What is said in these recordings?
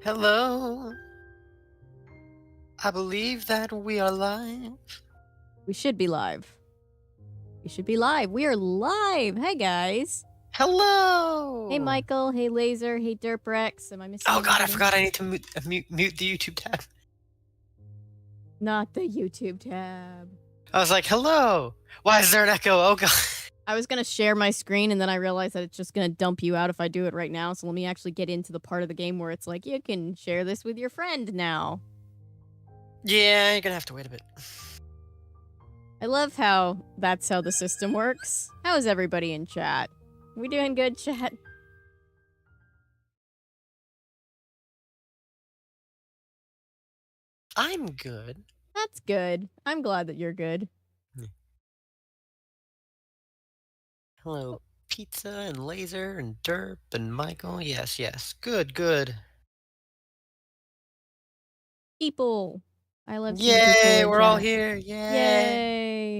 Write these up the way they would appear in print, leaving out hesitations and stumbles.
Hello. I believe that we are live. We should be live. We should be live. We are live. Hey, guys. Hello. Hey, Michael. Hey, Laser. Hey, Derprex. Am I missing Oh God, I anybody? forgot I need to mute the YouTube tab. Not the YouTube tab. I was like, hello. Why is there an echo? Oh God. I was going to share my screen, and then I realized that it's just going to dump you out if I do it right now. So let me actually get into the part of the game where it's like, you can share this with your friend now. Yeah, you're gonna have to wait a bit. I love how that's how the system works. How is everybody in chat? We doing good, chat? I'm good. That's good. I'm glad that you're good. Hello, Pizza and Laser and Derp and Michael. Yes, yes. Good, good. People. I love seeing people Yay, in we're all chat. here. Yay.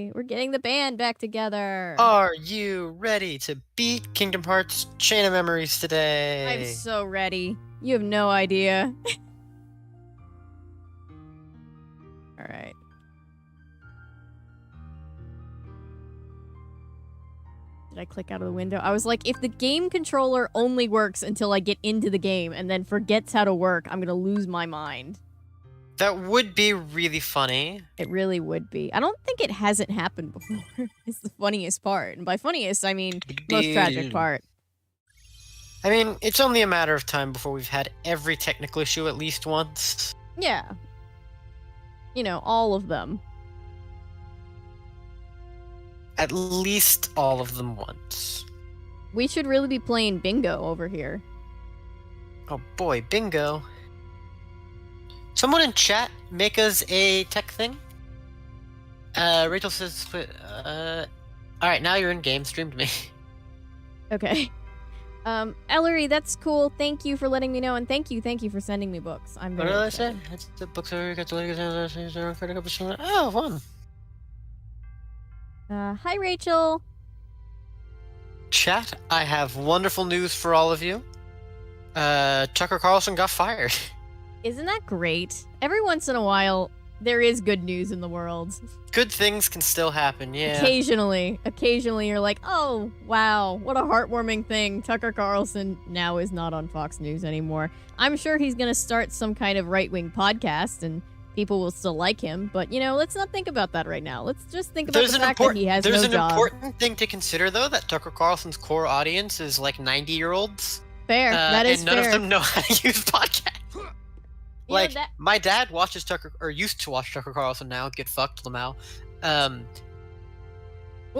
Yay! We're getting the band back together. Are you ready to beat Kingdom Hearts Chain of Memories today? I'm so ready. You have no idea. Alright. Did I click out of the window? I was like, if the game controller only works until I get into the game and then forgets how to work, I'm gonna lose my mind. That would be really funny. It really would be. I don't think it hasn't happened before. It's the funniest part. And by funniest, I mean most tragic part. I mean, it's only a matter of time before we've had every technical issue at least once. Yeah. You know, all of them. At least all of them once. We should really be playing bingo over here. Oh boy, bingo. Someone in chat make us a tech thing. Rachel says, alright, now you're in game, stream to me. Okay. Ellery, that's cool. Thank you for letting me know, and thank you for sending me books. I'm What very did I excited. say? That's the books are got the Oh, fun. Hi, Rachel. Chat, I have wonderful news for all of you. Tucker Carlson got fired. Isn't that great? Every once in a while, there is good news in the world. Good things can still happen, yeah. Occasionally you're like, oh, wow, what a heartwarming thing. Tucker Carlson now is not on Fox News anymore. I'm sure he's going to start some kind of right-wing podcast, and people will still like him. But, you know, let's not think about that right now. Let's just think about the fact that he has no job. There's an important thing to consider, though, that Tucker Carlson's core audience is like 90-year-olds. Fair, that is fair. And none of them know how to use podcasts. Like, my dad watches Tucker, or used to watch Tucker Carlson now, get fucked, Lamau.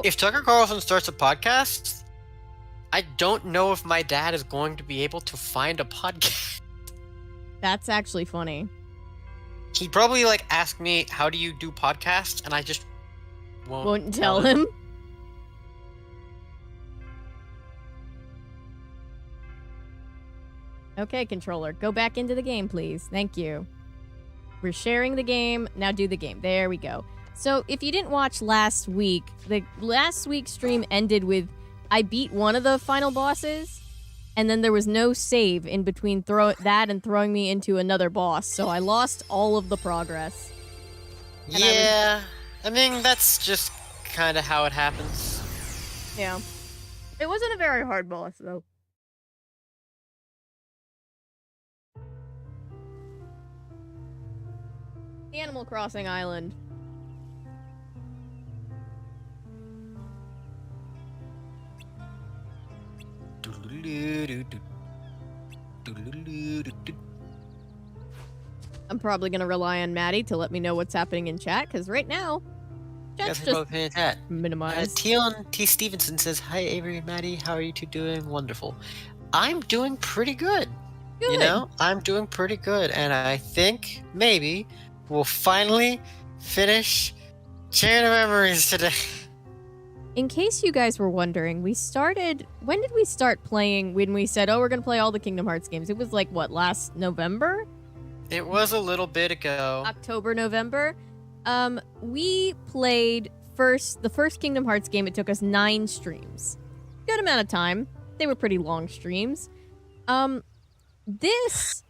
If Tucker Carlson starts a podcast, I don't know if my dad is going to be able to find a podcast. That's actually funny. He'd probably, like, ask me, how do you do podcasts? And I just won't tell him. Okay, controller, go back into the game, please. Thank you. We're sharing the game. Now do the game. There we go. So, if you didn't watch last week, the last week's stream ended with I beat one of the final bosses, and then there was no save in between that and throwing me into another boss, so I lost all of the progress. And yeah, I mean, that's just kind of how it happens. Yeah. It wasn't a very hard boss, though. The Animal Crossing Island. I'm probably gonna rely on Maddy to let me know what's happening in chat, because right now, chat's just minimized. Tion T. Stevenson says, hi, Avery and Maddy. How are you two doing? Wonderful. I'm doing pretty good. Good. You know, I'm doing pretty good, and I think maybe we'll finally finish Chain of Memories today. In case you guys were wondering, when did we start playing when we said, oh, we're going to play all the Kingdom Hearts games? It was like, what, last November? It was a little bit ago. October, November. We played the first Kingdom Hearts game. It took us 9 streams. Good amount of time. They were pretty long streams. This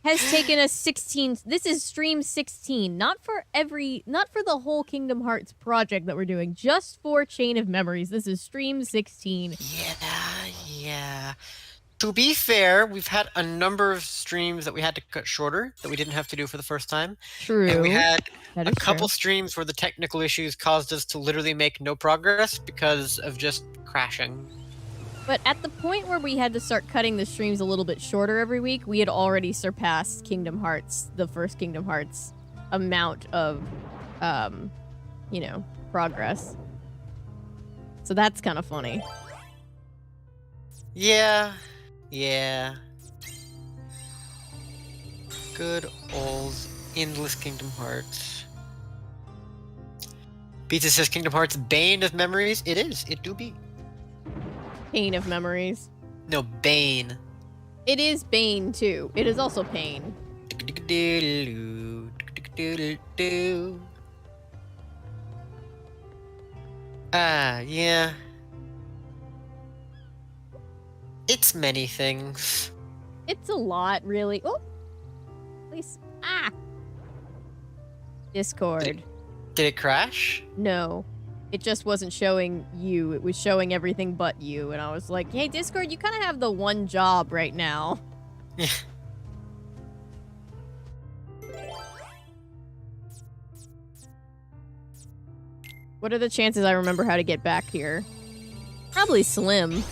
has taken us 16. This is stream 16, not for the whole Kingdom Hearts project that we're doing, just for Chain of Memories. This is stream 16. Yeah. To be fair, we've had a number of streams that we had to cut shorter that we didn't have to do for the first time. True. And we had That a is couple true. streams where the technical issues caused us to literally make no progress because of just crashing. But at the point where we had to start cutting the streams a little bit shorter every week, we had already surpassed Kingdom Hearts, the first Kingdom Hearts amount of, progress. So that's kind of funny. Yeah. Good old endless Kingdom Hearts. Pizza says Kingdom Hearts Bane of Memories. It is. It do be. Pain of Memories. No, Bane. It is Bane, too. It is also Pain. Yeah. It's many things. It's a lot, really. Oh! Please. Ah! Discord. Did it crash? No. It just wasn't showing you. It was showing everything but you. And I was like, hey, Discord, you kind of have the one job right now. Yeah. What are the chances I remember how to get back here? Probably slim.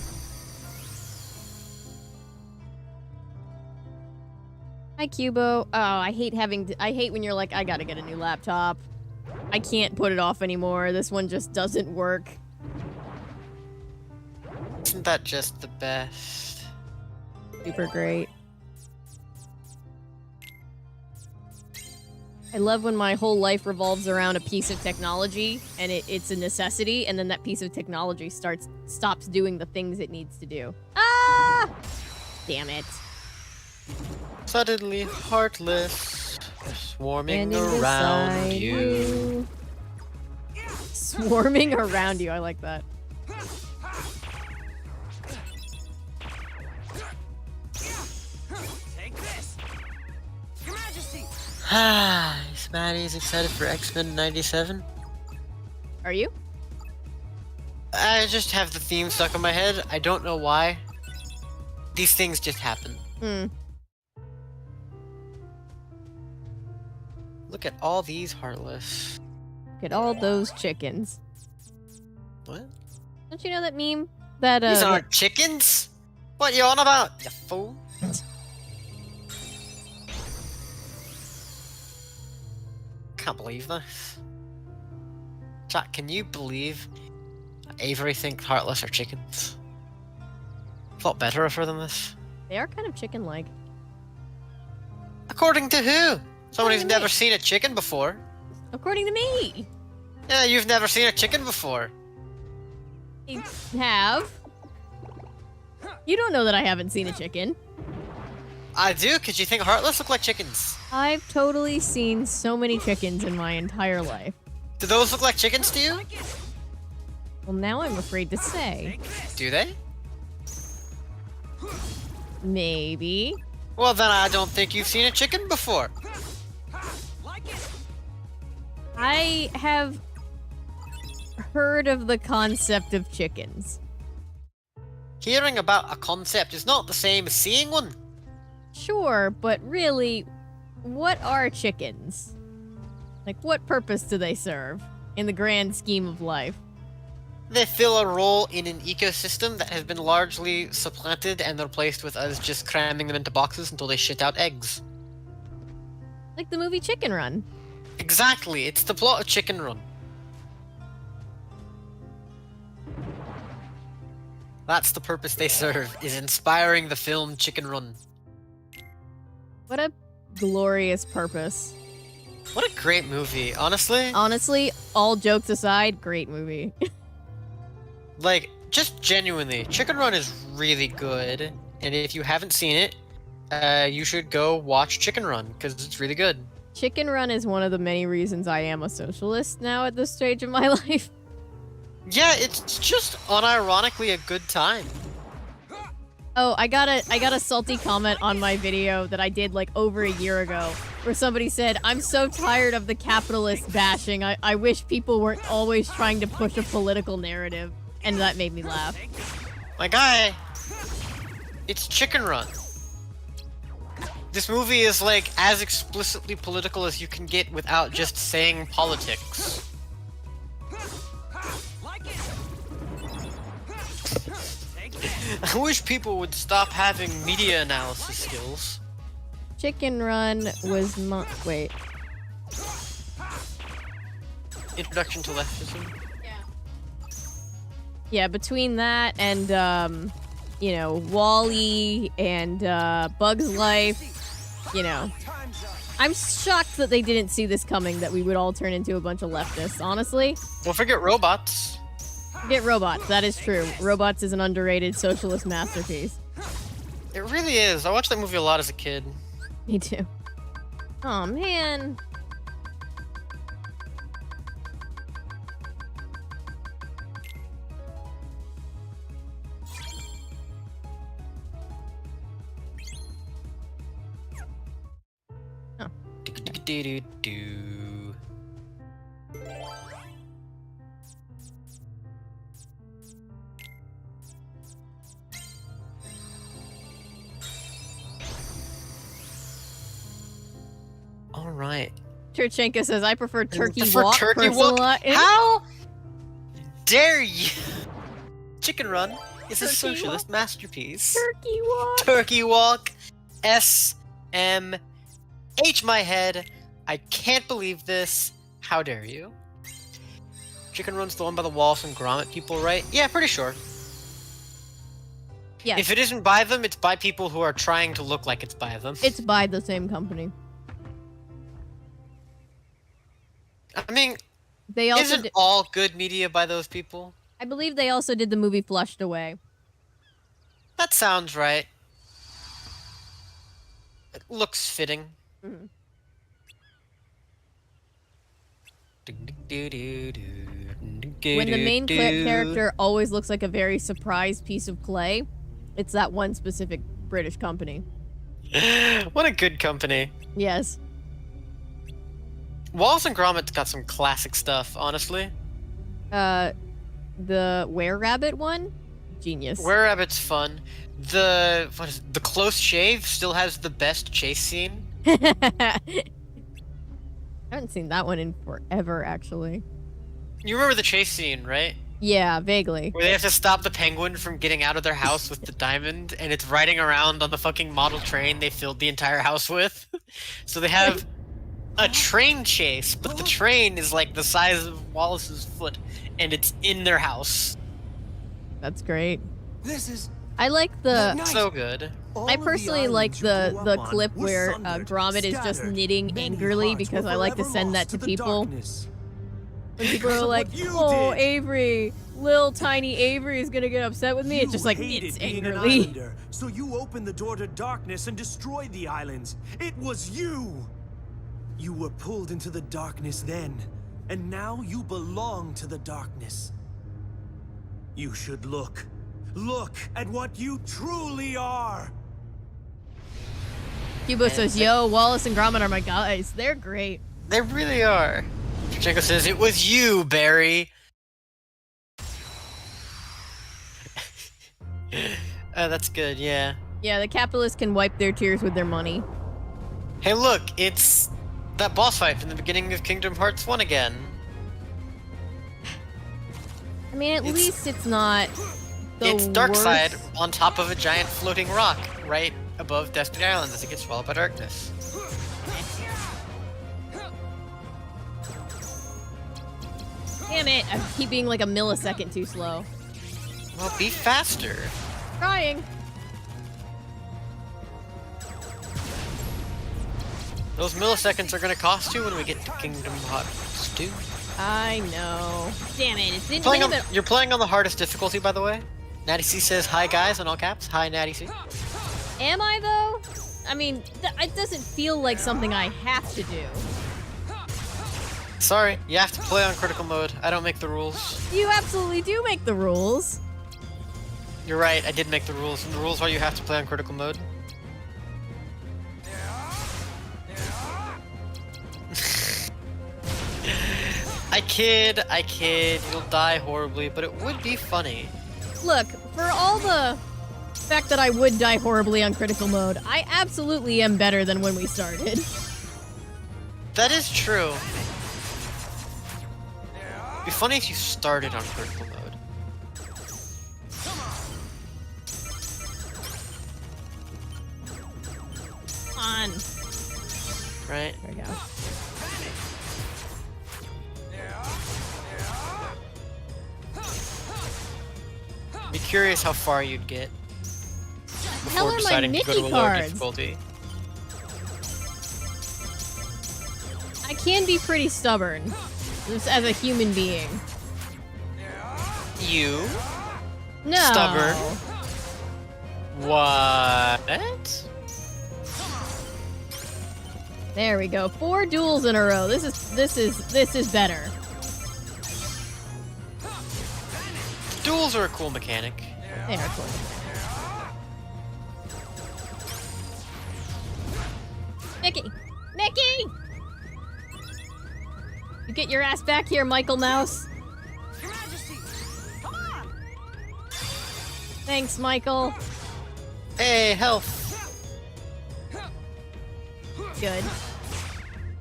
Hi, Cubo. Oh, I hate when you're like, I gotta get a new laptop. I can't put it off anymore. This one just doesn't work. Isn't that just the best? Super great. I love when my whole life revolves around a piece of technology and it's a necessity, and then that piece of technology stops doing the things it needs to do. Ah! Damn it. Suddenly heartless, swarming Standing around beside you. Swarming around you. I like that. Take this, Your Majesty. Is Maddy excited for X-Men 97? Are you? I just have the theme stuck in my head. I don't know why. These things just happen. Look at all these Heartless. Look at all those chickens. What? Don't you know that meme? That These aren't chickens? What you on about, you fool? Can't believe this. Chat, can you believe Avery thinks Heartless are chickens? Thought better of her than this. They are kind of chicken-like. According to who? Someone who's According to never me. seen a chicken before. According to me. Yeah, you've never seen a chicken before. I have. You don't know that I haven't seen a chicken. I do, because you think Heartless look like chickens. I've totally seen so many chickens in my entire life. Do those look like chickens to you? Well, now I'm afraid to say. Do they? Maybe. Well, then I don't think you've seen a chicken before. I have heard of the concept of chickens. Hearing about a concept is not the same as seeing one. Sure, but really, what are chickens? Like, what purpose do they serve in the grand scheme of life? They fill a role in an ecosystem that has been largely supplanted and replaced with us just cramming them into boxes until they shit out eggs. Like the movie Chicken Run. Exactly, it's the plot of Chicken Run. That's the purpose they serve, is inspiring the film Chicken Run. What a glorious purpose. What a great movie, honestly. Honestly, all jokes aside, great movie. Like, just genuinely, Chicken Run is really good, and if you haven't seen it, you should go watch Chicken Run, because it's really good. Chicken Run is one of the many reasons I am a socialist now at this stage of my life. Yeah, it's just unironically a good time. Oh, I got a salty comment on my video that I did like over a year ago, where somebody said, "I'm so tired of the capitalist bashing. I wish people weren't always trying to push a political narrative," and that made me laugh. My guy, it's Chicken Run. This movie is like as explicitly political as you can get without just saying politics. Like it. I wish people would stop having media analysis skills. Chicken Run was wait. Introduction to leftism. Yeah, between that and you know, Wall-E and Bug's Life, you know. I'm shocked that they didn't see this coming, that we would all turn into a bunch of leftists, honestly. Don't forget robots. Get Robots, that is true. Robots is an underrated socialist masterpiece. It really is. I watched that movie a lot as a kid. Me too. Oh man. Do-do-do-do. All right. Turchenko says, I prefer turkey For walk. turkey walk? personali- How dare you? Chicken Run is a Turkey socialist masterpiece. Turkey walk. Turkey walk. SMH my head. I can't believe this. How dare you? Chicken Run's the one by the wall, some grommet people, right? Yeah, pretty sure. Yes. If it isn't by them, it's by people who are trying to look like it's by them. It's by the same company. I mean, They also isn't did, all good media by those people? I believe they also did the movie Flushed Away. That sounds right. It looks fitting. Mhm. When the main character always looks like a very surprised piece of clay, it's that one specific British company. What a good company. Yes. Wallace and Gromit's got some classic stuff, honestly. The Were-Rabbit one? Genius. Were-Rabbit's fun. The Close Shave still has the best chase scene. I haven't seen that one in forever, actually. You remember the chase scene, right? Yeah, vaguely. Where they have to stop the penguin from getting out of their house with the diamond, and it's riding around on the fucking model train they filled the entire house with. So they have a train chase, but the train is like the size of Wallace's foot, and it's in their house. That's great. This is I like the... Nice. So good. I personally like the clip where Gromit is just knitting angrily because I like to send that to people. When people are like, oh, Avery, little tiny Avery is gonna get upset with me. It's just like, it's angrily. So you opened the door to darkness and destroyed the islands. It was you! You were pulled into the darkness then, and now you belong to the darkness. You should look. Look at what you truly are! Cubo says, yo, Wallace and Gromit are my guys. They're great. They really are. Pachenko says, it was you, Barry. That's good, yeah. Yeah, the capitalists can wipe their tears with their money. Hey look, it's that boss fight from the beginning of Kingdom Hearts 1 again. I mean, at least it's not the It's worst. Darkseid on top of a giant floating rock, right above Destiny Island as it gets swallowed by darkness. Damn it, I keep being like a millisecond too slow. Well, be faster. Trying. Those milliseconds are gonna cost you when we get to Kingdom Hearts 2. I know. Damn it, it didn't leave it. You're playing on the hardest difficulty, by the way. Natty C says, hi guys, in all caps. Hi, Natty C. Am I, though? I mean, it doesn't feel like something I have to do. Sorry, you have to play on critical mode. I don't make the rules. You absolutely do make the rules. You're right, I did make the rules. And the rules are you have to play on critical mode. I kid, you'll die horribly, but it would be funny. Look, for all the fact that I would die horribly on critical mode, I absolutely am better than when we started. That is true. It'd be funny if you started on critical mode. On. Right? There we go. Be curious how far you'd get Hell before are my deciding to go to Mickey a lower cards? difficulty. I can be pretty stubborn, just as a human being. You? No. Stubborn? What? There we go. 4 duels in a row. This is better. Duels are a cool mechanic. They are cool. Mickey! Mickey! You get your ass back here, Michael Mouse. Your Majesty! Come on! Thanks, Michael. Hey, health. Good.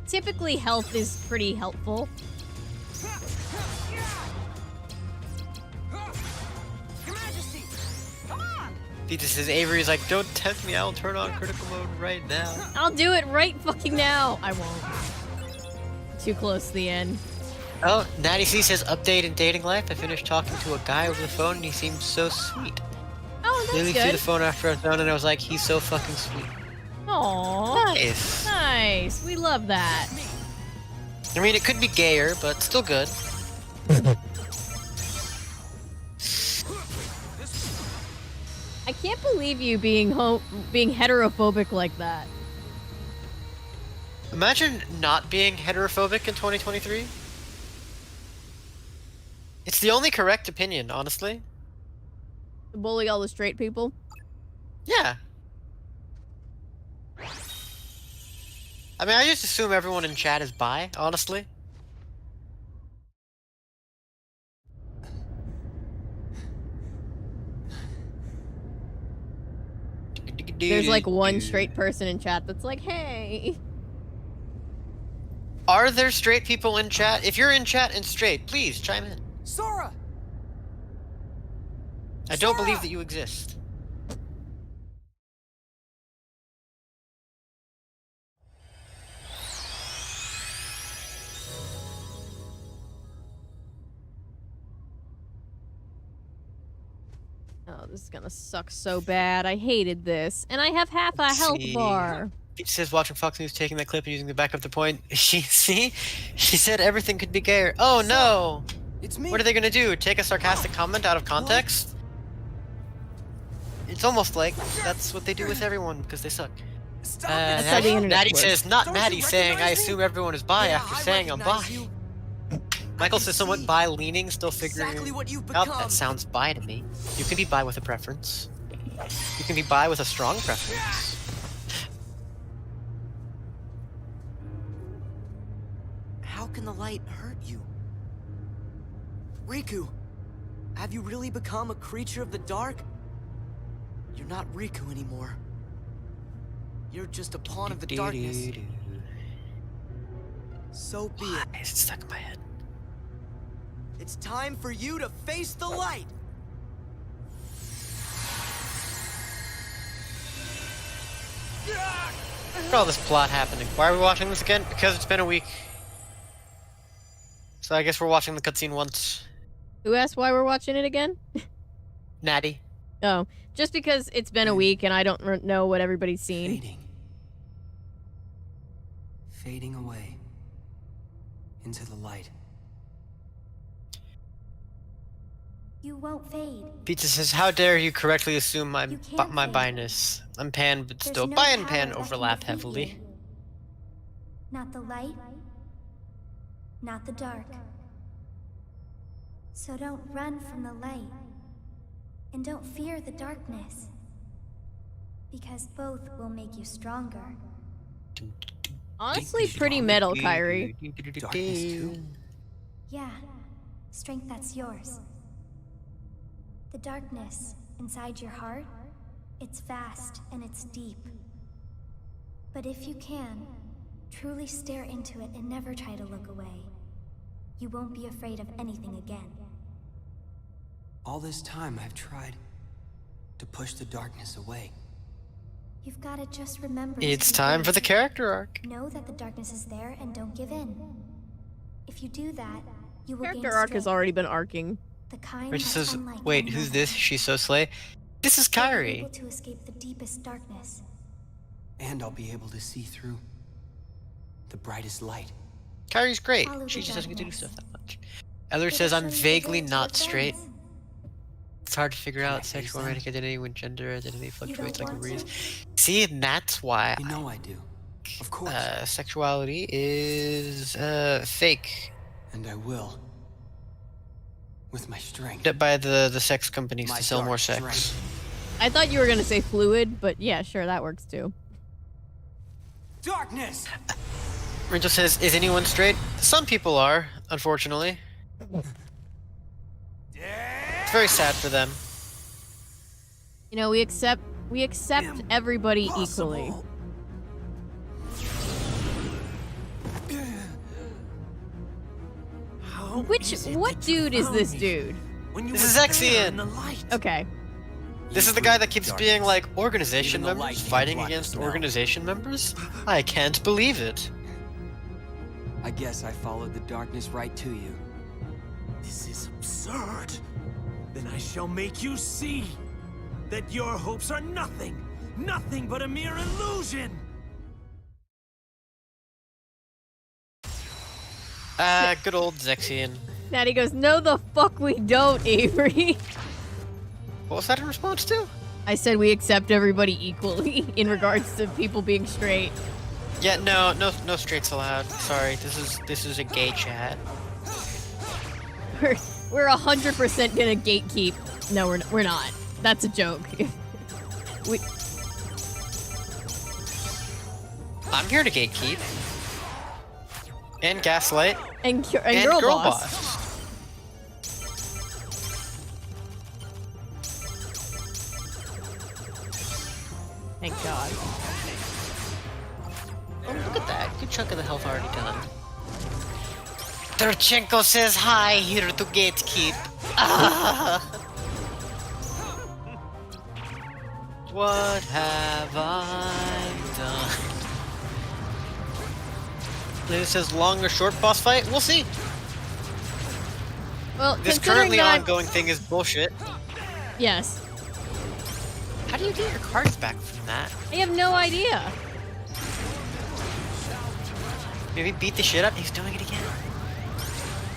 Typically, health is pretty helpful. Your Majesty! Come on! Pizza says Avery's like, don't tempt me, I'll turn on critical mode right now. I'll do it right fucking now. I won't. Too close to the end. Oh, Natty C says update in dating life. I finished talking to a guy over the phone and he seemed so sweet. Oh, that's Lily threw the good. phone after I was done and I was like, he's so fucking sweet. Aww. Nice. Nice. We love that. I mean, it could be gayer, but still good. I can't believe you being heterophobic like that. Imagine not being heterophobic in 2023. It's the only correct opinion, honestly. To bully all the straight people. Yeah. I mean, I just assume everyone in chat is bi, honestly. There's like one straight person in chat that's like, hey. Are there straight people in chat? If you're in chat and straight, please chime in. Sora! I don't Sora! believe that you exist. Oh, this is gonna suck so bad. I hated this. And I have half a health See. bar. Peach says watching Fox News, taking that clip and using the back up the point. She said everything could be gayer. Oh no! It's me! What are they gonna do? Take a sarcastic comment out of context? It's almost like that's what they do with everyone because they suck. Stop That's how the internet Natty works. says, not Don't Natty you saying, I recognize me? assume everyone is bi Yeah, after I saying I'm bi. recognize you. Michael can says somewhat see bi-leaning, still figuring exactly what you've out. become. That sounds bi to me. You can be bi with a preference. You can be bi with a strong preference. How can the light hurt you? Riku, have you really become a creature of the dark? You're not Riku anymore. You're just a pawn of the darkness. So be it. Why is it stuck in my head? It's time for you to face the light! What's all this plot happening? Why are we watching this again? Because it's been a week. So I guess we're watching the cutscene once. Who asked why we're watching it again? Natty. Oh, just because it's been a week and I don't know what everybody's seen. Fading. Fading away. Into the light. You won't fade. Pizza says, how dare you correctly assume my You can't my fade. bi-ness. I'm pan, but There's still no bi and power pan that can overlap defeat heavily. you. Not the light, not the dark. So don't run from the light. And don't fear the darkness. Because both will make you stronger. Honestly, pretty metal, Kyrie. Darkness too? Yeah, strength that's yours. The darkness inside your heart, it's vast and it's deep. But if you can, truly stare into it and never try to look away, you won't be afraid of anything again. All this time I've tried to push the darkness away. You've got to just remember to It's be time for the brave. character arc. Know that the darkness is there and don't give in. If you do that, you will Character gain arc has strength, already been arcing. the kind Rachel that's says, unlike wait, any who's other. this? She's so slay. This is You'll be Kyrie. able to escape the deepest darkness. And I'll be able to see through the brightest light. Kyrie's great. Follow She the just doesn't get to do darkness. stuff that much. Elder It'll says, show I'm you the vaguely way to not your straight. friends. It's hard to figure Can I out taste sexual them? romantic identity when gender identity fluctuates like a want breeze. to? See, and that's why You know I do. Of course. sexuality is fake And I will. With my strength. by the sex companies My to sell more dark sex. strength. I thought you were gonna say fluid, but yeah, sure, that works too. Darkness! Rachel says, is anyone straight? Some people are, unfortunately. It's very sad for them. You know, we accept everybody equally. Impossible. How Which is it what that you dude is found this me dude? when you This were is there Hexian. in the light? Okay. This is the guy that keeps Darkness. being like, organization Even the light members can't fighting block against the smell. organization members? I can't believe it. I guess I followed the darkness right to you. This is absurd. Then I shall make you see that your hopes are nothing, nothing but a mere illusion. Good old Zexian. Maddie goes, no the fuck we don't, Avery. What was that in response to? I said we accept everybody equally in regards to people being straight. Yeah, no straights allowed. Sorry, this is a gay chat. We're 100% gonna gatekeep. No, we're not. That's a joke. we I'm here to gatekeep. And gaslight. and And girl, girl boss. boss. Thank God. Oh, look at that. Good chunk of the health already done. Turchenko says hi, here to gatekeep. Ah. What have I done? Lena says long or short boss fight? We'll see. Well, This considering currently that I'm- ongoing thing is bullshit. Yes. How do you get your cards back from that? I have no idea. Maybe beat the shit up? He's doing it again.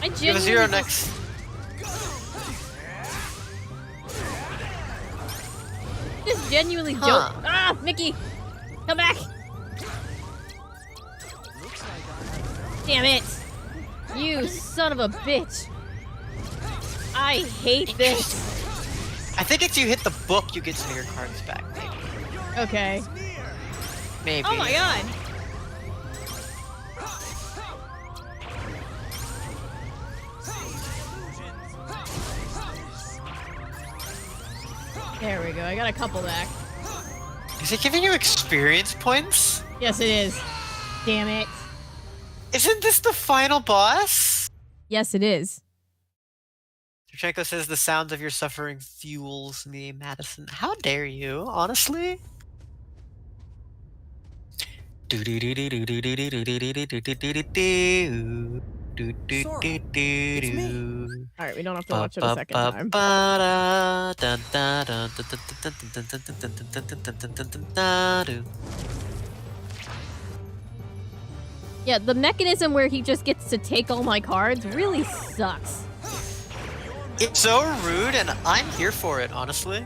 I You have a genuinely zero just- next. Just genuinely Huh. joke. Ah, Mickey, come back! Damn it! You son of a bitch! I hate this. I think if you hit the book, you get some of your cards back. Maybe. Okay. Maybe. Oh my god! There we go. I got a couple back. Is it giving you experience points? Yes, it is. Damn it. Isn't this the final boss? Yes, it is. Turchenko says the sound of your suffering fuels me, Madison. How dare you, honestly? Alright, we don't have to watch it a second time. Yeah, the mechanism where he just gets to take all my cards really sucks. It's so rude, and I'm here for it, honestly.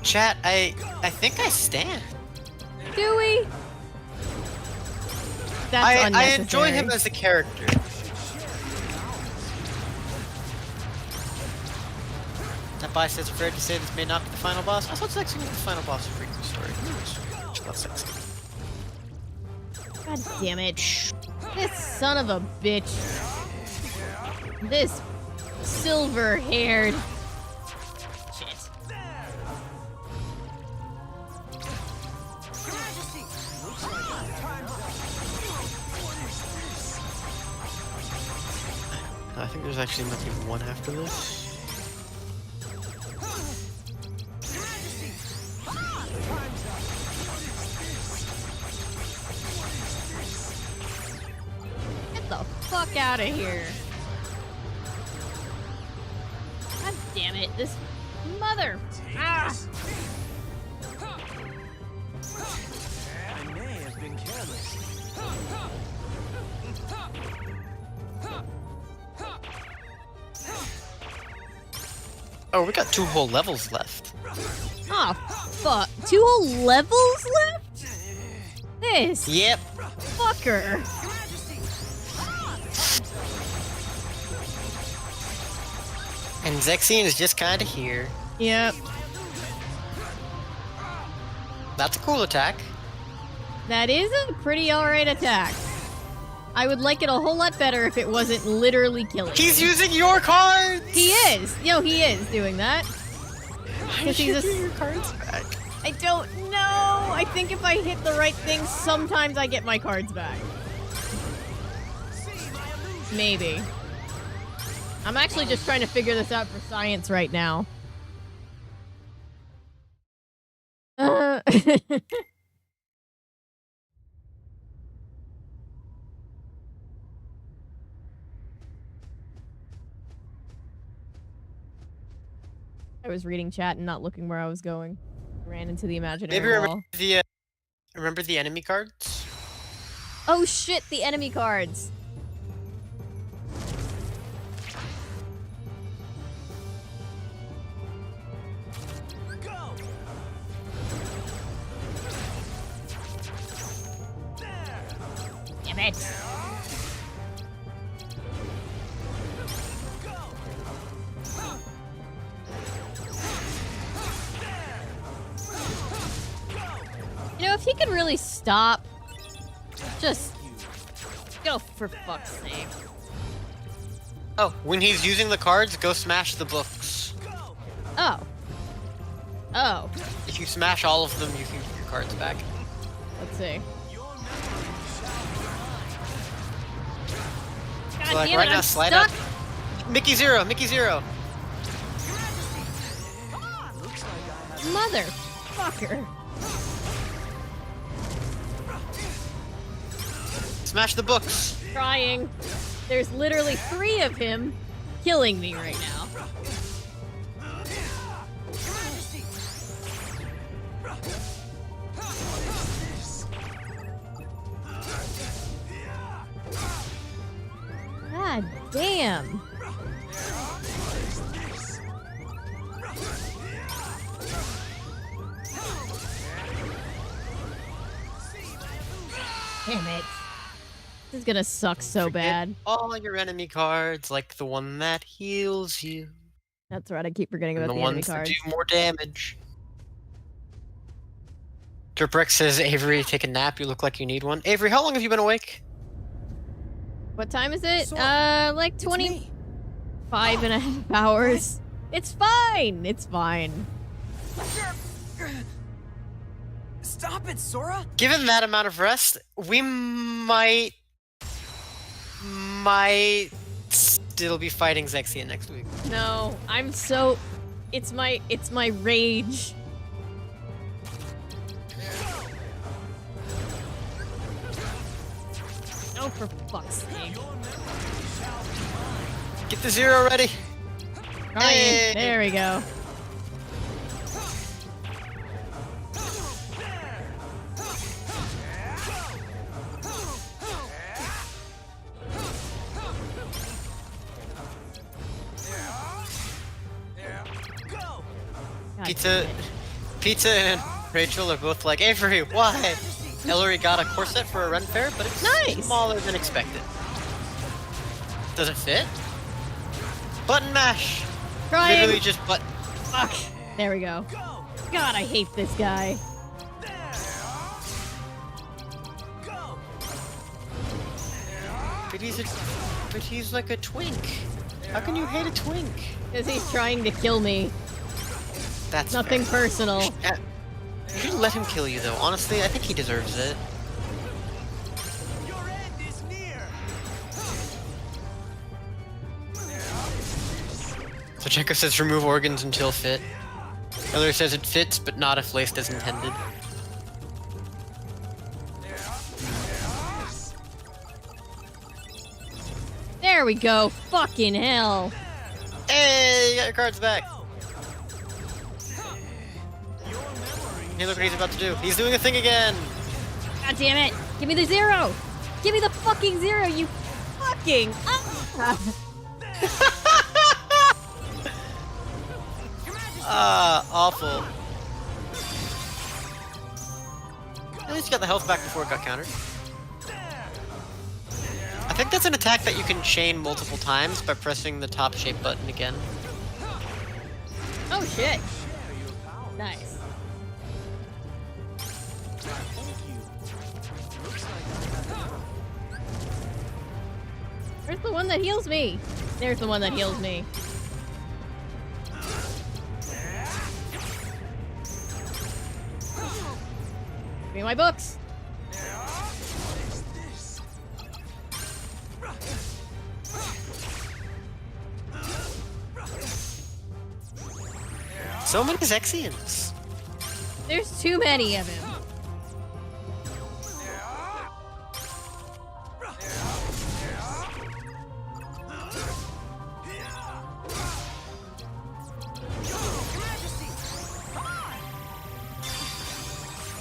Chat, I think I stand. Do we? That's I unnecessary. enjoy him as a character. Abai says afraid to say this may not be the final boss. I thought Zexy was the final boss of Freaky Story. Just love Zexy. God damn it. This son of a bitch. This silver-haired... Shit. I think there's actually nothing one after this. Get the fuck out of here. God damn it, this mother. Ah. I may have been careless. Oh, we got 2 whole levels left. Oh, fuck. 2 whole levels left? This Yep. fucker. And Zexian is just kind of here. Yep. That's a cool attack. That is a pretty alright attack. I would like it a whole lot better if it wasn't literally killing He's me. using your cards! He is! Yo, he is doing that. Because he's a- your cards back. I don't know! I think if I hit the right thing, sometimes I get my cards back. Maybe. I'm actually just trying to figure this out for science right now. I was reading chat and not looking where I was going. Ran into the imaginary Maybe wall. remember the enemy cards? Oh shit, the enemy cards! Go! Damn it! You know, if he could really stop, just go for fuck's sake. Oh, when he's using the cards, go smash the books. Oh. Oh. If you smash all of them, you can get your cards back. Let's see. God So, like, damn right it, now, I'm slide stuck. up. Mickey Zero, Mickey Zero. Motherfucker. Smash the books. Trying. There's literally 3 of him killing me right now. God damn. Damn it. This is gonna suck so Forget bad. all your enemy cards, like the one that heals you. That's right, I keep forgetting And about the the enemy ones that cards. do more damage. Derprex says, Avery, take a nap. You look like you need one. Avery, how long have you been awake? What time is it? Sora, Like It's 25 me. and a half hours. It's fine. It's fine. Stop it, Sora! Given that amount of rest, we might still be fighting Zexian next week. No, I'm so... It's my rage. Oh, for fuck's sake. Get the zero ready. Trying. Hey. There we go. God Pizza, damn it. Pizza and Rachel are both like, Avery, why? Ellery got a corset for a run fair, but it's Nice. smaller than expected. Does it fit? Button mash. Trying. Literally just Fuck. There we go. God, I hate this guy. But he's like a twink. How can you hate a twink? Because he's trying to kill me. That's Nothing fair. personal. You should let him kill you, though. Honestly, I think he deserves it. Your end is near. Sochenko says remove organs until fit. Elder says it fits, but not if laced as intended. There we go. Fucking hell. Hey, you got your cards back. Hey, look what he's about to do. He's doing a thing again. God damn it. Give me the 0. Give me the fucking 0, you fucking... Awful. At least you got the health back before it got countered. I think that's an attack that you can chain multiple times by pressing the top shape button again. Oh shit. Nice. Where's the one that heals me? There's the one that heals me. Give me my books. So many Zexians. There's too many of him.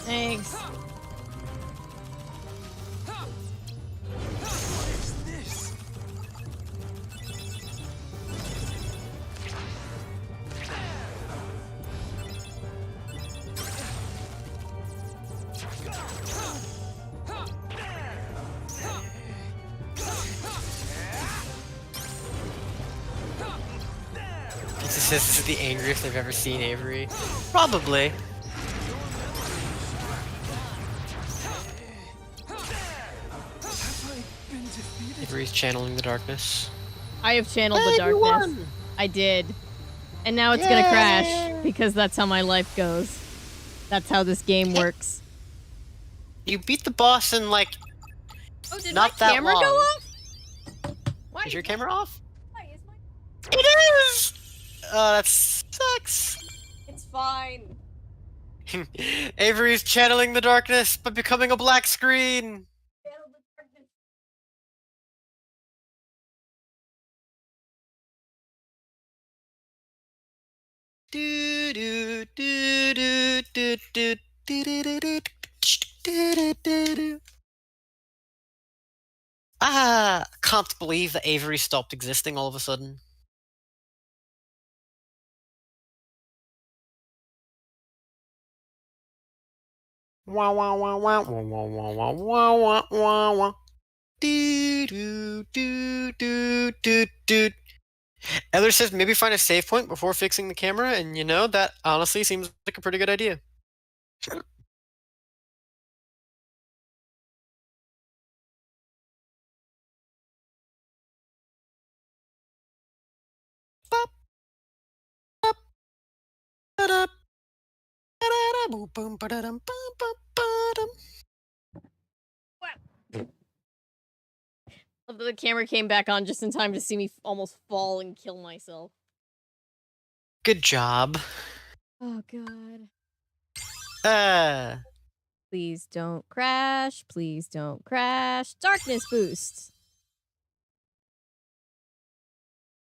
Thanks. Pizza says this is the angriest they've ever seen Avery. Probably. Avery's channeling the darkness. I have channeled the Hey, darkness. you won! I did. And now it's gonna crash because that's how my life goes. That's how this game works. You beat the boss in like Oh, did not my that camera long. go off? Why Is your camera off? Why is my... It is! Oh, that sucks. It's fine. Avery's channeling the darkness, but becoming a black screen. Do do do do do do do do do do do do. Can't believe that Avery stopped existing all of a sudden. Wah wah wah wah wah wah wah wah wah wah wah wah. Do do do do do do. Eller says maybe find a save point before fixing the camera, and you know, that honestly seems like a pretty good idea. Bop, bop, ba-da, ba-da-da, boom, boom, ba-da-dum, bum, bum, ba-dum. The camera came back on just in time to see me almost fall and kill myself. Good job. Oh god. Please don't crash. Please don't crash. Darkness boost.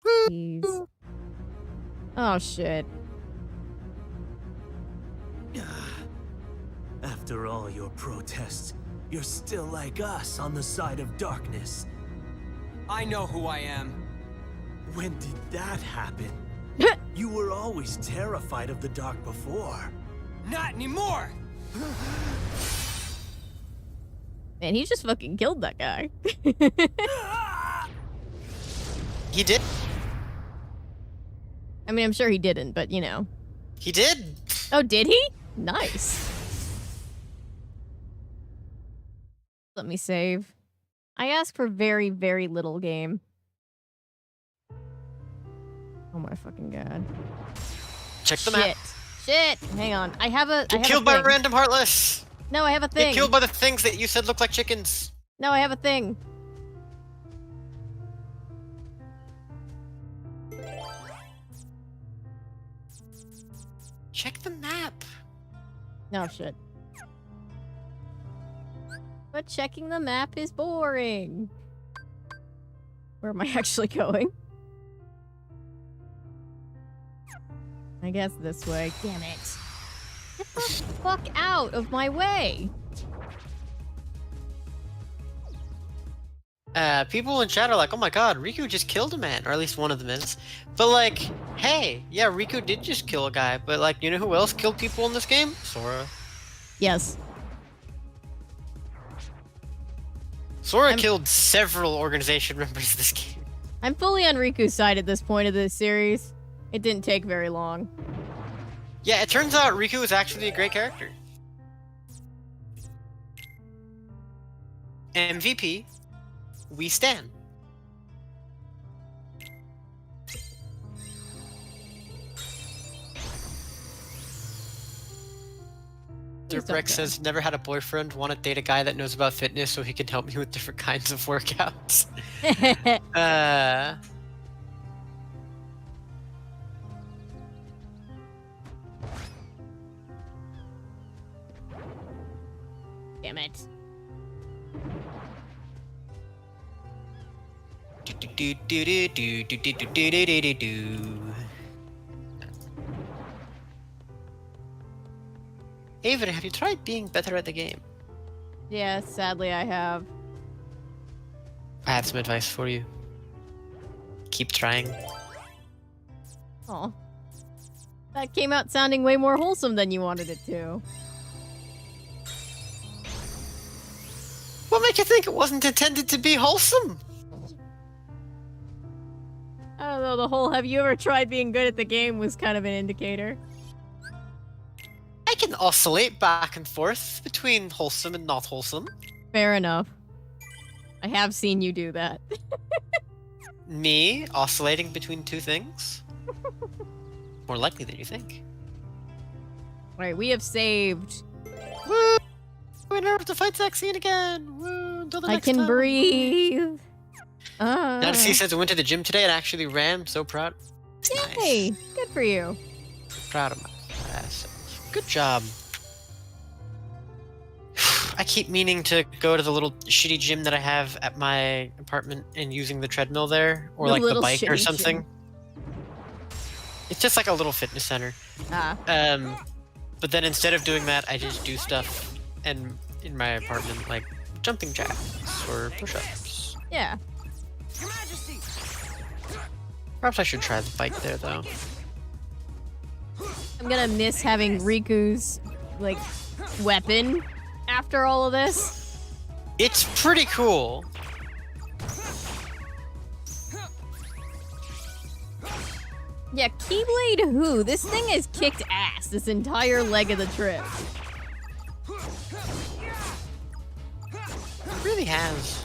Please. Oh shit. After all your protests, you're still like us on the side of darkness. I know who I am. When did that happen? You were always terrified of the dark before. Not anymore! Man, he just fucking killed that guy. He did. I mean, I'm sure he didn't, but you know. He did. Oh, did he? Nice. Let me save. I ask for very, very little game. Oh my fucking god. Check the Shit. map. Shit. Hang on. I have a. Get killed by a random Heartless. No, I have a thing. Get killed by the things that you said look like chickens. No, I have a thing. Check the map. No, shit. But checking the map is boring. Where am I actually going? I guess this way. Damn it. Get the fuck out of my way. People in chat are like, oh my god, Riku just killed a man, or at least one of them is. But like, hey, yeah, Riku did just kill a guy, but like, you know who else killed people in this game? Sora. Yes. Sora killed several organization members this game. I'm fully on Riku's side at this point of the series. It didn't take very long. Yeah, it turns out Riku is actually a great character. MVP, we stan. Dirtbrick says, never had a boyfriend, want to date a guy that knows about fitness so he can help me with different kinds of workouts. Damn it. Avery, have you tried being better at the game? Yeah, sadly I have. I have some advice for you. Keep trying. Oh. That came out sounding way more wholesome than you wanted it to. What makes you think it wasn't intended to be wholesome? I don't know, the whole have you ever tried being good at the game was kind of an indicator. I can oscillate back and forth between wholesome and not wholesome. Fair enough. I have seen you do that. Me oscillating between two things? More likely than you think. Alright, we have saved. Woo! We never have to fight Zaxine again! Woo! Until the I next can time. breathe. Now to see says I went to the gym today and actually ran. So proud. Yay! Nice. Good for you. Proud of my ass. Good job. I keep meaning to go to the little shitty gym that I have at my apartment and using the treadmill there, or The like the little bike or shitty something. gym. It's just like a little fitness center. Ah. But then instead of doing that, I just do stuff and in my apartment, like jumping jacks or push-ups. Yeah. Your Majesty. Perhaps I should try the bike there, though. I'm gonna miss having Riku's, like, weapon after all of this. It's pretty cool. Yeah, Keyblade who? This thing has kicked ass this entire leg of the trip. It really has.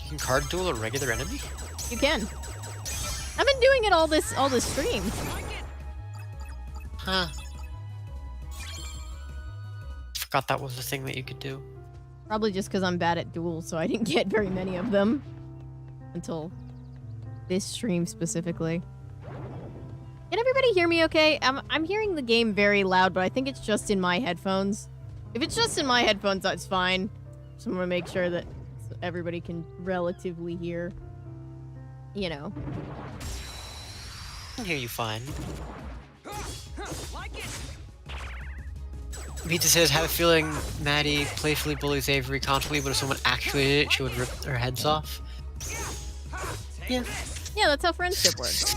You can card duel a regular enemy? You can. I've been doing it all this stream. Huh. Forgot that was the thing that you could do. Probably just because I'm bad at duels, so I didn't get very many of them. Until this stream specifically. Can everybody hear me okay? I'm hearing the game very loud, but I think it's just in my headphones. If it's just in my headphones, that's fine. Just want to make sure that everybody can relatively hear. You know. I can hear you fine. Pizza says, have a feeling Maddy playfully bullies Avery constantly, but if someone actually did it, she would rip their heads off. Yeah. Yeah, that's how friendship works.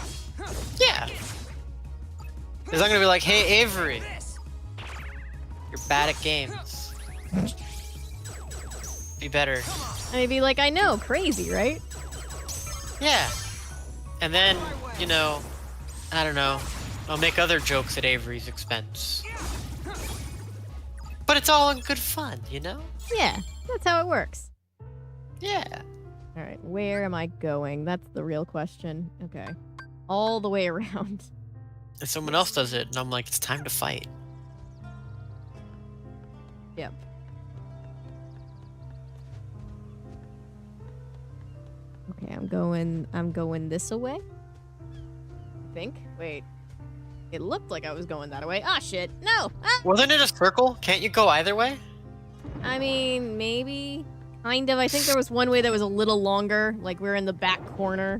Yeah. Because I'm gonna be like, hey Avery, you're bad at games. be better. I'd be like, I know, crazy, right? Yeah. And then, you know, I don't know, I'll make other jokes at Avery's expense. But it's all in good fun, you know? Yeah, that's how it works. Yeah. All right, where am I going? That's the real question. Okay. All the way around. And someone else does it, and I'm like, it's time to fight. Yep. Okay, I'm going this way. I think. Wait. It looked like I was going that way. Ah, shit. No! Ah! Wasn't it a circle? Can't you go either way? I mean, maybe. Kind of. I think there was one way that was a little longer. Like, we're in the back corner.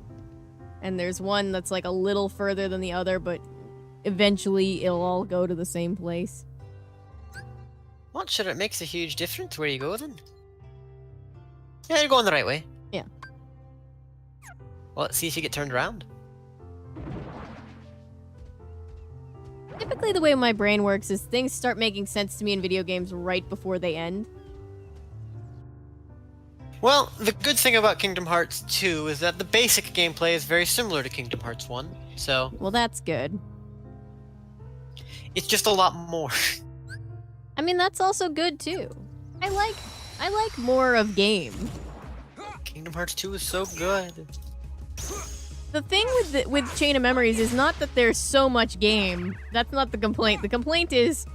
And there's one that's, like, a little further than the other, but eventually it'll all go to the same place. Well, sure, it makes a huge difference where you go then. Yeah, you're going the right way. Yeah. Well, let's see if you get turned around. Typically, the way my brain works is things start making sense to me in video games right before they end. Well, the good thing about Kingdom Hearts 2 is that the basic gameplay is very similar to Kingdom Hearts 1, so Well, that's good. it's just a lot more. I mean, that's also good too. I like more of game. Kingdom Hearts 2 is so good. The thing with Chain of Memories is not that there's so much game. That's not the complaint. The complaint is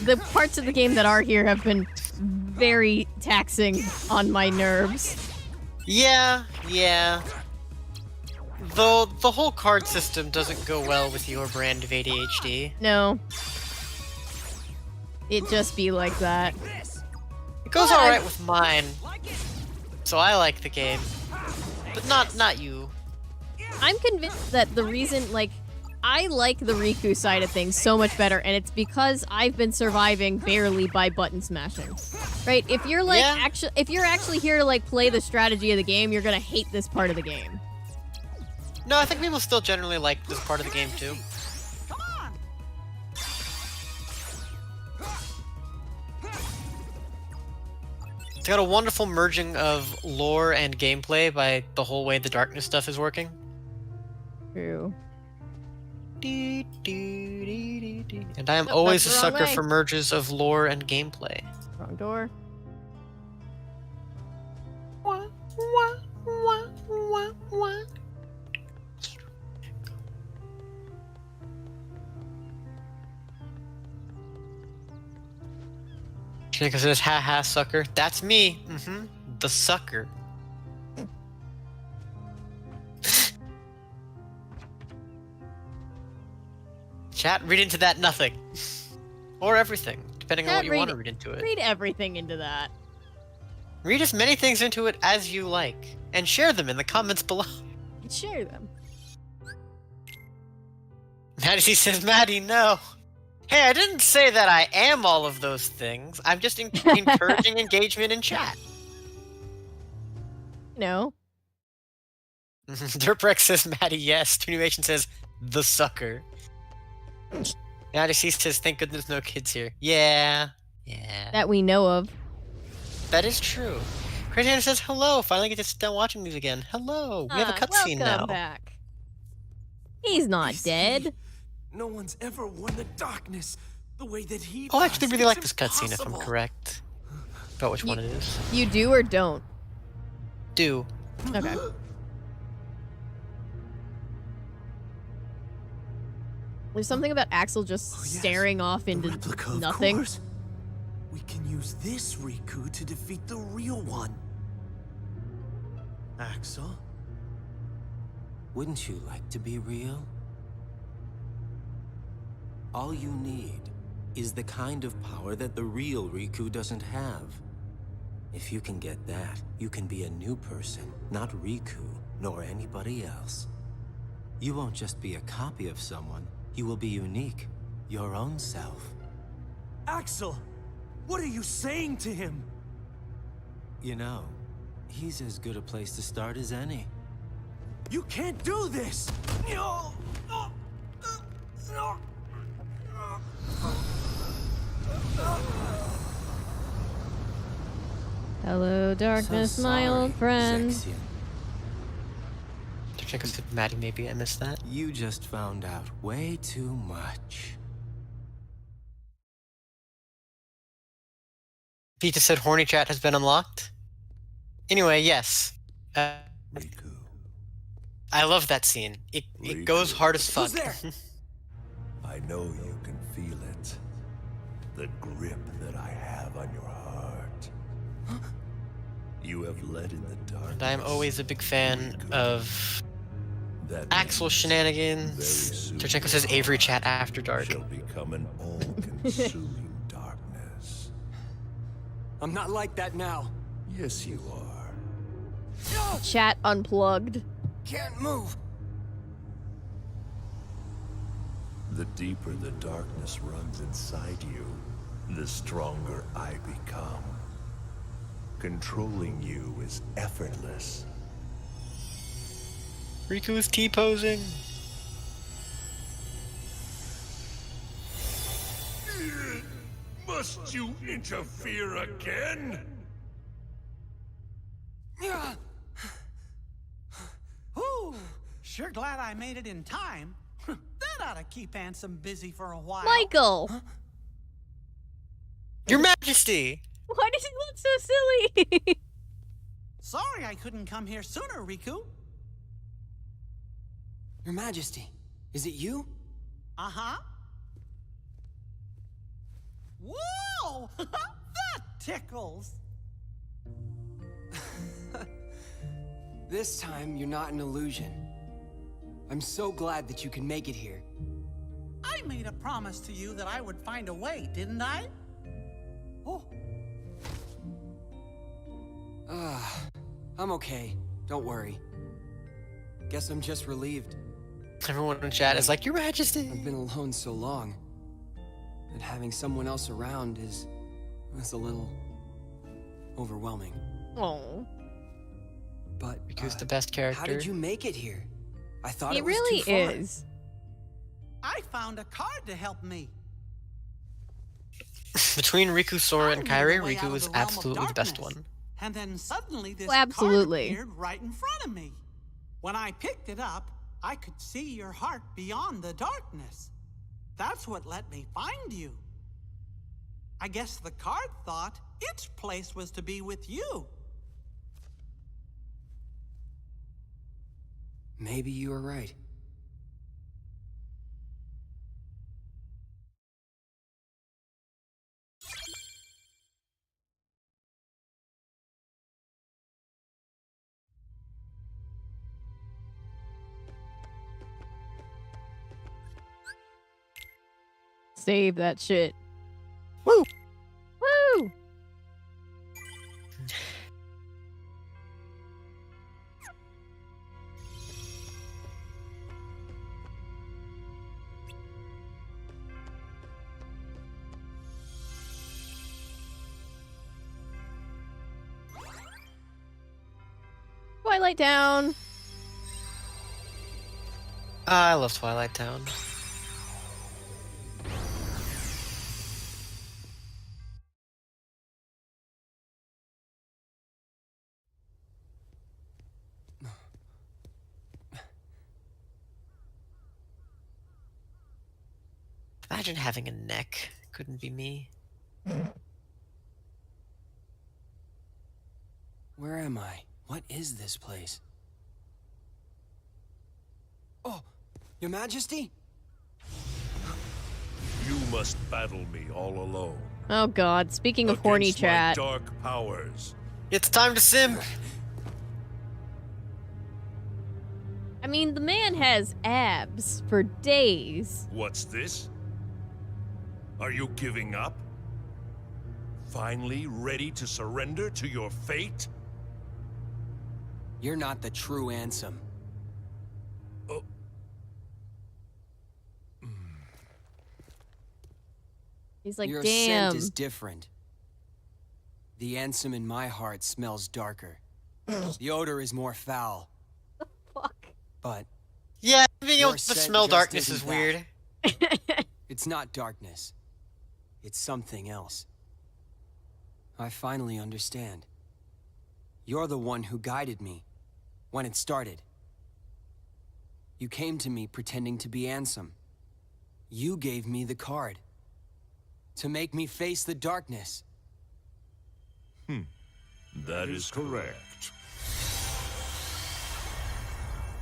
the parts of the game that are here have been very taxing on my nerves. Yeah. Though the whole card system doesn't go well with your brand of ADHD. No. It just be like that. It goes alright with mine. So I like the game. But not you. I'm convinced that the reason, like, I like the Riku side of things so much better, and it's because I've been surviving barely by button smashing. Right? If you're like Yeah. if you're actually here to like play the strategy of the game, you're gonna hate this part of the game. No, I think people still generally like this part of the game too. It's got a wonderful merging of lore and gameplay by the whole way the darkness stuff is working. True. And I am always a that's the wrong sucker way. for merges of lore and gameplay. Wrong door. Because it says, haha, sucker. That's me. The sucker. Chat, read into that nothing. Or everything, depending on Chat, what you want to read into it. Read everything into that. Read as many things into it as you like, and share them in the comments below. And share them. Maddy says, Maddy, no. Hey, I didn't say that I am all of those things. I'm just encouraging engagement in chat. No. Derprex says, Maddy, yes. Tunimation says, the sucker. Maddy says, thank goodness no kids here. Yeah. That we know of. That is true. Crazy Hannah says, hello. Finally get to sit down watching these again. Hello. We have a cutscene now. Welcome back. He's not dead. No one's ever won the darkness the way that he Oh, I actually does. really It's like this cutscene if I'm impossible. correct. About which one it is. You do or don't? Do. Okay. There's something about Axel just Oh, yes. staring off The into replica, of nothing. course. We can use this Riku to defeat the real one. Axel? Wouldn't you like to be real? All you need is the kind of power that the real Riku doesn't have. If you can get that, you can be a new person, not Riku, nor anybody else. You won't just be a copy of someone, you will be unique, your own self. Axel! What are you saying to him? You know, he's as good a place to start as any. You can't do this! No! Hello, darkness, So my sorry, old friend. Zexian. Check us Maddie, maybe I missed that. You just found out way too much. Vita said horny chat has been unlocked. Anyway, yes. Riku. I love that scene. It goes hard as fuck. Who's there? I know you can feel it. The grip that I have on your heart. You have led in the dark. And I'm always a big fan of That Axel means shenanigans. very soon Terchenko says Avery chat after dark. shall become an all-consuming darkness. I'm not like that now. Yes, you are. Chat unplugged. Can't move. The deeper the darkness runs inside you, the stronger I become. Controlling you is effortless. Riku is T-posing. Must you interfere again? Ooh, sure glad I made it in time. That ought to keep Ansem busy for a while. Michael! Your Majesty! Why does he look so silly? Sorry I couldn't come here sooner, Riku. Your Majesty, is it you? Uh-huh. Whoa! That tickles! This time, you're not an illusion. I'm so glad that you can make it here. I made a promise to you that I would find a way, didn't I? Oh, I'm okay. Don't worry. Guess I'm just relieved. Everyone in chat is like, Your Majesty! I've been alone so long that having someone else around is a little overwhelming. Oh, But Riku's the best character. how did you make it here? I thought he it was really too far. is. I found a card to help me. Between Riku, Sora, I and knew Kairi, the way out Riku of is the realm of absolutely the best darkness. one. And then suddenly this Well, absolutely. card appeared right in front of me. When I picked it up, I could see your heart beyond the darkness. That's what let me find you. I guess the card thought its place was to be with you. Maybe you were right. Save that shit. Woo! Woo! Twilight Town. I love Twilight Town. Imagine having a neck. Couldn't be me. Where am I? What is this place? Oh, Your Majesty? You must battle me all alone. Oh god, speaking of horny against my chat. dark powers. It's time to sim! I mean, the man has abs for days. What's this? Are you giving up? Finally ready to surrender to your fate? You're not the true Ansem. He's like, Your damn. scent is different. The Ansem in my heart smells darker. The odor is more foul. Fuck. But Yeah, being able Your to scent smell just darkness is isn't weird. it's not darkness. It's something else. I finally understand. You're the one who guided me when it started. You came to me pretending to be Ansem. You gave me the card to make me face the darkness. That is correct.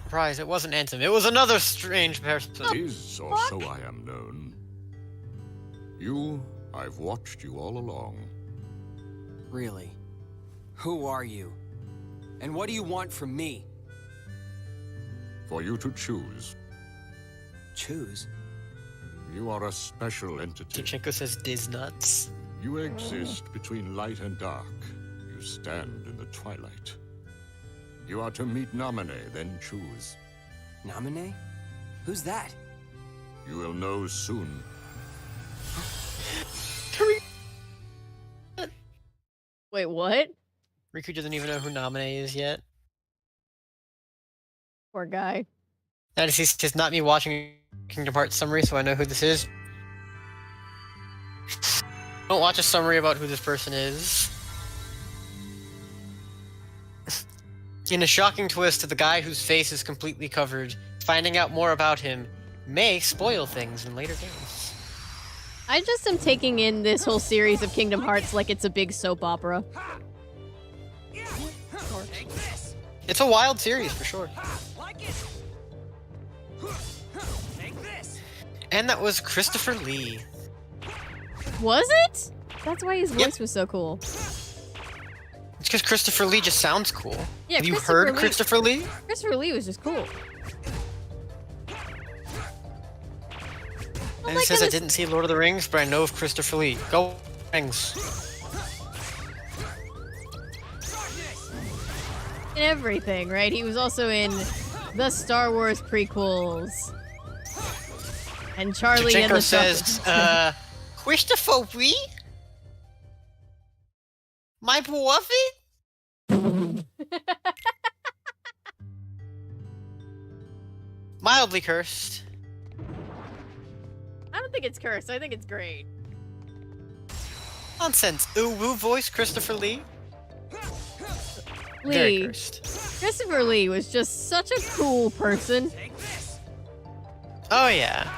Surprise, it wasn't Ansem. It was another strange person. Is, or so I am known. I've watched you all along. Really? Who are you? And what do you want from me? For you to choose. Choose? You are a special entity. Tichenko says Diz nuts. You exist between light and dark. You stand in the twilight. You are to meet Namine, then choose. Namine? Who's that? You will know soon. Wait, what? Riku doesn't even know who Namine is yet. Poor guy. That is, he says, not me watching Kingdom Hearts summary, so I know who this is. Don't watch a summary about who this person is. In a shocking twist, the guy whose face is completely covered, finding out more about him may spoil things in later games. I just am taking in this whole series of Kingdom Hearts like it's a big soap opera. It's a wild series, for sure. And that was Christopher Lee. Was it? That's why his voice was so cool. It's because Christopher Lee just sounds cool. Yeah, Have you Christopher heard Lee- Christopher Lee? Christopher Lee was just cool. And it says I didn't see Lord of the Rings, but I know of Christopher Lee. Go Rings. In everything, right? He was also in the Star Wars prequels. And Charlie and Chichenko the says, Christopher Lee? My beloved? Mildly cursed. I don't think it's cursed. I think it's great. Nonsense. Ooh, voice Christopher Lee? Very Lee. cursed. Christopher Lee was just such a cool person. Oh, yeah.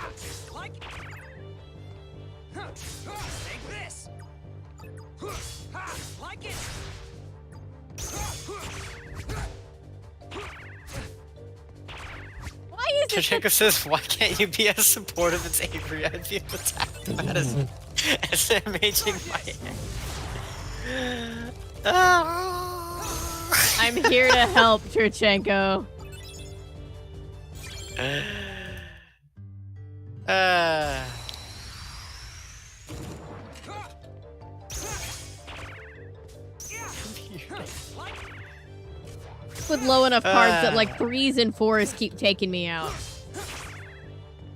Why is it? Chichenko says, why can't you be as supportive as Avery? I feel attacked about as I'm aging my hair. I'm here to help, Churchenko. With low enough cards that like 3s and 4s keep taking me out.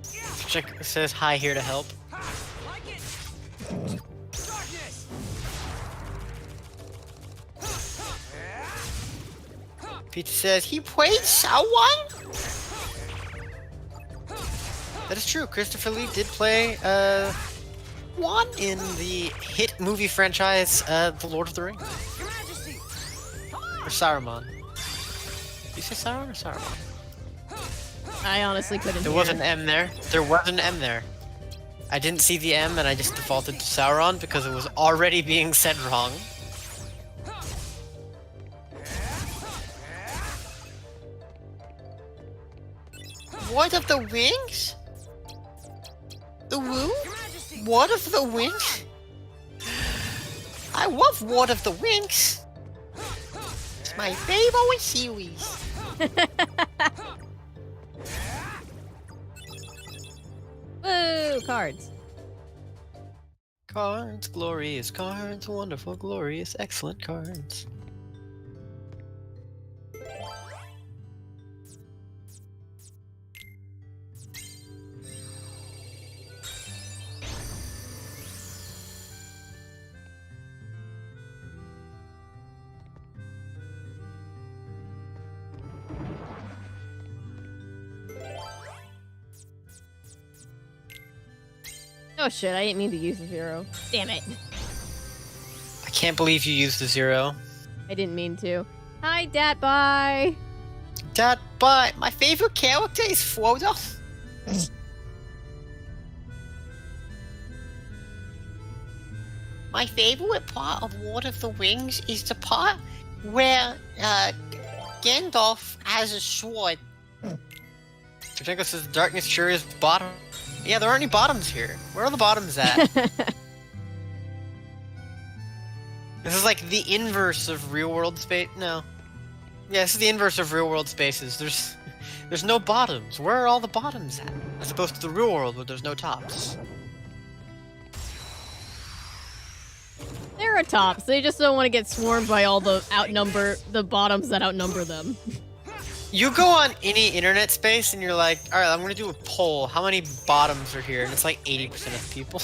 Chichenko says, hi, here to help. Peter says, he played someone? That is true. Christopher Lee did play, one in the hit movie franchise, The Lord of the Rings. Or Saruman. Did you say Sauron or Saruman? I honestly couldn't There hear. was an M there. There was an M there. I didn't see the M and I just defaulted to Sauron because it was already being said wrong. What of the wings? The woo? What of the wings? I love What of the Winks. It's my favorite series. Woo! Cards. Cards, glorious cards, wonderful, glorious, excellent cards. Oh shit, I didn't mean to use the 0. Damn it. I can't believe you used the 0. I didn't mean to. Hi, Dat. Bye. Dad, but my favorite character is Frodo. My favorite part of Lord of the Rings is the part where Gandalf has a sword. Trachenko says darkness sure is bottom. Yeah, there aren't any bottoms here. Where are the bottoms at? This is like the inverse of real world space. No. Yeah, this is the inverse of real world spaces. There's no bottoms. Where are all the bottoms at? As opposed to the real world where there's no tops. There are tops. They just don't want to get swarmed by all the bottoms that outnumber them. You go on any internet space and you're like, all right, I'm going to do a poll. How many bottoms are here? And it's like 80% of the people.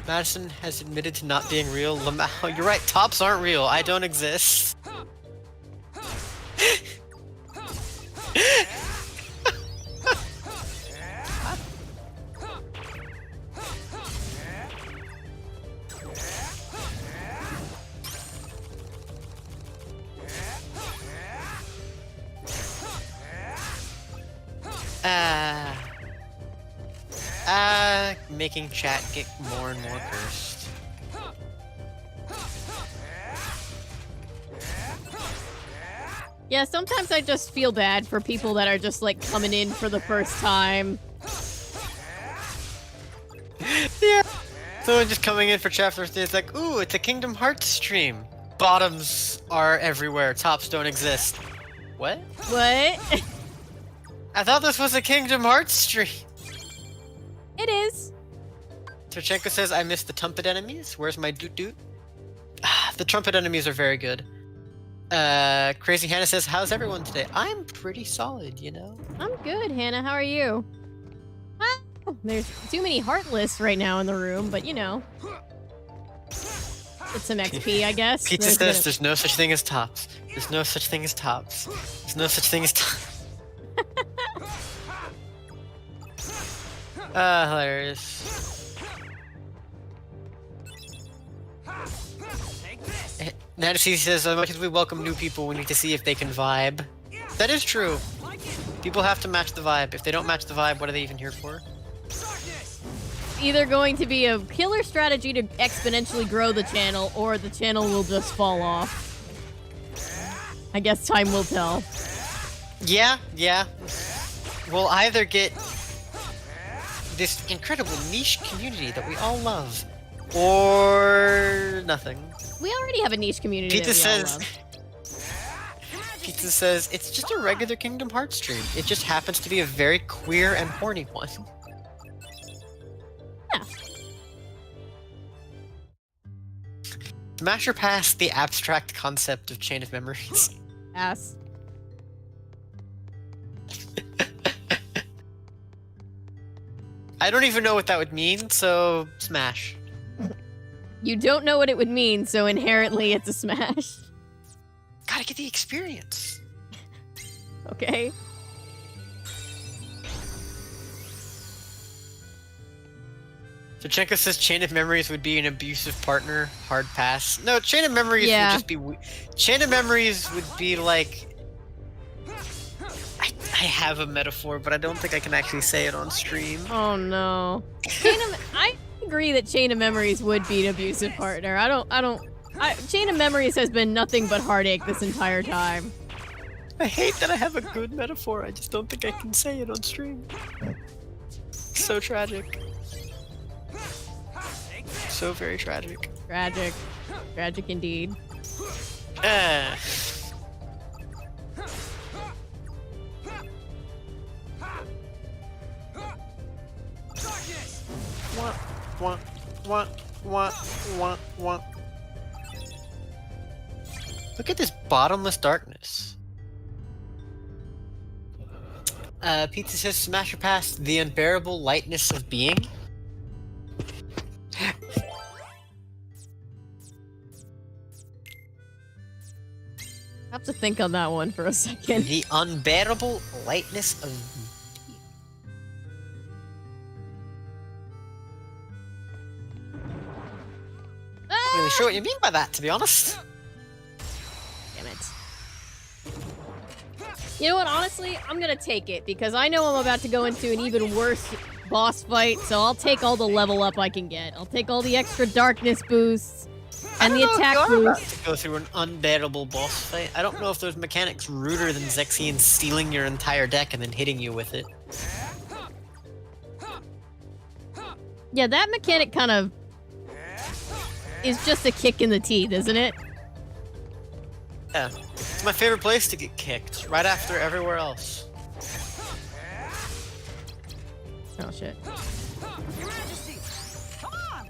Madison has admitted to not being real. Lamau, you're right. Tops aren't real. I don't exist. Making chat get more and more cursed. Yeah, sometimes I just feel bad for people that are just like coming in for the first time. Yeah. Someone just coming in for chat first day, it's like, ooh, it's a Kingdom Hearts stream. Bottoms are everywhere. Tops don't exist. What? What? I thought this was a Kingdom Hearts stream. It is. Turchenko says, I miss the trumpet enemies. Where's my doot-doot? The trumpet enemies are very good. Crazy Hannah says, how's everyone today? I'm pretty solid, you know? I'm good, Hannah. How are you? Well, there's too many heartless right now in the room, but you know. Get some XP, I guess. Pizza says, there's no such thing as tops. There's no such thing as tops. There's no such thing as tops. Hilarious. Nancy says, as much as we welcome new people, we need to see if they can vibe. That is true. People have to match the vibe. If they don't match the vibe, what are they even here for? Either going to be a killer strategy to exponentially grow the channel, or the channel will just fall off. I guess time will tell. Yeah. We'll either get this incredible niche community that we all love, or nothing. We already have a niche community Pizza that we all love. Pizza says, it's just a regular Kingdom Hearts stream. It just happens to be a very queer and horny one. Yeah. Smash or pass the abstract concept of Chain of Memories. Ass. I don't even know what that would mean, so smash. You don't know what it would mean, so inherently it's a smash. Gotta get the experience. Okay. Turchenko says Chain of Memories would be an abusive partner. Hard pass. No, Chain of Memories would just be... Chain of Memories would be like... I have a metaphor, but I don't think I can actually say it on stream. Oh no. I agree that Chain of Memories would be an abusive partner. Chain of Memories has been nothing but heartache this entire time. I hate that I have a good metaphor. I just don't think I can say it on stream. So tragic. So very tragic. Tragic. Tragic indeed. Look at this bottomless darkness. Pizza says smash or pass the unbearable lightness of being. I have to think on that one for a second. The unbearable lightness of being. I'm not really sure what you mean by that, to be honest. You know what? Honestly, I'm gonna take it because I know I'm about to go into an even worse boss fight, so I'll take all the level up I can get. I'll take all the extra darkness boosts and the attack boost. To go through an unbearable boss fight. I don't know if there's mechanics ruder than Zexian stealing your entire deck and then hitting you with it. Yeah, that mechanic kind of is just a kick in the teeth, isn't it? Yeah. It's my favorite place to get kicked, right after everywhere else. Oh shit. Your Majesty, come on!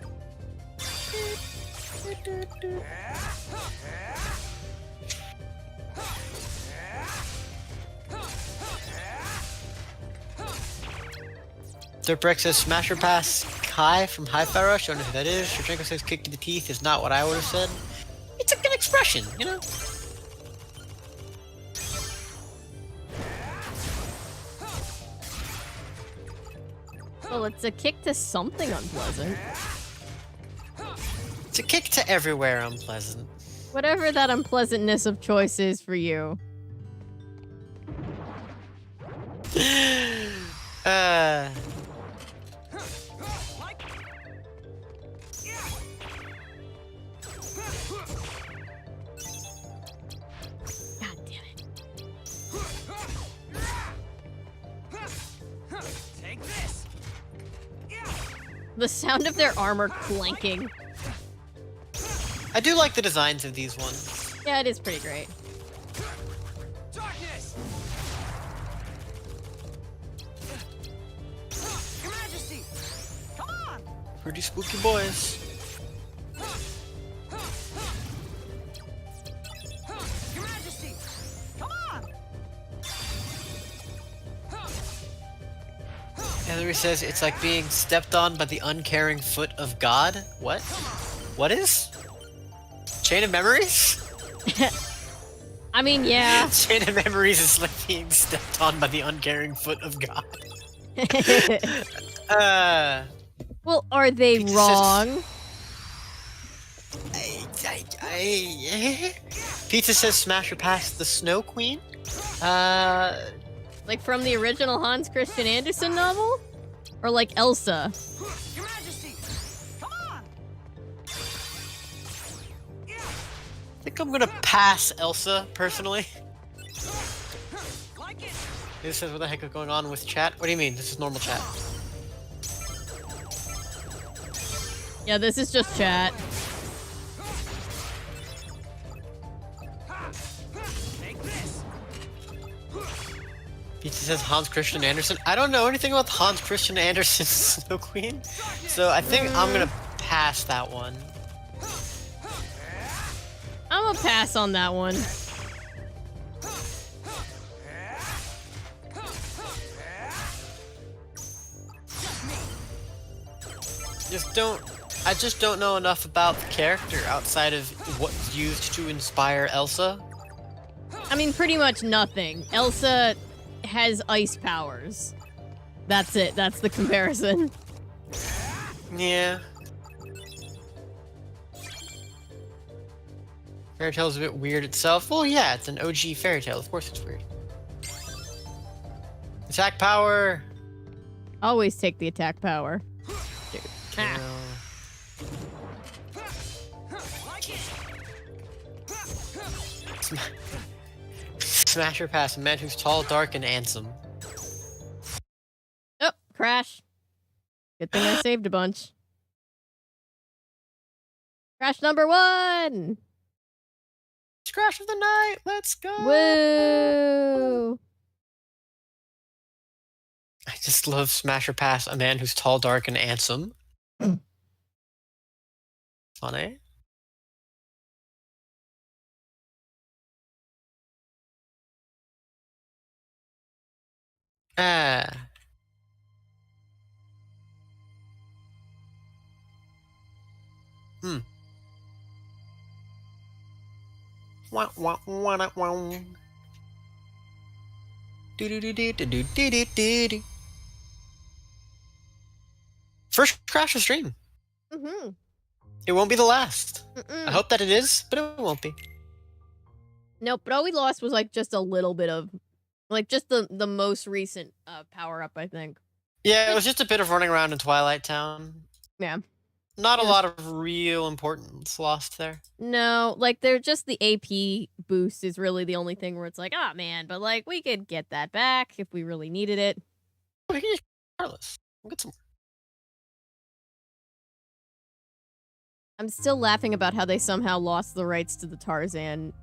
Dirtbreck says Smasher Pass Kai from Hi-Fi Rush. I don't know who that is. Shevchenko says kick to the teeth is not what I would have said. It's a good expression, you know? Well, it's a kick to something unpleasant. It's a kick to everywhere unpleasant. Whatever that unpleasantness of choice is for you. God damn it. Take this! The sound of their armor clanking. I do like the designs of these ones. Yeah, it is pretty great. Darkness! Your Majesty, come on! Pretty spooky boys. Your Majesty, come on! Hillary says it's like being stepped on by the uncaring foot of God. What? What is? Chain of Memories? I mean, yeah. Chain of Memories is like being stepped on by the uncaring foot of God. Well, are they Pizza wrong? Pizza says Smasher past the Snow Queen. Like from the original Hans Christian Andersen novel? Or like Elsa? Your Majesty, come on! I think I'm gonna pass Elsa, personally. Like it! This says what the heck is going on with chat? What do you mean? This is normal chat. Yeah, this is just chat. Take this! Pizza says Hans Christian Andersen. I don't know anything about Hans Christian Andersen's Snow Queen, so I think I'm gonna pass that one. I'm gonna pass on that one. I just don't know enough about the character outside of what's used to inspire Elsa. I mean, pretty much nothing. Elsa has ice powers. That's it. That's the comparison. Yeah. Fairy Tale's a bit weird itself. Well, yeah, it's an OG fairy tale. Of course it's weird. Attack power! Always take the attack power. Dude. Ah. Smasher pass a man who's tall, dark, and handsome. Oh, crash. Good thing I saved a bunch. Crash number 1! It's Crash of the Night! Let's go! Woo! I just love Smasher pass a man who's tall, dark, and handsome. Funny. Ah. Hmm. Wah, wah, wah, wah. Do do do do do do do do do. First Crash of stream. Mm-hmm. It won't be the last. Mm-mm. I hope that it is, but it won't be. Nope, but all we lost was like just a little bit of Like, just the most recent power-up, I think. Yeah, it was just a bit of running around in Twilight Town. Yeah. Not a Yes. lot of real importance lost there. No, like, they're just the AP boost is really the only thing where it's like, oh, man, but, like, we could get that back if we really needed it. We can just regardless. We'll get some. I'm still laughing about how they somehow lost the rights to the Tarzan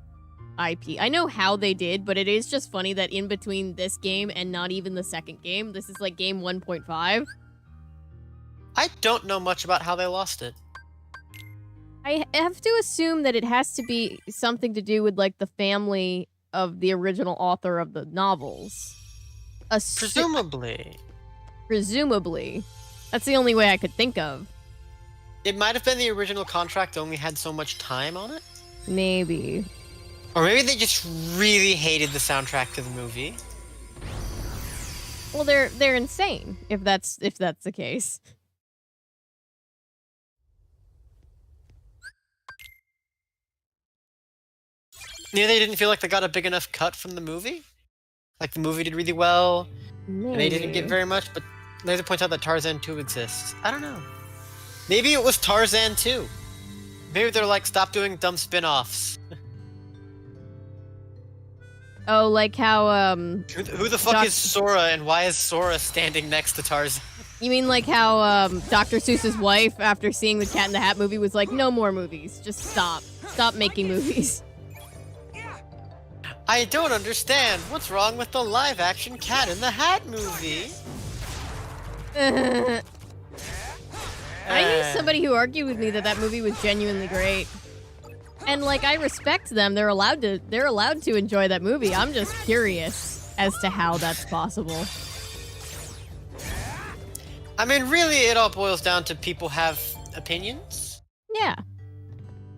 IP. I know how they did, but it is just funny that in between this game and not even the second game, this is like game 1.5. I don't know much about how they lost it. I have to assume that it has to be something to do with like the family of the original author of the novels. Presumably. Presumably. That's the only way I could think of. It might have been the original contract only had so much time on it. Maybe. Or maybe they just really hated the soundtrack to the movie. Well, they're insane if that's the case. Maybe they didn't feel like they got a big enough cut from the movie. Like the movie did really well, and they didn't get very much. But later points out that Tarzan 2 exists. I don't know. Maybe it was Tarzan 2. Maybe they're like, stop doing dumb spin-offs. Oh, like how Who the fuck is Sora, and why is Sora standing next to Tarzan? You mean like how Dr. Seuss's wife, after seeing the Cat in the Hat movie, was like, no more movies. Just stop. Stop making movies. I don't understand. What's wrong with the live-action Cat in the Hat movie? I knew somebody who argued with me that that movie was genuinely great. And like, I respect them. They're allowed to enjoy that movie. I'm just curious as to how that's possible. I mean, really, it all boils down to people have opinions. Yeah.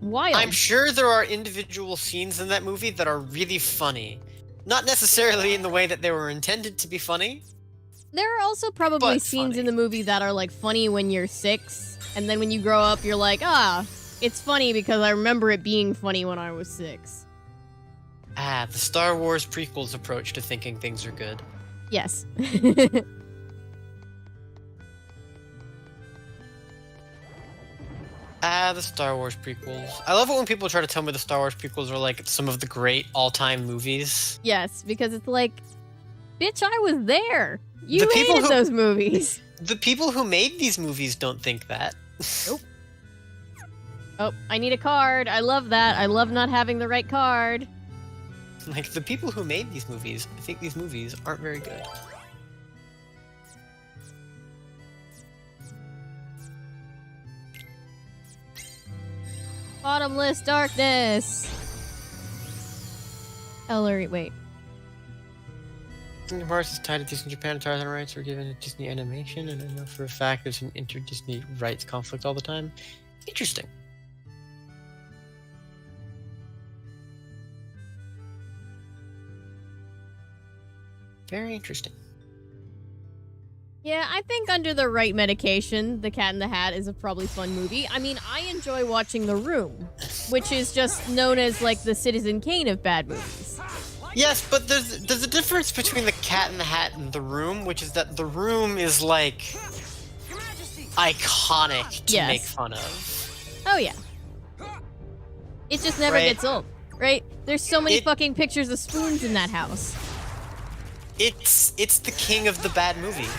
Wild. I'm sure there are individual scenes in that movie that are really funny. Not necessarily in the way that they were intended to be funny. There are also probably but scenes funny. in the movie that are like funny when you're 6, and then when you grow up, you're like, it's funny because I remember it being funny when I was 6. The Star Wars prequels approach to thinking things are good. Yes. The Star Wars prequels. I love it when people try to tell me the Star Wars prequels are like some of the great all-time movies. Yes, because it's like, bitch, I was there. You The people hated who- those movies. The people who made these movies don't think that. Nope. Oh, I need a card. I love that. I love not having the right card. Like, the people who made these movies think these movies aren't very good. Bottomless darkness. Ellery, wait. Disney Mars is tied to Disney Japan. Tarzan rights were given to Disney Animation, and I know for a fact there's an inter-Disney rights conflict all the time. Interesting. Very interesting. Yeah, I think under the right medication, The Cat in the Hat is a probably fun movie. I mean, I enjoy watching The Room, which is just known as like the Citizen Kane of bad movies. Yes, but there's a difference between The Cat in the Hat and The Room, which is that The Room is like iconic to Yes. make fun of. Oh yeah. It just never Right. gets old, right? There's so many It- fucking pictures of spoons in that house. It's the king of the bad movies.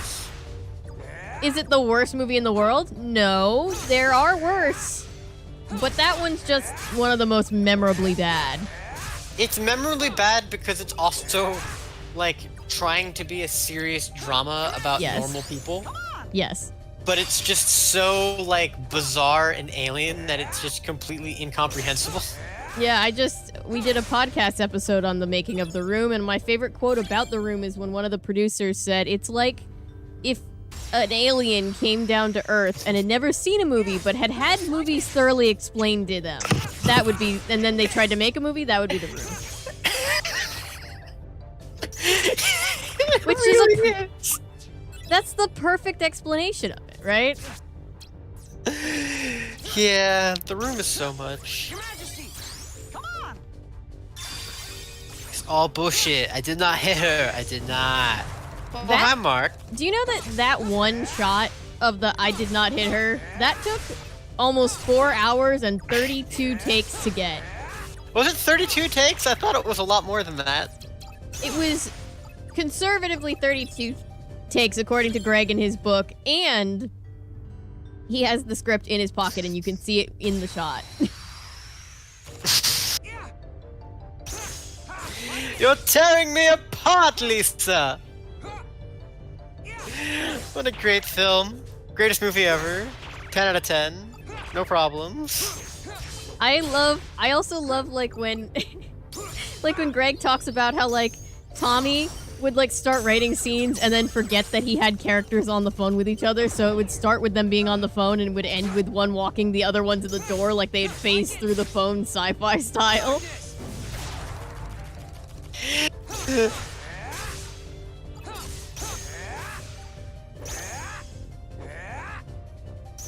Is it the worst movie in the world? No, there are worse. But that one's just one of the most memorably bad. It's memorably bad because it's also like trying to be a serious drama about Yes. normal people, Yes. but it's just so like bizarre and alien that it's just completely incomprehensible. Yeah, we did a podcast episode on the making of The Room, and my favorite quote about The Room is when one of the producers said, it's like if an alien came down to Earth and had never seen a movie, but had had movies thoroughly explained to them. That would be, and then they tried to make a movie, that would be The Room. Which is that's the perfect explanation of it, right? Yeah, The Room is so much. all bullshit. I did not hit her. I did not. Well, That- hi, Mark. Do you know that one shot of the I did not hit her, that took almost 4 hours and 32 takes to get. Was it 32 takes? I thought it was a lot more than that. It was conservatively 32 takes, according to Greg in his book, and he has the script in his pocket, and you can see it in the shot. You're tearing me apart, Lisa! What a great film. Greatest movie ever. 10 out of 10. No problems. I also love, like, when... like, when Greg talks about how, like, Tommy would, like, start writing scenes and then forget that he had characters on the phone with each other, so it would start with them being on the phone and would end with one walking the other one to the door, like they'd phase through the phone sci-fi style.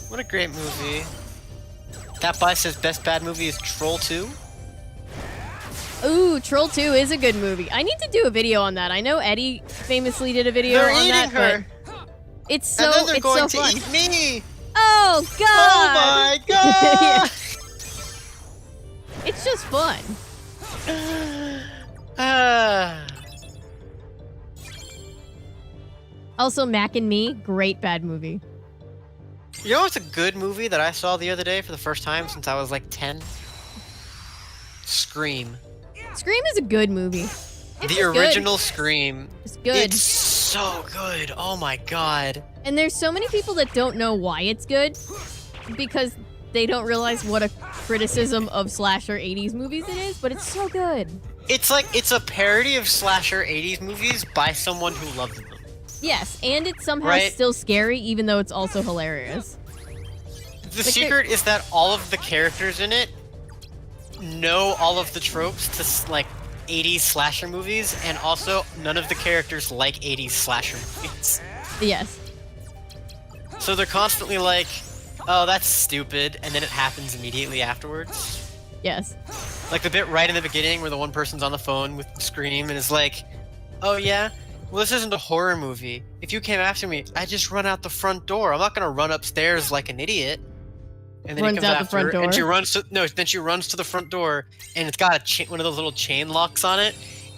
What a great movie. That By says best bad movie is Troll 2. Ooh, Troll 2 is a good movie. I need to do a video on that. I know Eddie famously did a video They're on eating that, her. but it's so And then they're it's going so to fun. eat me! Oh god! Oh my god! Yeah. It's just fun. Ah. Also, Mac and Me, great bad movie. You know what's a good movie that I saw the other day for the first time since I was like 10? Scream. Scream is a good movie. It's The original Scream. It's good. It's so good. Oh my god. And there's so many people that don't know why it's good because they don't realize what a criticism of slasher 80s movies it is, but it's so good. It's like, it's a parody of slasher 80s movies by someone who loved them. Yes, and it's somehow Right. still scary, even though it's also hilarious. The secret is that all of the characters in it know all of the tropes to like 80s slasher movies, and also none of the characters like 80s slasher movies. Yes. So they're constantly like, oh, that's stupid, and then it happens immediately afterwards. Yes. Like the bit right in the beginning where the one person's on the phone with Scream and is like, oh yeah? Well, this isn't a horror movie. If you came after me, I'd just run out the front door. I'm not gonna run upstairs like an idiot. And then Runs he comes out the after front her, door. and she runs to then she runs to the front door, and it's got one of those little chain locks on it,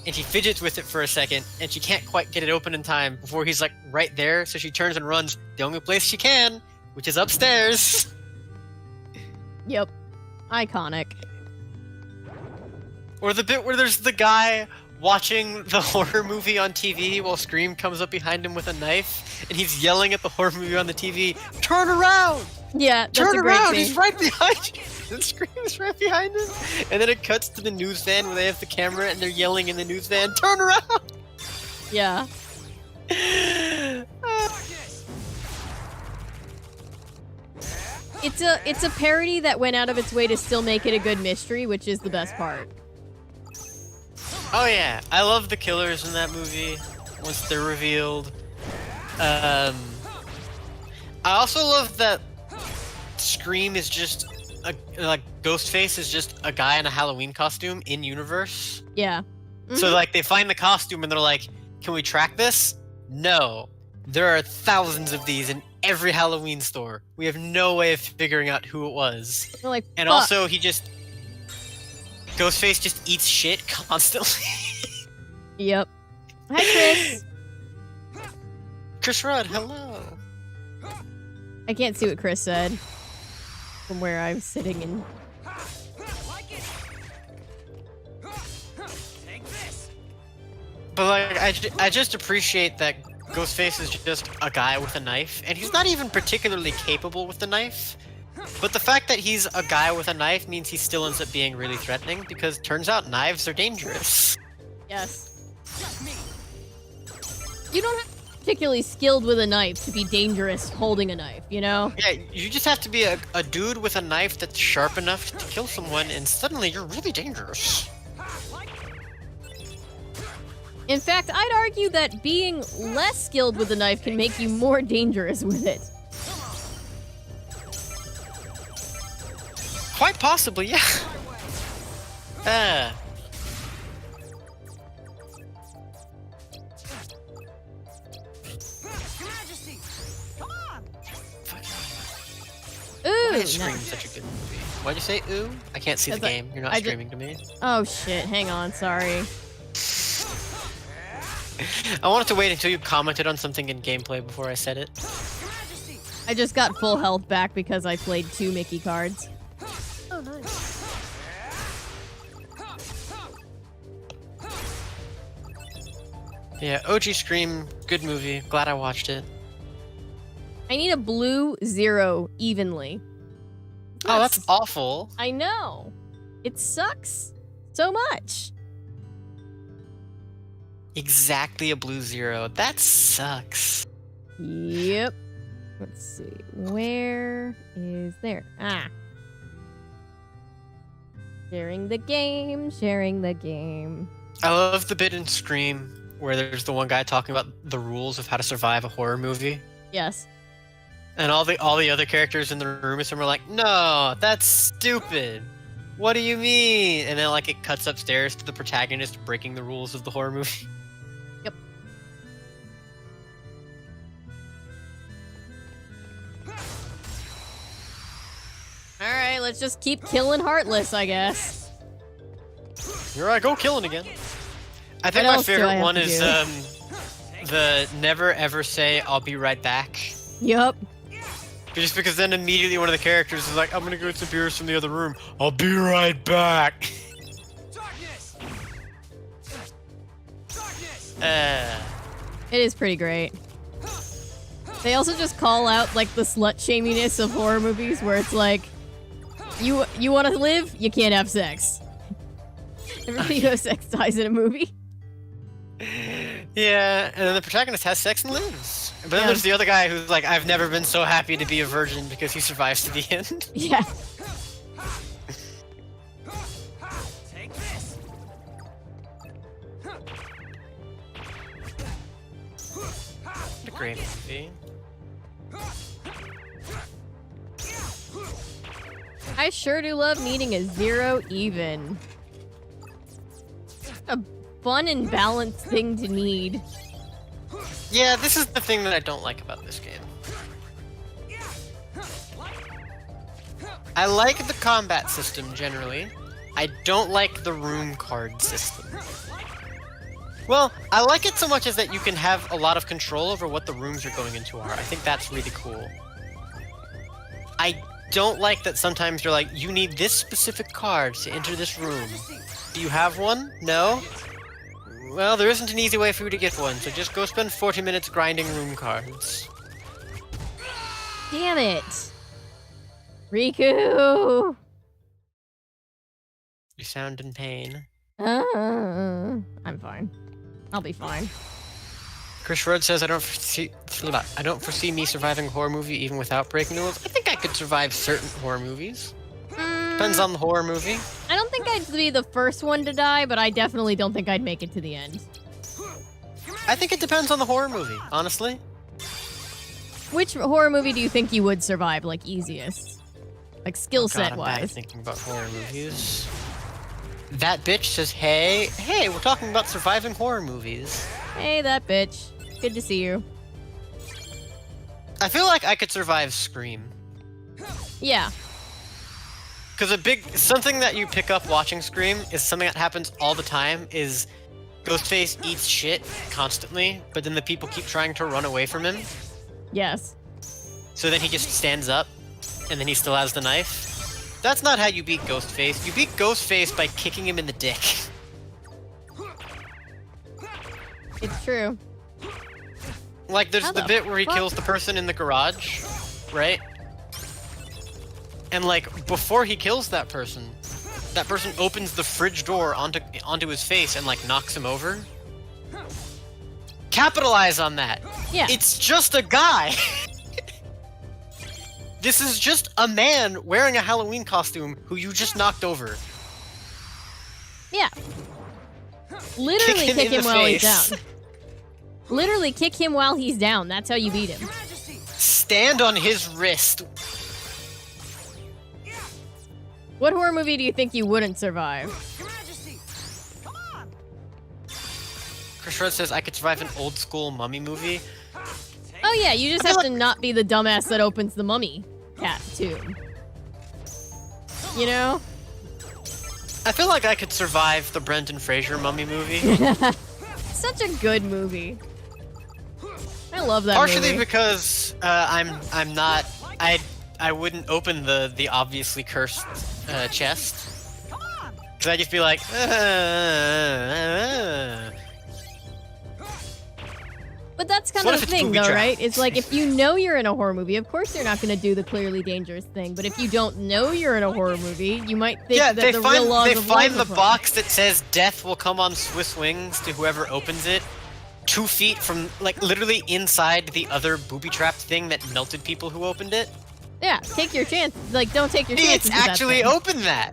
and she fidgets with it for a second, and she can't quite get it open in time before he's like right there. So she turns and runs the only place she can, which is upstairs. Yep. Iconic. Or the bit where there's the guy watching the horror movie on TV while Scream comes up behind him with a knife, and he's yelling at the horror movie on the TV, "Turn around! Yeah, that's Turn a great around! scene. He's right behind you!" And Scream's right behind him. And then it cuts to the news van where they have the camera and they're yelling in the news van, "Turn around!" Yeah. It's a parody that went out of its way to still make it a good mystery, which is the best part. Oh yeah, I love the killers in that movie once they're revealed. I also love that Scream is just like Ghostface is just a guy in a Halloween costume in universe. Yeah. So like they find the costume and they're like, "Can we track this?" No. There are thousands of these in every Halloween store. We have no way of figuring out who it was. They're like, And fuck. also Ghostface just eats shit constantly. Yep. Hi, Chris. Chris Rudd, hello. I can't see what Chris said from where I'm sitting in. But like, I just appreciate that Ghostface is just a guy with a knife, and he's not even particularly capable with the knife. But the fact that he's a guy with a knife means he still ends up being really threatening, because turns out knives are dangerous. Yes. You don't have to be particularly skilled with a knife to be dangerous holding a knife, you know? Yeah, you just have to be a dude with a knife that's sharp enough to kill someone, and suddenly you're really dangerous. In fact, I'd argue that being less skilled with a knife can make you more dangerous with it. Quite possibly, yeah. Why is no. Scream such a good movie? Why'd you say ooh? I can't see the 'Cause game. You're not I ju- streaming to me. Oh shit, hang on, sorry. I wanted to wait until you commented on something in gameplay before I said it. I just got full health back because I played 2 Mickey cards. Oh, nice. Yeah, OG Scream, good movie. Glad I watched it. I need a blue 0 evenly. Oh, that's awful. I know. It sucks so much. Exactly a blue 0. That sucks. Yep. Let's see. Where is there? Ah. Sharing the game, sharing the game. I love the bit in Scream where there's the one guy talking about the rules of how to survive a horror movie. Yes. And all the other characters in the room with him are like, no, that's stupid. What do you mean? And then like it cuts upstairs to the protagonist breaking the rules of the horror movie. Yep. Alright, let's just keep killing Heartless, I guess. Here I go killing again. I think What my else do I favorite have one to is do? the never ever say I'll be right back. Yup. Just because then immediately one of the characters is like, I'm gonna go get some beers from the other room. I'll be right back. It is pretty great. They also just call out like the slut shaminess of horror movies where it's like, you want to live, you can't have sex. Everybody knows sex dies in a movie. Yeah, and then the protagonist has sex and lives. But then Yeah. there's the other guy who's like, I've never been so happy to be a virgin because he survives to the end. Yeah. What a great movie. I sure do love needing a 0 even. A fun and balanced thing to need. Yeah, this is the thing that I don't like about this game. I like the combat system generally. I don't like the room card system. Well, I like it so much as that you can have a lot of control over what the rooms you're going into are. I think that's really cool. I don't like that sometimes you're like, you need this specific card to enter this room. Do you have one? No? Well, there isn't an easy way for you to get one, so just go spend 40 minutes grinding room cards. Damn it. Riku! You sound in pain. I'm fine. I'll be fine. Chris Rhodes says, I don't foresee me surviving a horror movie even without breaking the rules. I think I could survive certain horror movies. Depends on the horror movie. I don't think I'd be the first one to die, but I definitely don't think I'd make it to the end. I think it depends on the horror movie, honestly. Which horror movie do you think you would survive, like, easiest? Like, skill set I'm bad at wise. thinking about horror movies. That bitch says, hey, we're talking about surviving horror movies. Hey, that bitch. Good to see you. I feel like I could survive Scream. Yeah. Because something that you pick up watching Scream is something that happens all the time is Ghostface eats shit constantly, but then the people keep trying to run away from him. Yes. So then he just stands up, and then he still has the knife. That's not how you beat Ghostface. You beat Ghostface by kicking him in the dick. It's true. Like, there's How the the bit where he fuck? kills the person in the garage, right? And, like, before he kills that person opens the fridge door onto his face and, like, knocks him over. Capitalize on that! Yeah. It's just a guy! This is just a man wearing a Halloween costume who you just knocked over. Yeah. Literally Kick him kick in him the while he's face. down. Literally kick him while he's down. That's how you beat him. Stand on his wrist. What horror movie do you think you wouldn't survive? Chris Rhodes says, I could survive an old school mummy movie. Oh yeah, you just have to not be the dumbass that opens the mummy cat tomb. you know? I feel like I could survive the Brendan Fraser mummy movie. Such a good movie. I love that Partially movie. because I'm not I wouldn't open the obviously cursed chest. Cause I'd just be like, But that's kind What of if the it's thing, booby though, trapped? right? It's like, if you know you're in a horror movie, of course they're not going to do the clearly dangerous thing. But if you don't know you're in a horror movie, you might think yeah, that they the find real laws they of find life the apply. box that says death will come on Swiss wings to whoever opens it, 2 feet from like literally inside the other booby trapped thing that melted people who opened it. Yeah, take your chance. Like, don't take your chances. It's with that actually thing. open that.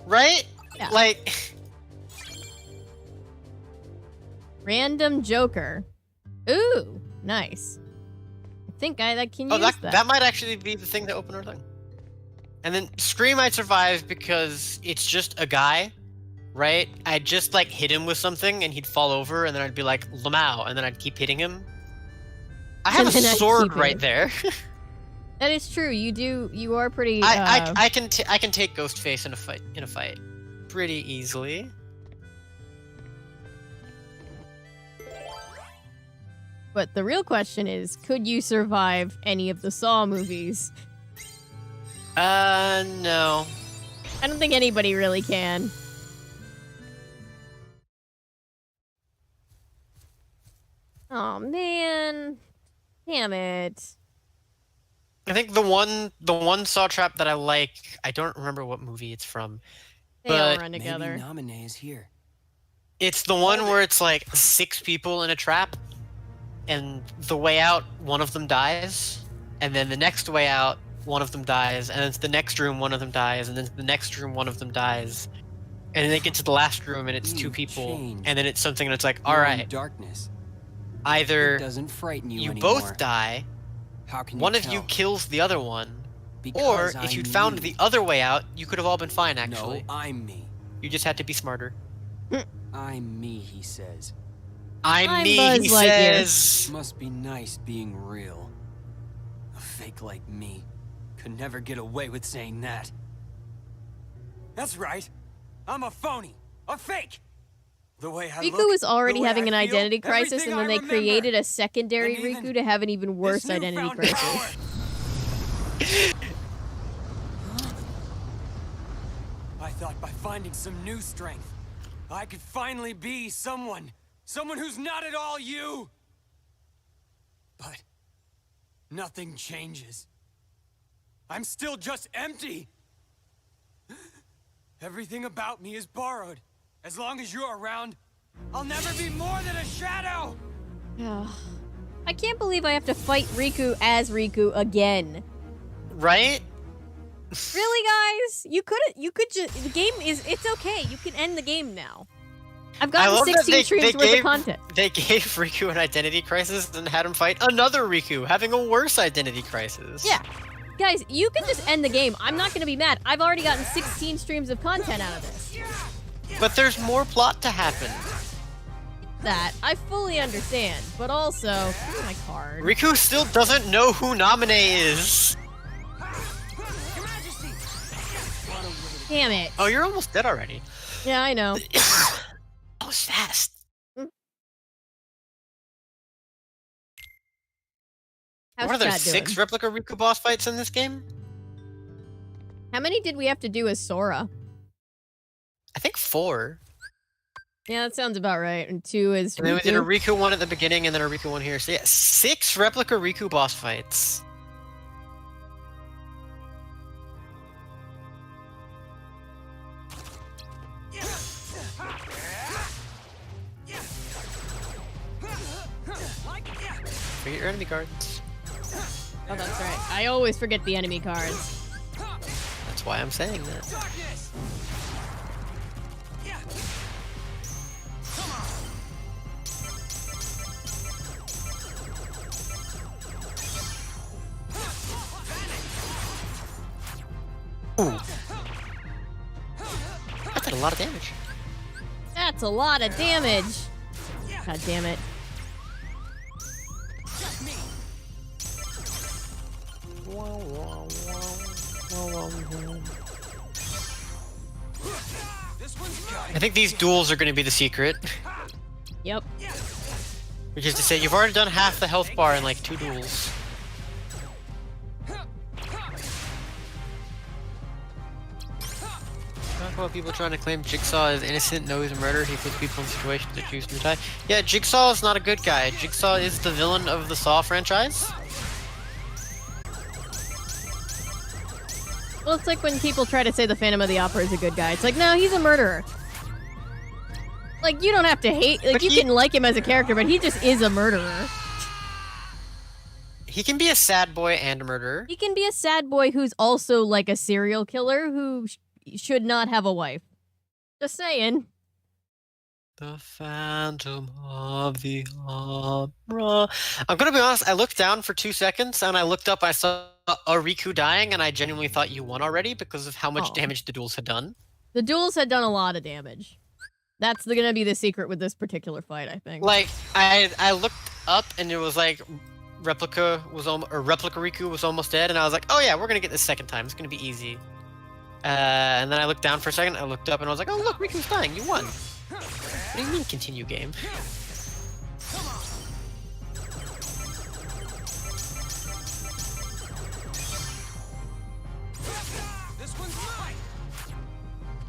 Right? Yeah. Like Random Joker. Ooh, nice. I think I can oh, use that might actually be the thing to open our thing. And then Scream I'd survive because it's just a guy, right? I'd just like hit him with something and he'd fall over and then I'd be like, Lamau, and then I'd keep hitting him. I have And a then I'd sword keep right hitting. there. That is true. You are pretty. I can take Ghostface in a fight pretty easily. But the real question is, could you survive any of the Saw movies? No. I don't think anybody really can. Oh man. Damn it. I think the one Saw trap that I like, I don't remember what movie it's from. They all But run Maybe together. Nominee is here. It's the one where it's like 6 people in a trap, and the way out, one of them dies, and then the next way out, one of them dies, and then it's the next room, one of them dies, and then the next room, one of them dies, and then they get to the last room, and it's 2 You've people, changed. and then it's something, and it's like, You're all in right, darkness. It either doesn't frighten you you anymore. both die, How can one you of you tell? kills the other one, or Because if I'm you'd found you. the other way out, you could have all been fine, actually. No, I'm me. You just had to be smarter. I'm me, he says. I'm me, Buzz he Lightyear. says. Must be nice being real. A fake like me could never get away with saying that. That's right. I'm a phony. A fake. The way I Riku look, was already the way having I an feel, identity crisis, everything and then I they remember. created a secondary And even Riku to have an even worse This identity newfound crisis. power. I thought by finding some new strength, I could finally be someone who's not at all you. But nothing changes. I'm still just empty. Everything about me is borrowed. As long as you're around, I'll never be more than a shadow. I can't believe I have to fight Riku as Riku again. Right? Really, guys? You could just, the game is, it's okay. You can end the game now. I've I gotten love that 16 streams worth of content. They gave Riku an identity crisis and had him fight another Riku, having a worse identity crisis. Yeah. Guys, you can just end the game. I'm not gonna be mad. I've already gotten 16 streams of content out of this. But there's more plot to happen. That, I fully understand, but also, oh, my card. Riku still doesn't know who Nominee is. Damn it. Oh, you're almost dead already. Yeah, I know. That was fast. How's What are there, chat 6 doing? replica Riku boss fights in this game? How many did we have to do as Sora? I think 4. Yeah, that sounds about right. And 2 is And then we did a Riku. Riku one at the beginning and then a Riku one here. So yeah, 6 replica Riku boss fights. Forget your enemy cards. Oh, that's right. I always forget the enemy cards. That's why I'm saying that. Ooh. That did a lot of damage. That's a lot of damage. God damn it. I think these duels are going to be the secret. Yep. Which is to say, you've already done half the health bar in like 2 duels. Talk about people trying to claim Jigsaw is innocent, no, he's a murderer, he puts people in situations that choose to die. Yeah, Jigsaw is not a good guy. Jigsaw is the villain of the Saw franchise. Well, it's like when people try to say the Phantom of the Opera is a good guy. It's like, no, he's a murderer. Like, you don't have to hate... Like, But you can like him as a character, but he just is a murderer. He can be a sad boy and a murderer. He can be a sad boy who's also, like, a serial killer who should not have a wife. Just saying. The Phantom of the Opera. I'm gonna be honest, I looked down for 2 seconds, and I looked up, I saw a Riku dying, and I genuinely thought you won already because of how much Aw. damage the duels had done. The duels had done a lot of damage. That's gonna be the secret with this particular fight, I think. Like, I looked up, and it was like, Replica Riku was almost dead, and I was like, oh yeah, we're gonna get this second time, it's gonna be easy. And then I looked down for a second, I looked up, and I was like, oh look, Riku's dying, you won. What do you mean, continue game?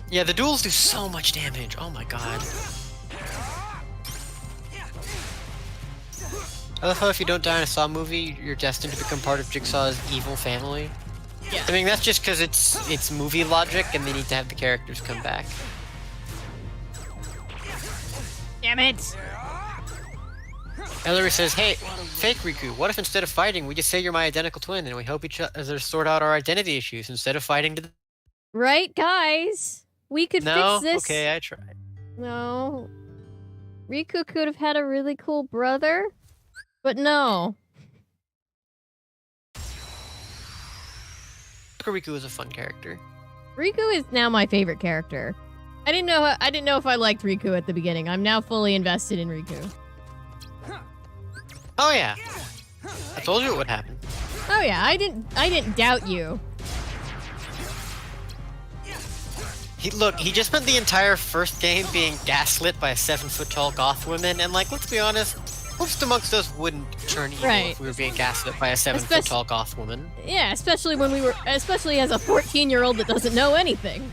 Yeah, the duels do so much damage. Oh my god. I love how if you don't die in a Saw movie, you're destined to become part of Jigsaw's evil family. Yeah. I mean, that's just because it's movie logic, and they need to have the characters come back. Damn it! Ellery says, hey, fake Riku, what if instead of fighting, we just say you're my identical twin, and we help each other sort out our identity issues instead of fighting to... Right, guys? We could No? fix this. Okay, I tried. No. Riku could have had a really cool brother, but no. Riku is a fun character. Riku is now my favorite character. I didn't know if I liked Riku at the beginning. I'm now fully invested in Riku. Oh yeah. I told you it would happen. Oh yeah, I didn't doubt you. He just spent the entire first game being gaslit by a 7-foot-tall goth woman, and like, let's be honest, most amongst us wouldn't turn evil Right. if we were being gaslit by a 7-foot-tall goth woman. Yeah, especially as a 14-year-old that doesn't know anything.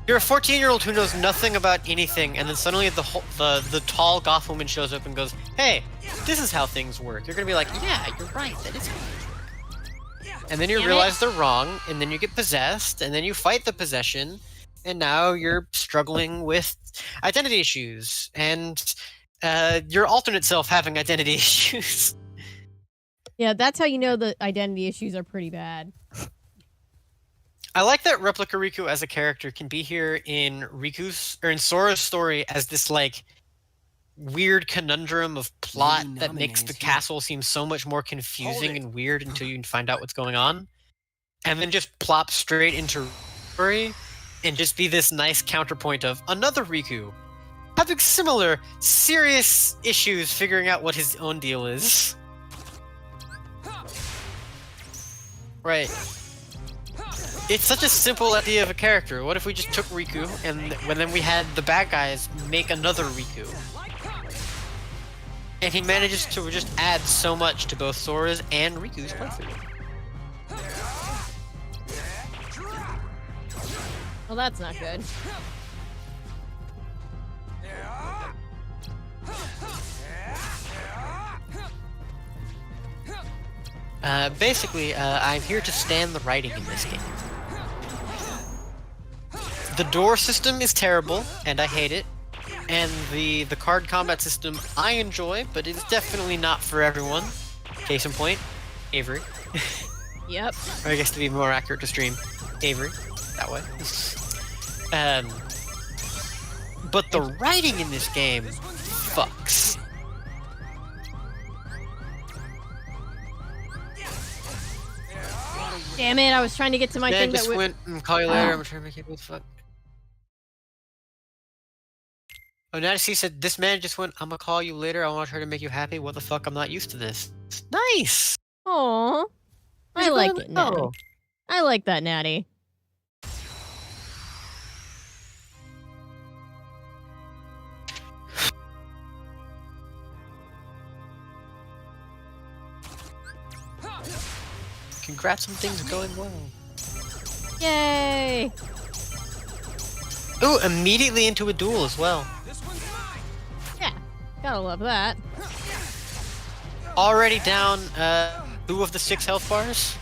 You're a 14-year-old who knows nothing about anything, and then suddenly the tall goth woman shows up and goes, hey, this is how things work. You're gonna be like, yeah, you're right, that is how things work. And then you realize they're wrong, and then you get possessed, and then you fight the possession, and now you're struggling with identity issues, and your alternate self having identity issues. Yeah, that's how you know the identity issues are pretty bad. I like that Replica Riku as a character can be here in Sora's story as this like weird conundrum of plot Maybe that makes the nominated, yeah. castle seem so much more confusing and weird until you can find out what's going on, and then just plop straight into story and just be this nice counterpoint of another Riku having similar serious issues figuring out what his own deal is. Right. It's such a simple idea of a character. What if we just took Riku and then we had the bad guys make another Riku? And he manages to just add so much to both Sora's and Riku's playthrough. Well, that's not good. Basically, I'm here to stand the writing in this game. The door system is terrible, and I hate it. And the card combat system I enjoy, but it's definitely not for everyone. Case in point, Avery. Yep. Or I guess to be more accurate to stream, Avery. That way. But the writing in this game fucks. Damn it, I was trying to get to my Man thing that just would... went, call you later, I'm trying to make it what the fuck. Oh, Natty said, this man just went, I'm gonna call you later, I want to try to make you happy, what the fuck, I'm not used to this. Nice! Aw. I He's like gonna it now. know. I like that, Natty. Congrats on things going well. Yay! Ooh, immediately into a duel as well. Yeah, gotta love that. Already down 2 of the 6 health bars.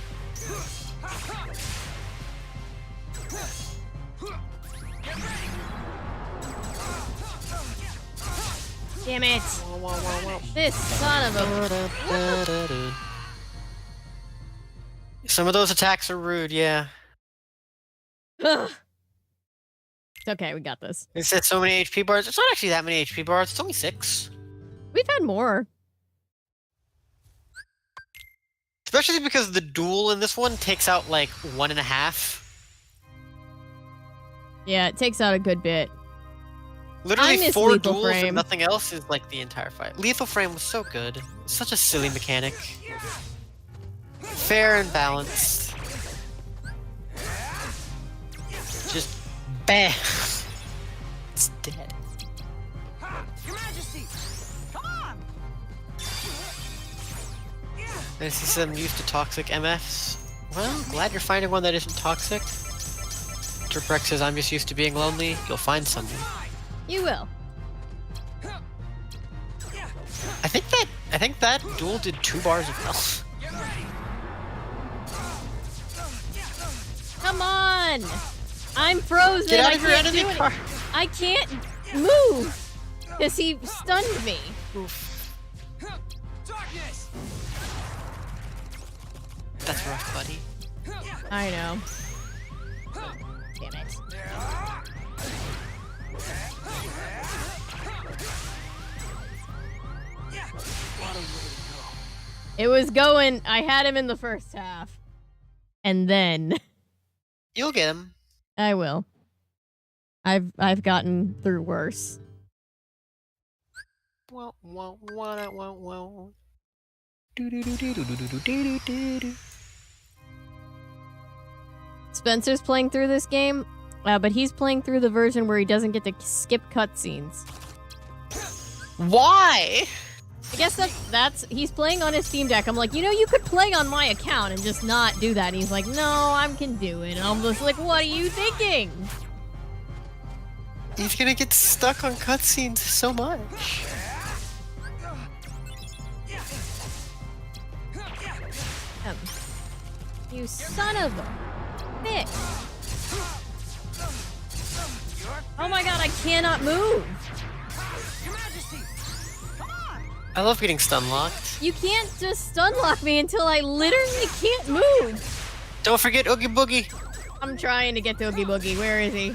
Damn it! This son of a... Some of those attacks are rude, yeah. Ugh. It's okay, we got this. It says so many HP bars. It's not actually that many HP bars. It's only 6. We've had more. Especially because the duel in this one takes out like 1.5. Yeah, it takes out a good bit. I Literally miss 4 Lethal duels Frame. and nothing else is like the entire fight. Lethal Frame was so good. Such a silly mechanic. Fair and balanced. Just bam. It's dead. Your Majesty, come on! I see some used to toxic MFs. Well, glad you're finding one that isn't toxic. Triprex says, I'm just used to being lonely. You'll find someone. You will. I think that duel did 2 bars of health. Come on! I'm frozen. Get out I of your can't enemy do it. car. I can't move because he stunned me. Oof. That's rough, buddy. I know. Damn it. It was going. I had him in the first half. And then You'll get him. I will. I've gotten through worse. Wow, wow, wow, wow, wow. Do-do-do-do-do-do-do-do-do-do. Spencer's playing through this game, but he's playing through the version where he doesn't get to skip cutscenes. Why? I guess that's he's playing on his Steam Deck. I'm like, you could play on my account and just not do that. And he's like, no, I can do it. And I'm just like, what are you thinking? He's gonna get stuck on cutscenes so much. You son of a bitch. Oh my god, I cannot move. I love getting stun locked. You can't just stun lock me until I literally can't move. Don't forget Oogie Boogie. I'm trying to get to Oogie Boogie. Where is he?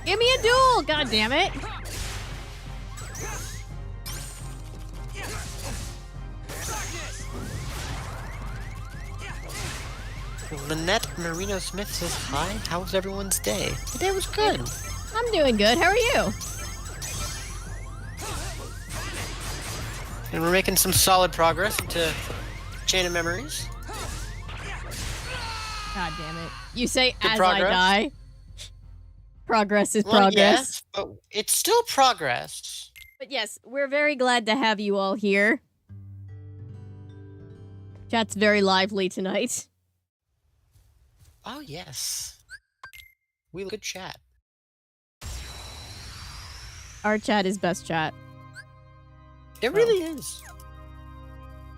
Give me a duel! God damn it! Lynette Marino Smith says, hi, how was everyone's day? The day was good. I'm doing good. How are you? And we're making some solid progress into Chain of Memories. God damn it. You say Good as progress. I die. Progress is Well, progress. yes, but it's still progress. But yes, we're very glad to have you all here. Chat's very lively tonight. Oh, yes. We good chat. Our chat is best chat. It really is.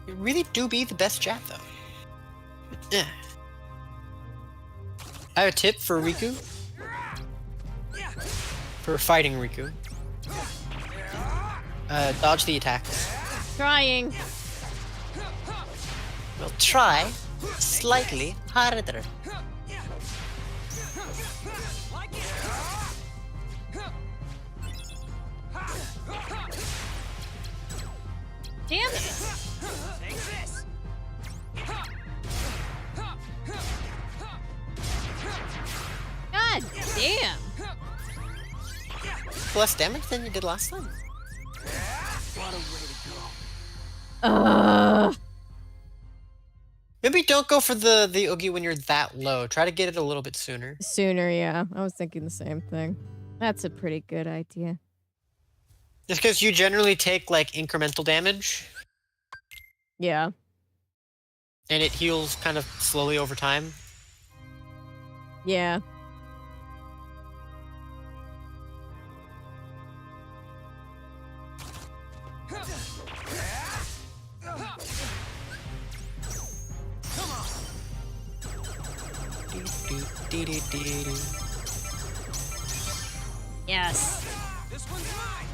It really do be the best chat, though. Yeah. I have a tip for Riku. For fighting Riku. Dodge the attacks. Trying. We'll try slightly harder. Damn it. Damn. Less damage than you did last time. What a way to go. Maybe don't go for the Oogie when you're that low. Try to get it a little bit sooner. Sooner, yeah. I was thinking the same thing. That's a pretty good idea. Just because you generally take, like, incremental damage, Yeah. and it heals kind of slowly over time. Yeah. Yes. This one's mine.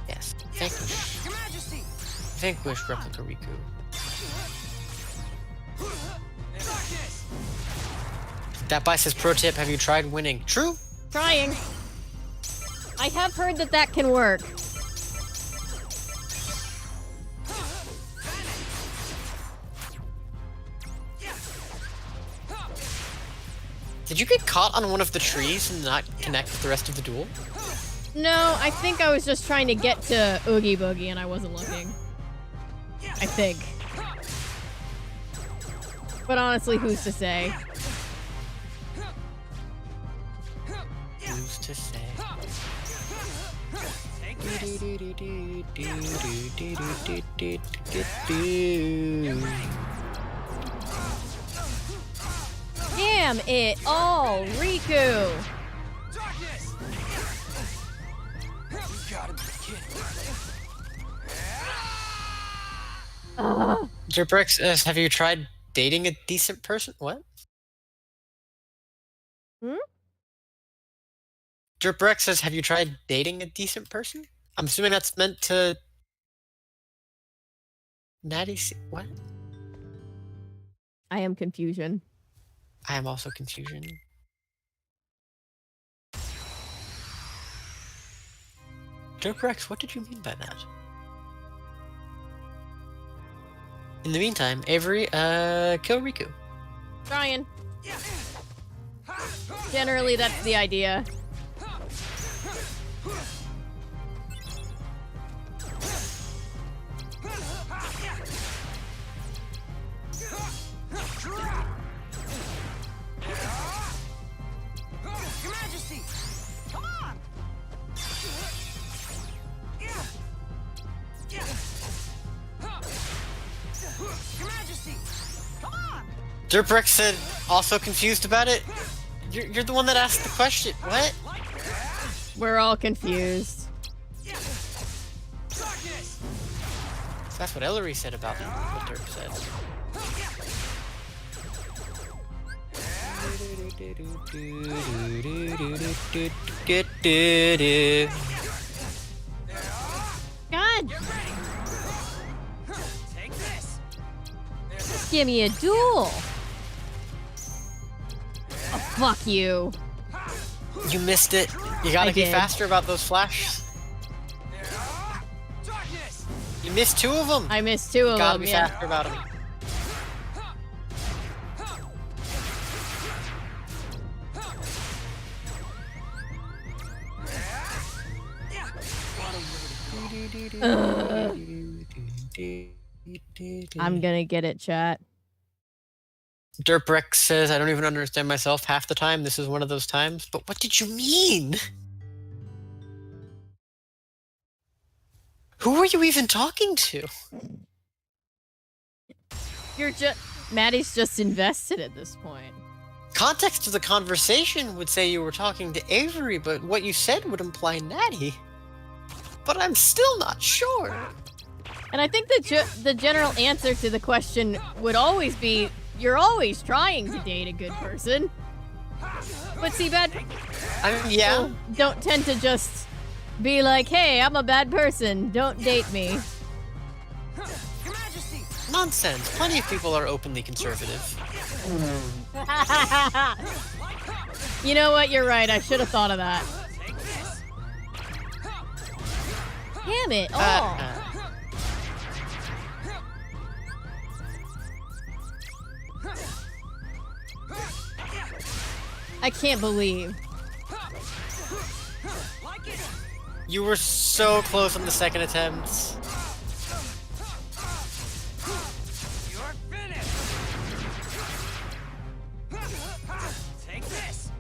Yes. Vanquish. Your Majesty. Vanquish Replica Riku. Darkness. That By says, pro tip, have you tried winning? True? Trying. I have heard that that can work. Did you get caught on one of the trees and not connect with the rest of the duel? No, I think I was just trying to get to Oogie Boogie and I wasn't looking. I think. But honestly, who's to say? Who's to say? Damn it all, Riku! Darkness. You gotta be kidding. Jerprex, have you tried dating a decent person? What? Hmm? Jerprex says, have you tried dating a decent person? I'm assuming that's meant to... Natty... What? I am confusion. I am also confusion. Jerprex, what did you mean by that? In the meantime, Avery, kill Riku. Trying. Generally, that's the idea. Your Majesty. Come on. Your Majesty. Come on. Jerprex said, also confused about it? You're the one that asked the question. What? We're all confused. So that's what Ellery said about him, what Derp said. God! Take this. Just give me a duel! Oh, fuck you. You missed it. You gotta I be did. faster about those flashes. Darkness. You missed two of them. I missed two of Gotta them, be yeah. faster about them. I'm gonna get it, chat. Derprex says, I don't even understand myself half the time. This is one of those times. But what did you mean? Who were you even talking to? You're just... Maddie's just invested at this point. Context of the conversation would say you were talking to Avery, but what you said would imply Natty. But I'm still not sure. And I think the general answer to the question would always be, you're always trying to date a good person. But see, bad I mean, yeah. people don't tend to just be like, hey, I'm a bad person, don't date me. Your Majesty. Nonsense. Plenty of people are openly conservative. You know what, you're right, I should have thought of that. Take this. Damn it! Oh, I can't believe. You were so close on the second attempt. You're finished. Take this.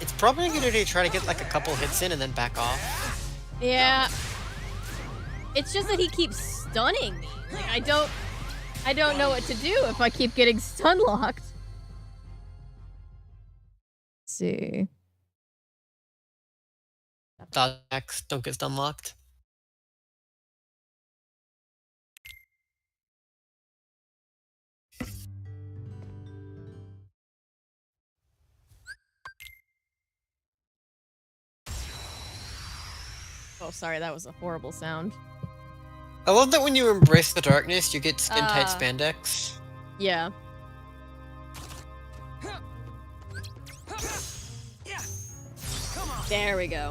It's probably a good idea to try to get like a couple hits in and then back off. Yeah. It's just that he keeps stunning me. Like, I don't know what to do if I keep getting stun locked. Let's see. Dodge X, don't get stun locked. Oh, sorry, that was a horrible sound. I love that when you embrace the darkness, you get skin-tight spandex. Yeah. There we go.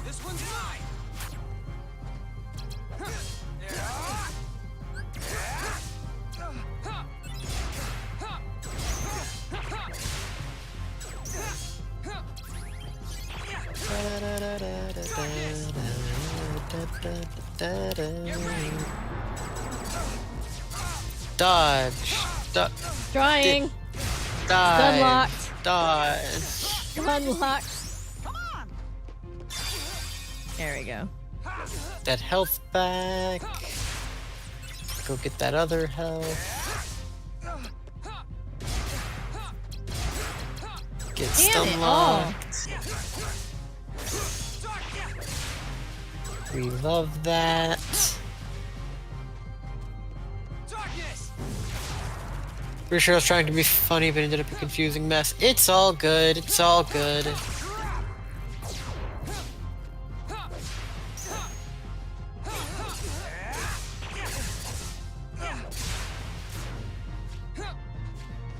This one's mine. Dodge. Trying. Dodge. Stun locked. Dodge. Stun locked. There we go. That health back. Go get that other health. Get stun locked. We love that. Pretty sure I was trying to be funny, but ended up a confusing mess. It's all good. It's all good.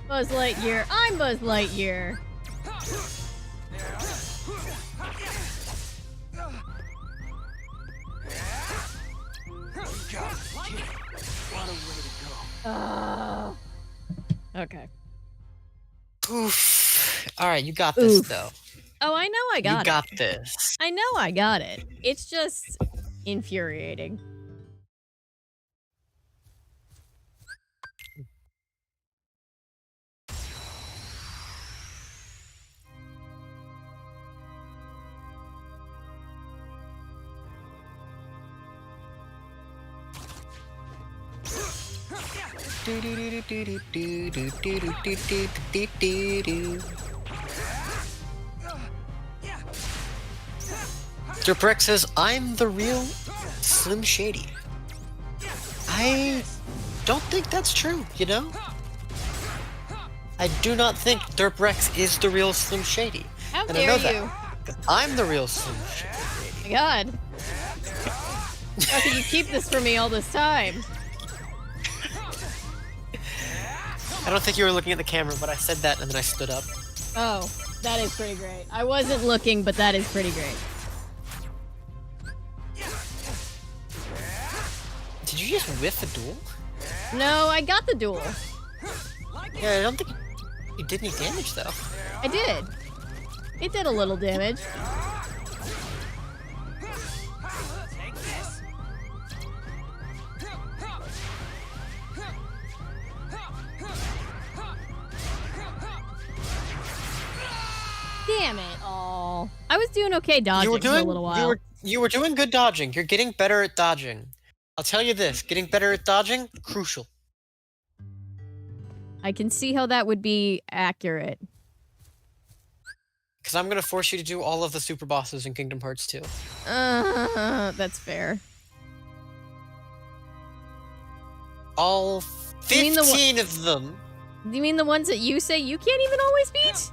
Buzz Lightyear. I'm Buzz Lightyear. Okay. Oof. Alright, you got this, Oof. though. Oh, I know I got You it. got this. I know I got it. It's just infuriating. Derprex says, I'm the real Slim Shady. I don't think that's true, you know? I do not think Derprex is the real Slim Shady. How and dare I know you? that. I'm the real Slim Shady. Oh my god. How could you keep this from me all this time? I don't think you were looking at the camera, but I said that and then I stood up. Oh, that is pretty great. I wasn't looking, but that is pretty great. Did you just whiff a duel? No, I got the duel. Yeah, I don't think you did any damage, though. I did. It did a little damage. Damn it! Oh, I was doing okay dodging for a little while. You were doing good dodging. You're getting better at dodging. I'll tell you this: getting better at dodging, crucial. I can see how that would be accurate. Because I'm gonna force you to do all of the super bosses in Kingdom Hearts 2. That's fair. All You mean the 15 of them. You mean the ones that you say you can't even always beat?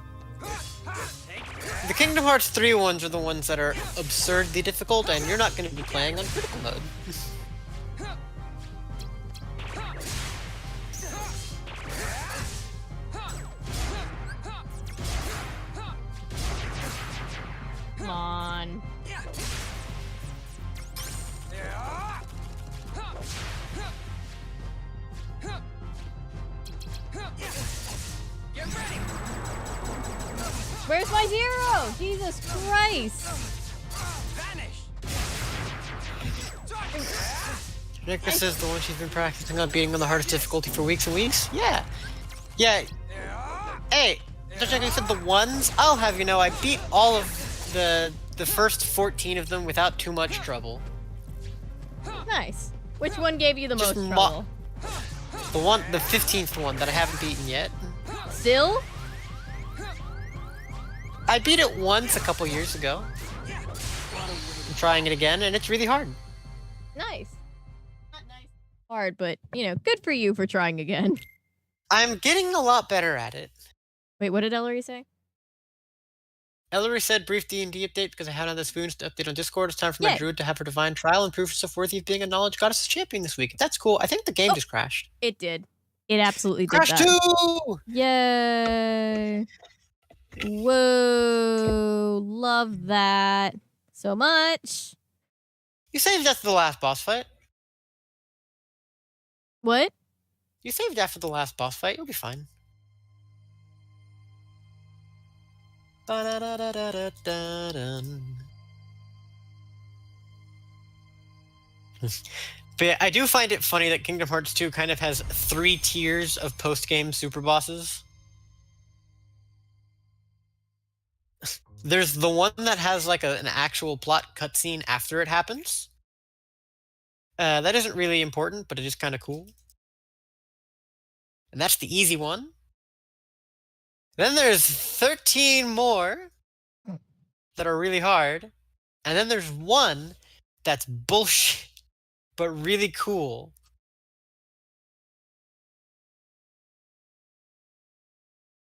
The Kingdom Hearts 3 ones are the ones that are absurdly difficult, and you're not going to be playing on critical mode. on. Where's my zero? Jesus Christ! Nicholas is the one she's been practicing on beating on the hardest difficulty for weeks and weeks? Yeah. Yeah. Hey, just like you said, the ones, I'll have you know, I beat all of the first 14 of them without too much trouble. Nice. Which one gave you the Just most trouble? The 15th one that I haven't beaten yet. Still? I beat it once a couple years ago. I'm trying it again, and it's really hard. Nice. Not nice. Hard, but, you know, good for you for trying again. I'm getting a lot better at it. Wait, what did Ellery say? Ellery said, brief D&D update because I haven't had the spoons to update on Discord. It's time for my Yay. druid to have her divine trial and prove herself worthy of being a knowledge goddess champion this week. That's cool. I think the game just crashed. It did. It absolutely did Crashed that. too! Yay! Whoa! Love that so much. You saved after the last boss fight. What? You saved after the last boss fight. You'll be fine. Ba-da-da-da-da-da-dun. But yeah, I do find it funny that Kingdom Hearts 2 kind of has 3 tiers of post-game super bosses. There's the one that has like an actual plot cutscene after it happens. That isn't really important, but it is kind of cool. And that's the easy one. Then there's 13 more that are really hard. And then there's one that's bullshit, but really cool.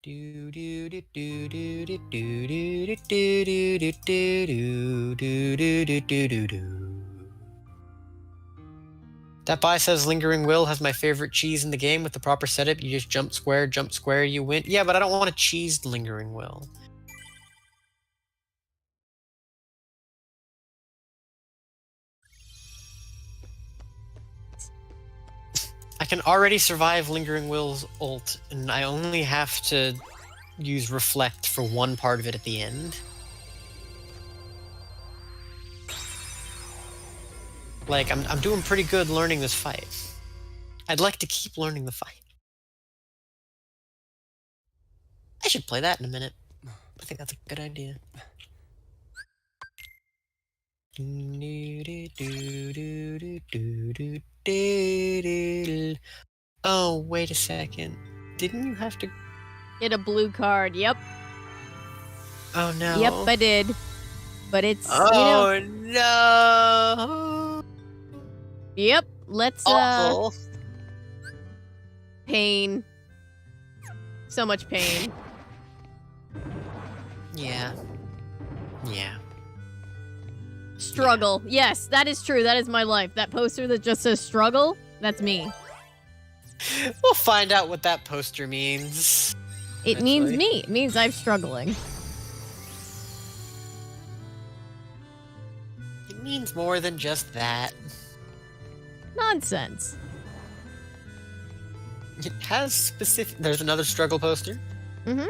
Do do do do do do do do do do do do do do do do. That buy says Lingering Will has my favorite cheese in the game. With the proper setup, you just jump square, you win. Yeah, but I don't want a cheesed Lingering Will. I can already survive Lingering Will's ult, and I only have to use Reflect for one part of it at the end. Like, I'm doing pretty good learning this fight. I'd like to keep learning the fight. I should play that in a minute. I think that's a good idea. Oh, wait a second. Didn't you have to... Get a blue card. Yep. Oh, no. Yep, I did. But it's, Oh, you know... no! Yep. Let's, Awful. Pain. So much pain. Yeah. Yeah. Struggle. Yes, that is true. That is my life. That poster that just says struggle, that's me. We'll find out what that poster means. It means me. It means I'm struggling. It means more than just that. Nonsense. It has specific... There's another struggle poster. Mm-hmm.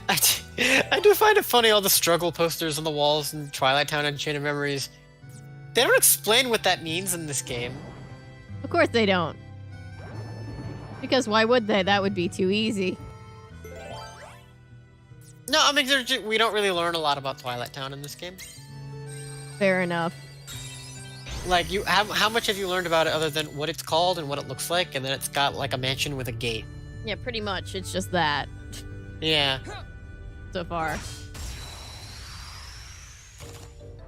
I do find it funny, all the struggle posters on the walls in Twilight Town and Chain of Memories. They don't explain what that means in this game. Of course they don't. Because why would they? That would be too easy. No, I mean, we don't really learn a lot about Twilight Town in this game. Fair enough. Like, how much have you learned about it other than what it's called and what it looks like, and then it's got, like, a mansion with a gate? Yeah, pretty much. It's just that. Yeah. So far.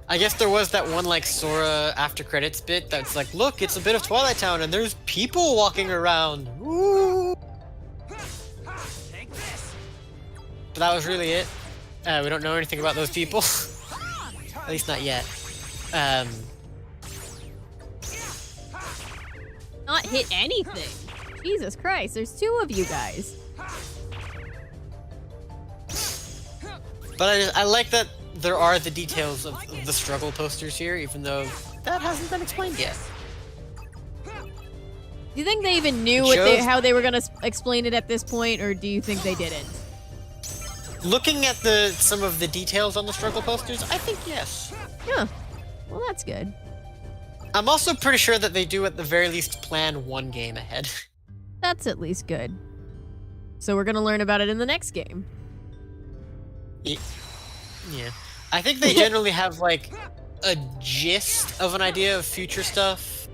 I guess there was that one, like, Sora after credits bit that's like, look, it's a bit of Twilight Town, and there's people walking around. Woo! But that was really it. We don't know anything about those people. At least not yet. Not hit anything. Jesus Christ, there's 2 of you guys. But I like that there are the details of the struggle posters here, even though that hasn't been explained yet. Do you think they even knew how they were going to explain it at this point, or do you think they didn't? Looking at some of the details on the struggle posters, I think yes. Yeah. Well, that's good. I'm also pretty sure that they do at the very least plan one game ahead. That's at least good. So we're going to learn about it in the next game. Yeah. I think they generally have, like, a gist of an idea of future stuff.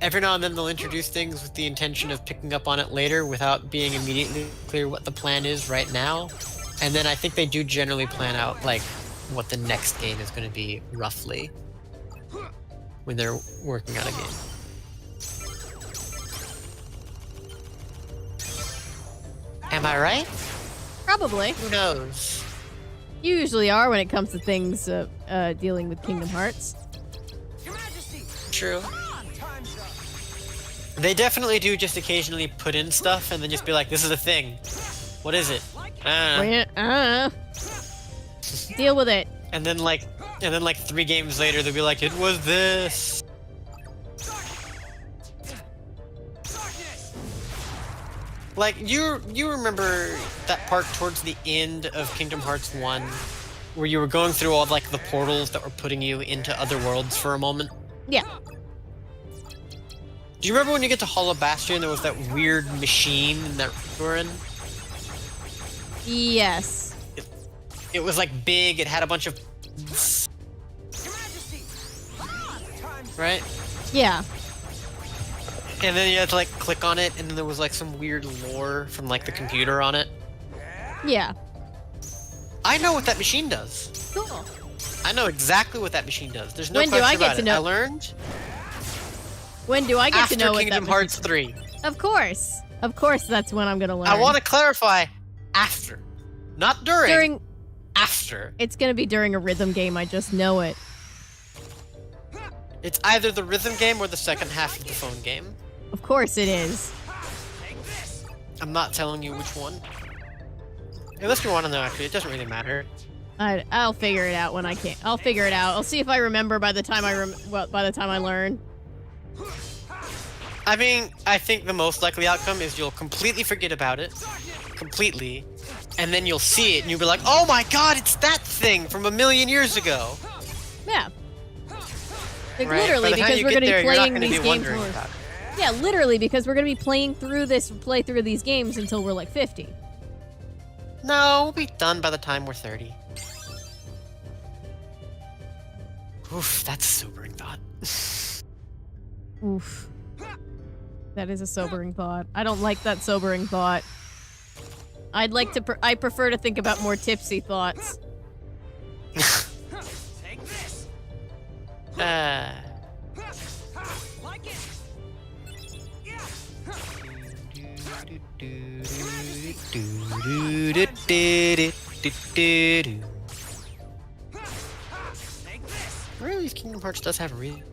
Every now and then they'll introduce things with the intention of picking up on it later without being immediately clear what the plan is right now. And then I think they do generally plan out, like, what the next game is going to be, roughly, when they're working on a game. Am I right? Probably. Who knows? You usually are when it comes to things dealing with Kingdom Hearts. True. They definitely do just occasionally put in stuff and then just be like, this is a thing. What is it? Deal with it. And then like 3 games later they'll be like, it was this. Like, you remember that part towards the end of Kingdom Hearts 1 where you were going through all like the portals that were putting you into other worlds for a moment? Yeah. Do you remember when you get to Hollow Bastion, there was that weird machine that you were in? Yes. It was like big, it had a bunch of... Right? Yeah. And then you had to like click on it, and then there was like some weird lore from like the computer on it. Yeah. I know what that machine does. Cool. I know exactly what that machine does. There's no When do question I get about to it. know? I learned When do I get after to know what Kingdom that Hearts 3. Of course. Of course that's when I'm gonna learn. I want to clarify after. Not during. After. It's gonna be during a rhythm game, I just know it. It's either the rhythm game or the second half of the phone game. Of course it is. I'm not telling you which one. Unless you want to know, actually, it doesn't really matter. I'll figure it out when I can. I'll figure it out. I'll see if I remember by the time by the time I learn. I mean, I think the most likely outcome is you'll completely forget about it. Completely. And then you'll see it and you'll be like, oh my god, it's that thing from a million years ago. Yeah. Like, Right? literally, By the time because you we're get going to there, be you're not playing gonna these be games wondering more. about it. Yeah, literally, because we're going to be playing through these games until we're like 50. No, we'll be done by the time we're 30. Oof, that's a sobering thought. Oof. That is a sobering thought. I don't like that sobering thought. I'd like to. I prefer to think about more tipsy thoughts. Take this. Like it. Really, Kingdom Hearts does have a remake.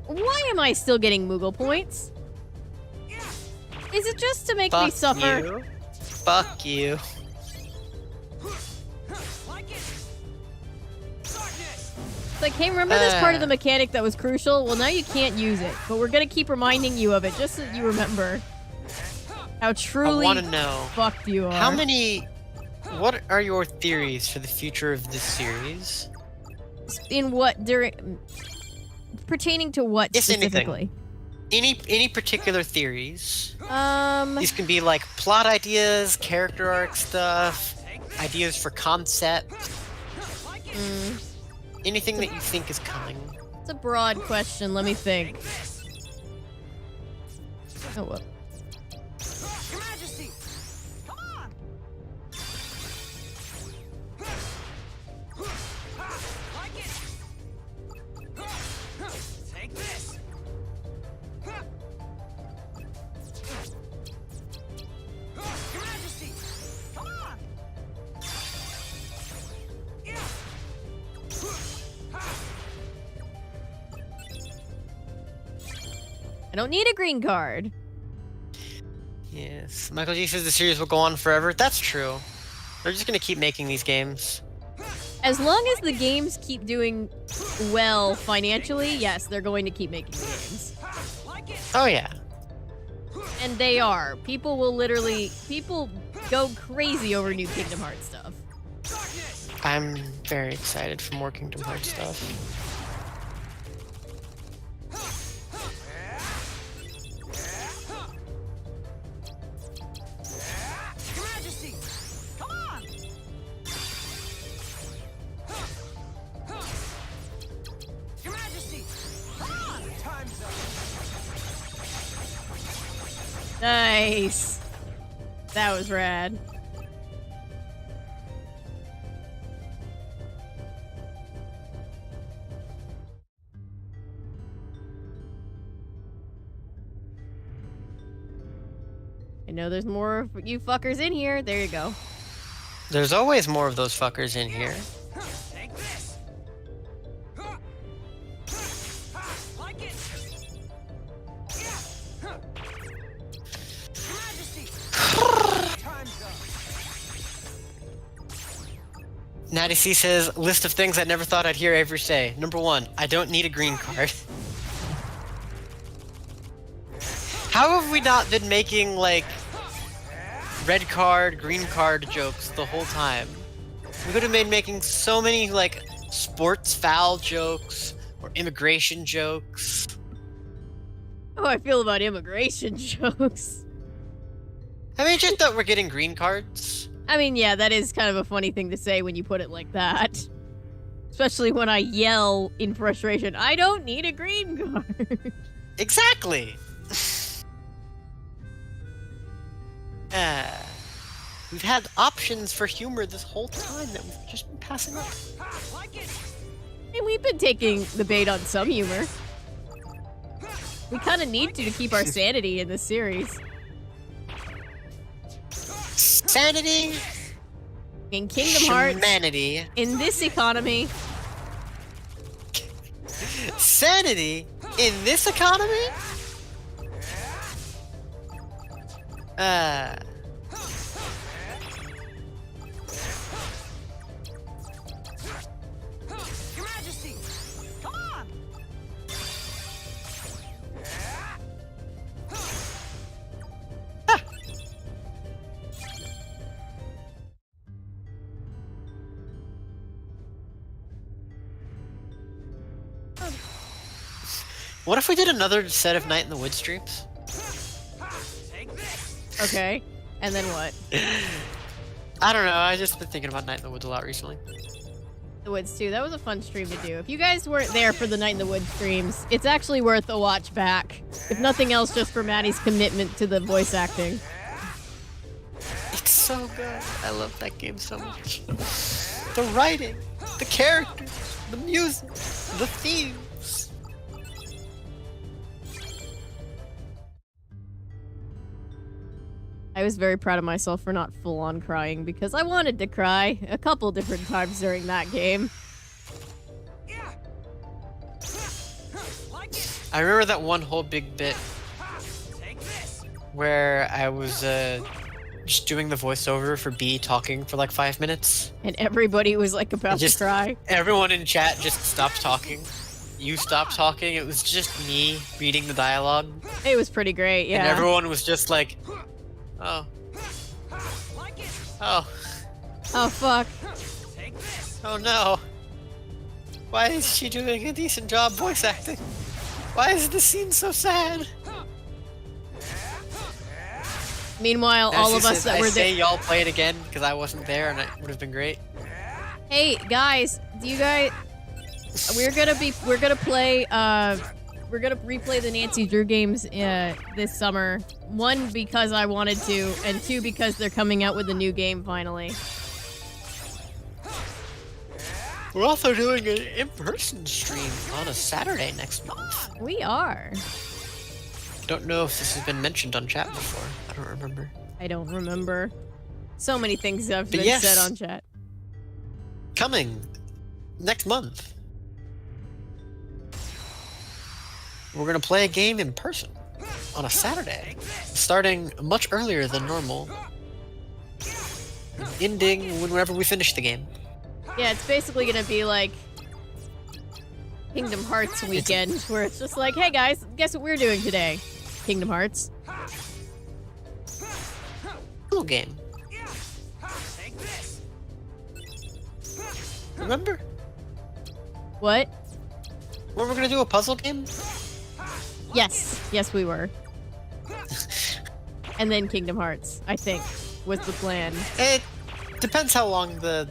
Why am I still getting Moogle points? Is it just to make me suffer? You. Fuck you. It's like, hey, remember this part of the mechanic that was crucial? Well, now you can't use it, but we're gonna keep reminding you of it just so that you remember how truly I want to know fucked you are. how many. What are your theories for the future of this series? In what during pertaining to what If anything. specifically? Any particular theories? Um, These can be like plot ideas, character arc stuff, ideas for concept. Anything that you think is coming. it's a broad question. Let me think. Oh well. Your Majesty, come on. Like it. Take this. Your Majesty, come on. I don't need a green card. Yes. Michael G says the series will go on forever. That's true. They're just gonna keep making these games. As long as the games keep doing well financially, yes, they're going to keep making the games. Oh yeah. And they are. People go crazy over new Kingdom Hearts stuff. I'm very excited for more Kingdom Hearts stuff. Your Majesty, come on! Your Majesty, come on! Time's up. Nice. That was rad. I know there's more of you fuckers in here. There you go. There's always more of those fuckers in here. Take this. Like it. Your Majesty. Time's up. Natty C says, list of things I never thought I'd hear Avery say. Number 1, I don't need a green card. How have we not been making, like, red card, green card jokes the whole time? We could have been making so many, like, sports foul jokes or immigration jokes. How I feel about immigration jokes. I mean, just that we're getting green cards. I mean, yeah, that is kind of a funny thing to say when you put it like that. Especially when I yell in frustration, I don't need a green card. Exactly. We've had options for humor this whole time that we've just been passing up. And we've been taking the bait on some humor. We kind of need to keep our sanity in this series. Sanity In Kingdom Hearts, humanity. in this economy, Sanity in this economy? Your Majesty, come on! What if we did another set of Night in the Woods streams? okay. And then what? I don't know, I've just been thinking about Night in the Woods a lot recently. The Woods too. That was a fun stream to do. If you guys weren't there for the Night in the Woods streams, it's actually worth a watch back. If nothing else, just for Maddy's commitment to the voice acting. It's so good. I love that game so much. The writing, the characters, the music, the themes. I was very proud of myself for not full-on crying because I wanted to cry a couple different times during that game. I remember that one whole big bit where I was just doing the voiceover for B talking for like 5 minutes. And everybody was like about Just- to cry. Everyone in chat just stopped talking. You stopped talking. It was just me reading the dialogue. It was pretty great, yeah. And everyone was just like, oh. Oh. Oh, fuck. Oh no. Why is she doing a decent job voice acting? Why is this scene so sad? Meanwhile, And all she of us says, that were I say there. y'all play it again because I wasn't there and it would have been great. Hey, guys, do you guys... We're gonna play, we're gonna replay the Nancy Drew games this summer. 1, because I wanted to, and 2, because they're coming out with a new game finally. We're also doing an in-person stream on a Saturday next month. We are. Don't know if this has been mentioned on chat before. I don't remember. I don't remember. So many things have But been yes. said on chat. Coming next month. We're gonna play a game in person on a Saturday, starting much earlier than normal, ending whenever we finish the game. Yeah, it's basically gonna be like Kingdom Hearts weekend, where it's just like, hey guys, guess what we're doing today? Kingdom Hearts. Cool game. Remember? What? We're gonna do a puzzle game? Yes. Yes, we were. And then Kingdom Hearts, I think, was the plan. It depends how long the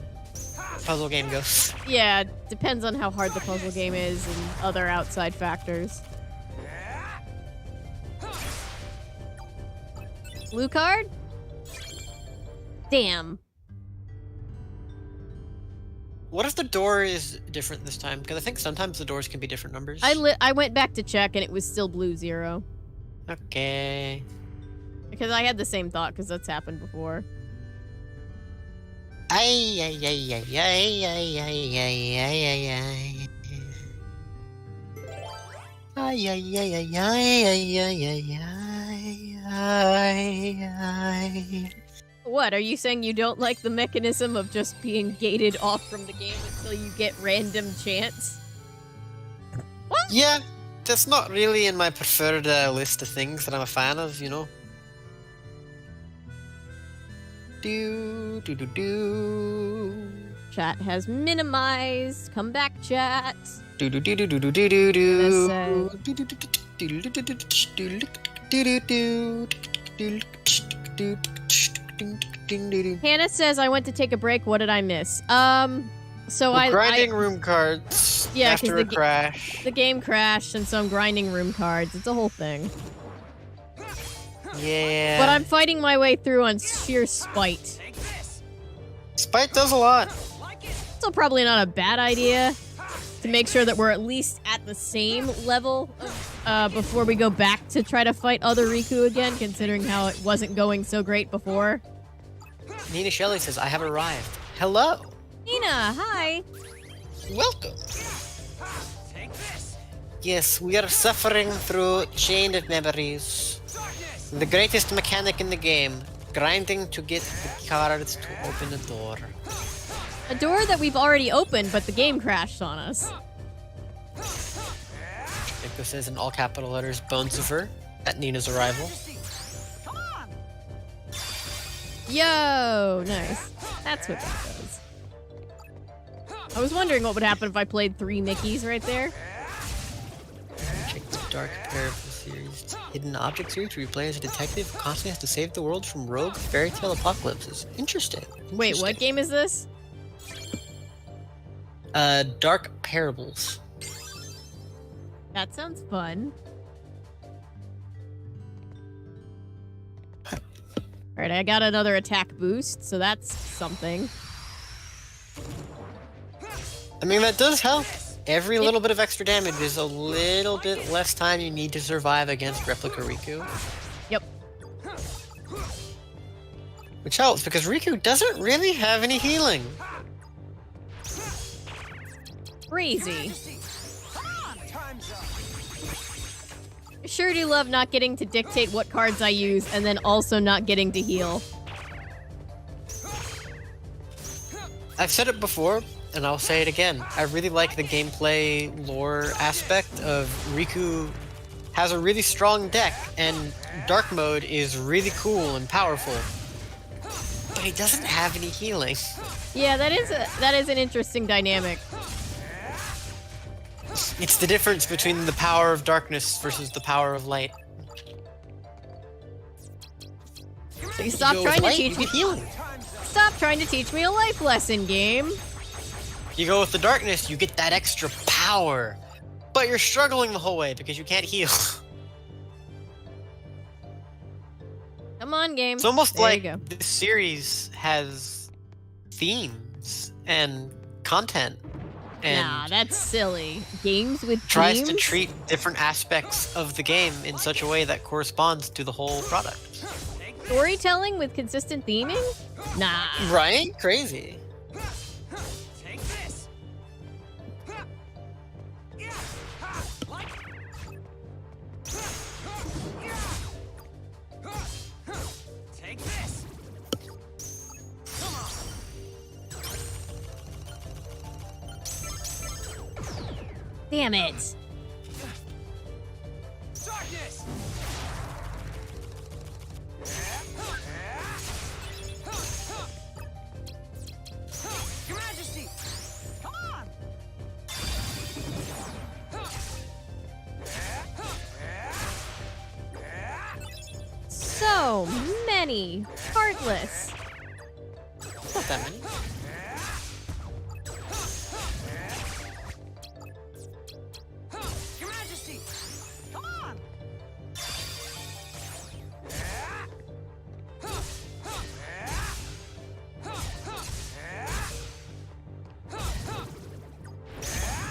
puzzle game goes. Yeah, depends on how hard the puzzle game is and other outside factors. Blue card? Damn. What if the door is different this time? Because I think sometimes the doors can be different numbers. I went back to check and it was still blue 0. Okay. Because I had the same thought, because that's happened before. Ay, ay, ay, ay, ay, ay, ay, ay, ay, ay. Ay, ay, ay, ay, ay, ay, ay, ay, ay. What, are you saying you don't like the mechanism of just being gated off from the game until you get random chance? What? Yeah, that's not really in my preferred list of things that I'm a fan of, you know? Do, do, do, do. Chat has minimized. Come back, chat. Do, do, do, do, do, do, do, do. Gonna Do, do, do, do, do, do, do, do, do, do, do, do, do, do. Hannah says, I went to take a break. What did I miss? So We're I grinding room cards Yeah, 'cause after a crash. the game crashed, and so I'm grinding room cards. It's a whole thing. Yeah. But I'm fighting my way through on sheer spite. Spite does a lot. So probably not a bad idea to make sure that we're at least at the same level before we go back to try to fight other Riku again, considering how it wasn't going so great before. Nina Shelley says, I have arrived. Hello. Nina, hi. Welcome. Yes, we are suffering through chain of memories. The greatest mechanic in the game, grinding to get the cards to open a door. A door that we've already opened, but the game crashed on us. Nico says in all capital letters, Bones of Her, at Nina's arrival. Yo, nice. That's what that does. I was wondering what would happen if I played 3 Mickeys right there. Check the Dark Parable series. Hidden Object series where you play as a detective who constantly has to save the world from rogue fairy tale apocalypses. Interesting. Wait, what game is this? Dark Parables. That sounds fun. Alright, I got another attack boost, so that's something. I mean, that does help. Every little bit of extra damage is a little bit less time you need to survive against Replica Riku. Yep. Which helps, because Riku doesn't really have any healing. Crazy. I sure do love not getting to dictate what cards I use, and then also not getting to heal. I've said it before, and I'll say it again. I really like the gameplay lore aspect of Riku has a really strong deck, and Dark Mode is really cool and powerful. But he doesn't have any healing. Yeah, that is an interesting dynamic. It's the difference between the power of darkness versus the power of light. So you stop trying to teach me healing. Stop trying to teach me a life lesson, game. You go with the darkness, you get that extra power. But you're struggling the whole way because you can't heal. Come on, game. It's almost There like you go. this series has themes and content. And Nah, that's silly. Games with tries themes? to treat different aspects of the game in such a way that corresponds to the whole product. Storytelling with consistent theming? Nah. Right? Crazy. Damn it. Darkness! Your Majesty! Come on! So many. Heartless. Not that many. Your Majesty! Come on!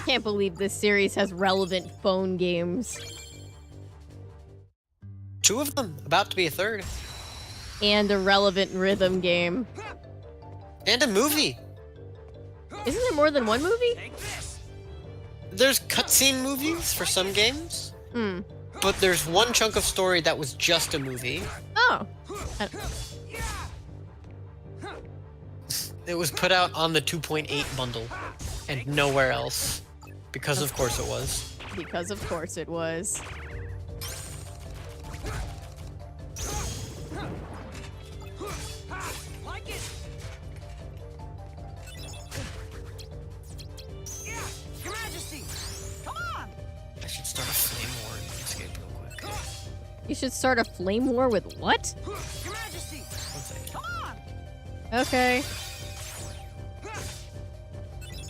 Can't believe this series has relevant phone games. 2 of them, about to be a 3rd. And a relevant rhythm game. And a movie. Isn't there more than one movie? Take this! There's cutscene movies for some games, Hmm. but there's one chunk of story that was just a movie. Oh. It was put out on the 2.8 bundle, and nowhere else. Because of course it was. Because of course it was. Like it! Your Majesty! Come on! I should start a flame war and escape real quick. You should start a flame war with what? Your Majesty! One second. Come on! Okay.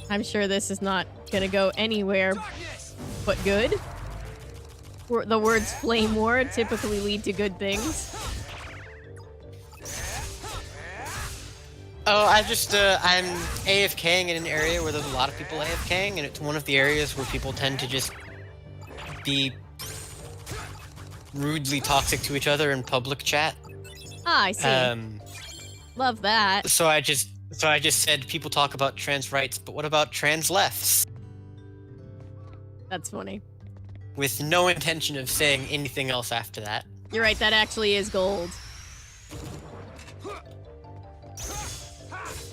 I'm sure this is not gonna go anywhere Darkness! but good. The words flame war typically lead to good things. Oh, I'm AFKing in an area where there's a lot of people AFKing, and it's one of the areas where people tend to just be rudely toxic to each other in public chat. Ah, I see. Love that. So I just said people talk about trans rights, but what about trans lefts? That's funny. With no intention of saying anything else after that. You're right, that actually is gold.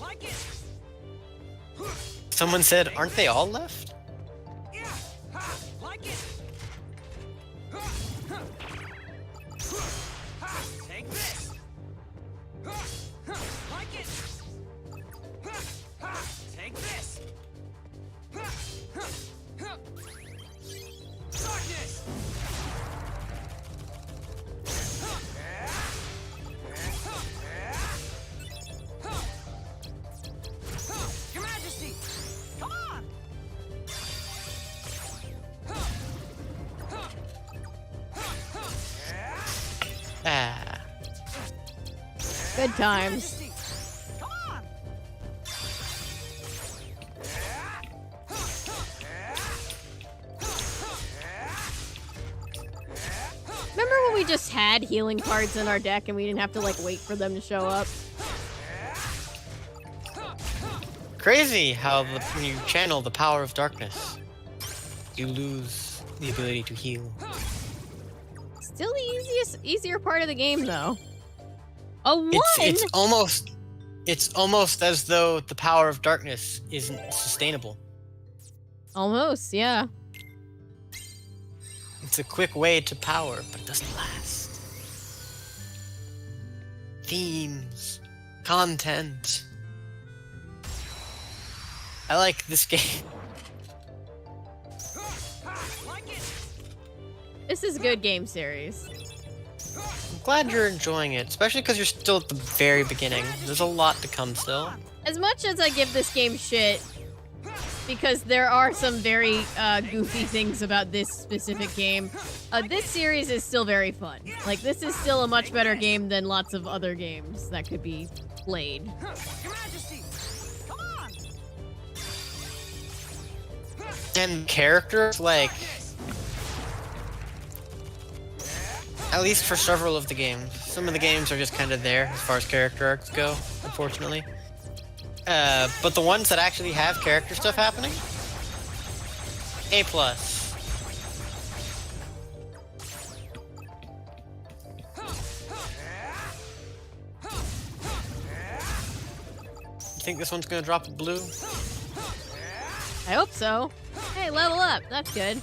Like it! Someone said, aren't they all left? Like it! Take this! Like it! Take this! Darkness! Your Majesty! Come on! Ah. Good times. Majesty! Come on! Remember when we just had healing cards in our deck and we didn't have to like wait for them to show up? Crazy how when you channel the power of darkness, you lose the ability to heal. Still the easier part of the game though. A 1! It's almost as though the power of darkness isn't sustainable. Almost, yeah. It's a quick way to power, but it doesn't last. Themes, content. I like this game. Like it! This is a good game series. I'm glad you're enjoying it, especially because you're still at the very beginning. There's a lot to come still. As much as I give this game shit, because there are some very goofy things about this specific game, this series is still very fun. Like, this is still a much better game than lots of other games that could be played. Your Majesty! Come on! And characters, like, at least for several of the games. Some of the games are just kind of there as far as character arcs go, unfortunately. But the ones that actually have character stuff happening, A+. You think this one's gonna drop a blue? I hope so. Hey, level up. That's good.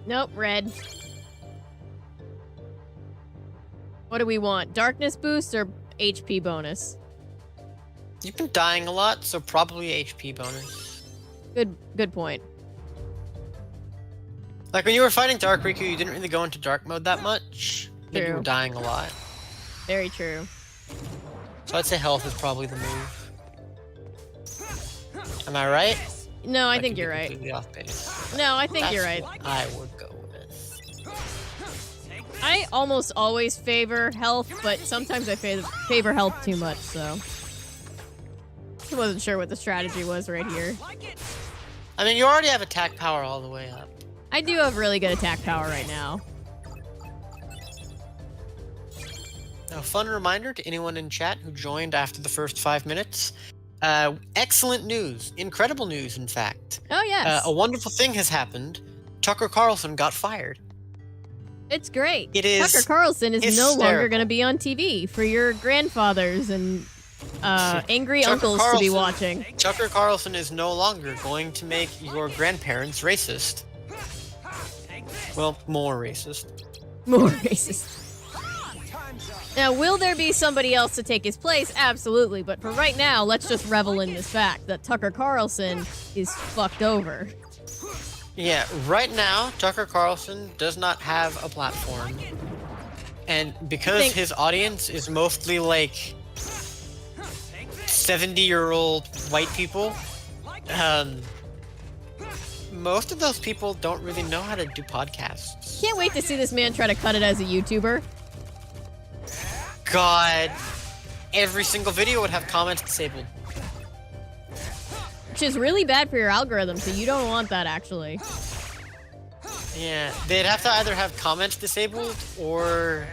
Nope, red. What do we want? Darkness boost or HP bonus? You've been dying a lot, so probably HP bonus. Good point. Like when you were fighting Dark Riku, you didn't really go into dark mode that much. But you True. were dying a lot. Very true. So I'd say health is probably the move. Am I right? No, I could think be you're right. completely off base. No, I think That's you're right. what I would go with. I almost always favor health, but sometimes I favor health too much, so... I wasn't sure what the strategy was right here. I mean, you already have attack power all the way up. I do have really good attack power right now. A fun reminder to anyone in chat who joined after the first 5 minutes. Excellent news. Incredible news, in fact. Oh, yes. A wonderful thing has happened. Tucker Carlson got fired. It's great. It is Tucker Carlson is no longer hysterical. going to be on TV for your grandfathers and angry Tucker uncles to be Carlson- watching. Tucker Carlson is no longer going to make your grandparents racist. Well, more racist. More racist. Now, will there be somebody else to take his place? Absolutely. But for right now, let's just revel in this fact that Tucker Carlson is fucked over. Yeah, right now, Tucker Carlson does not have a platform. And because his audience is mostly like 70-year-old white people, most of those people don't really know how to do podcasts. Can't wait to see this man try to cut it as a YouTuber. God, every single video would have comments disabled. Which is really bad for your algorithm, so you don't want that, actually. Yeah, they'd have to either have comments disabled or...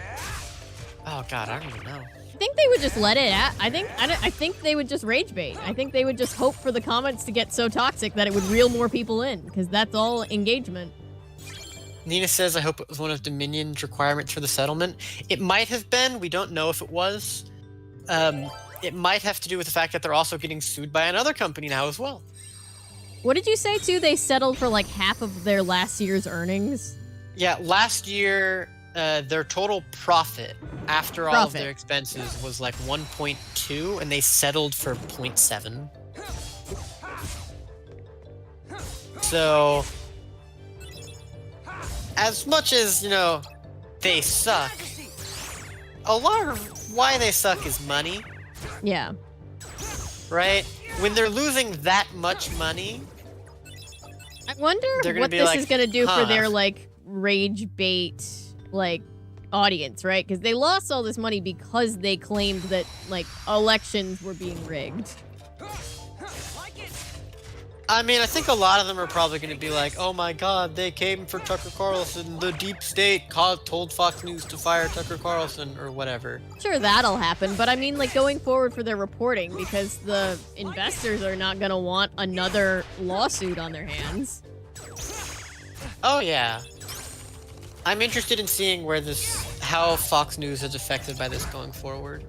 Oh god, I don't even know. I think they would just let it at. I think they would just rage bait. I think they would just hope for the comments to get so toxic that it would reel more people in, because that's all engagement. Nina says, I hope it was one of Dominion's requirements for the settlement. It might have been. We don't know if it was. It might have to do with the fact that they're also getting sued by another company now as well. What did you say, too? They settled for like half of their last year's earnings? Yeah, last year, their total profit after all of their expenses was like 1.2, and they settled for 0.7. So, as much as, you know, they suck, a lot of why they suck is money, Yeah. right? When they're losing that much money, I wonder They're gonna what be this like, is going to do for huh. their, like, rage bait, like, audience, right? Because they lost all this money because they claimed that, like, elections were being rigged. I mean, I think a lot of them are probably going to be like, oh my god, they came for Tucker Carlson, the deep state told Fox News to fire Tucker Carlson, or whatever. Sure, that'll happen, but I mean, like, going forward for their reporting, because the investors are not going to want another lawsuit on their hands. Oh yeah. I'm interested in seeing how Fox News is affected by this going forward.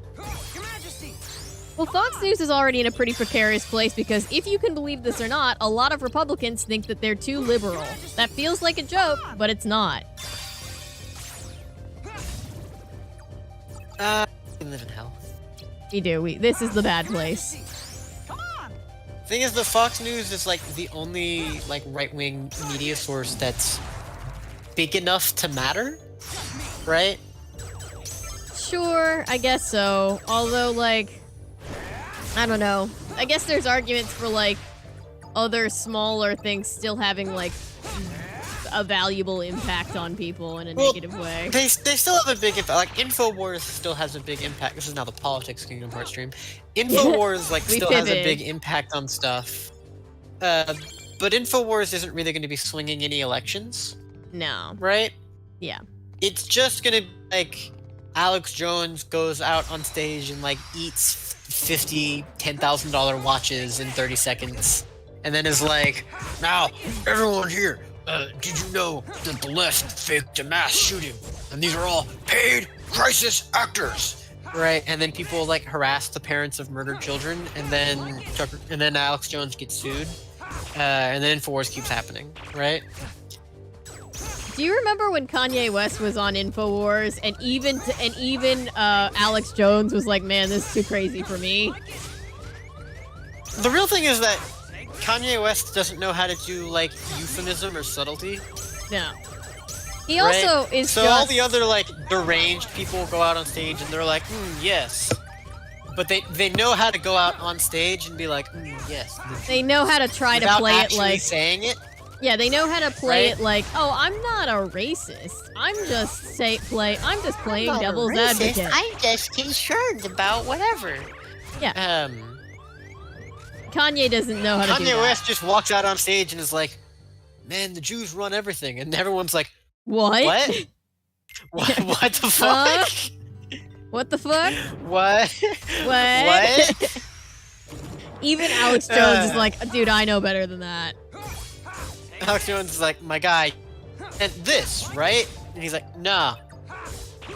Well, Fox News is already in a pretty precarious place because if you can believe this or not, a lot of Republicans think that they're too liberal. That feels like a joke, but it's not. We live in hell. We do. This is the bad place. Thing is, the Fox News is like the only like right-wing media source that's big enough to matter, right? Sure, I guess so. Although, like, I don't know. I guess there's arguments for, like, other smaller things still having, like, a valuable impact on people in a negative way. They still have a big impact. Like, InfoWars still has a big impact. This is now the Politics Kingdom Hearts stream. InfoWars, like, We still has a pivoted. big impact on stuff. But InfoWars isn't really going to be swinging any elections, No. right? Yeah. It's just going to be, like, Alex Jones goes out on stage and, like, eats $10,000 watches in 30 seconds. And then is like, now, everyone here, did you know that the left faked a mass shooting? And these are all paid crisis actors. right? And then people like harass the parents of murdered children, and then Alex Jones gets sued, and then InfoWars keeps happening, right? Do you remember when Kanye West was on InfoWars, and even Alex Jones was like, "Man, this is too crazy for me." The real thing is that Kanye West doesn't know how to do like euphemism or subtlety. No. He also is so all the other like deranged people go out on stage and they're like, yes. But they know how to go out on stage and be like, yes. They know how to try to play it like saying it. Yeah, they know how to play it like, oh, I'm not a racist. I'm just playing devil's advocate. I'm just concerned about whatever. Yeah. Kanye doesn't know how to do that. Kanye West just walks out on stage and is like, man, the Jews run everything, and everyone's like, What? What the fuck? What the fuck? What? What? Even Alex Jones is like, dude, I know better than that. Alex Jones is like, my guy, and this, right? And he's like, nah.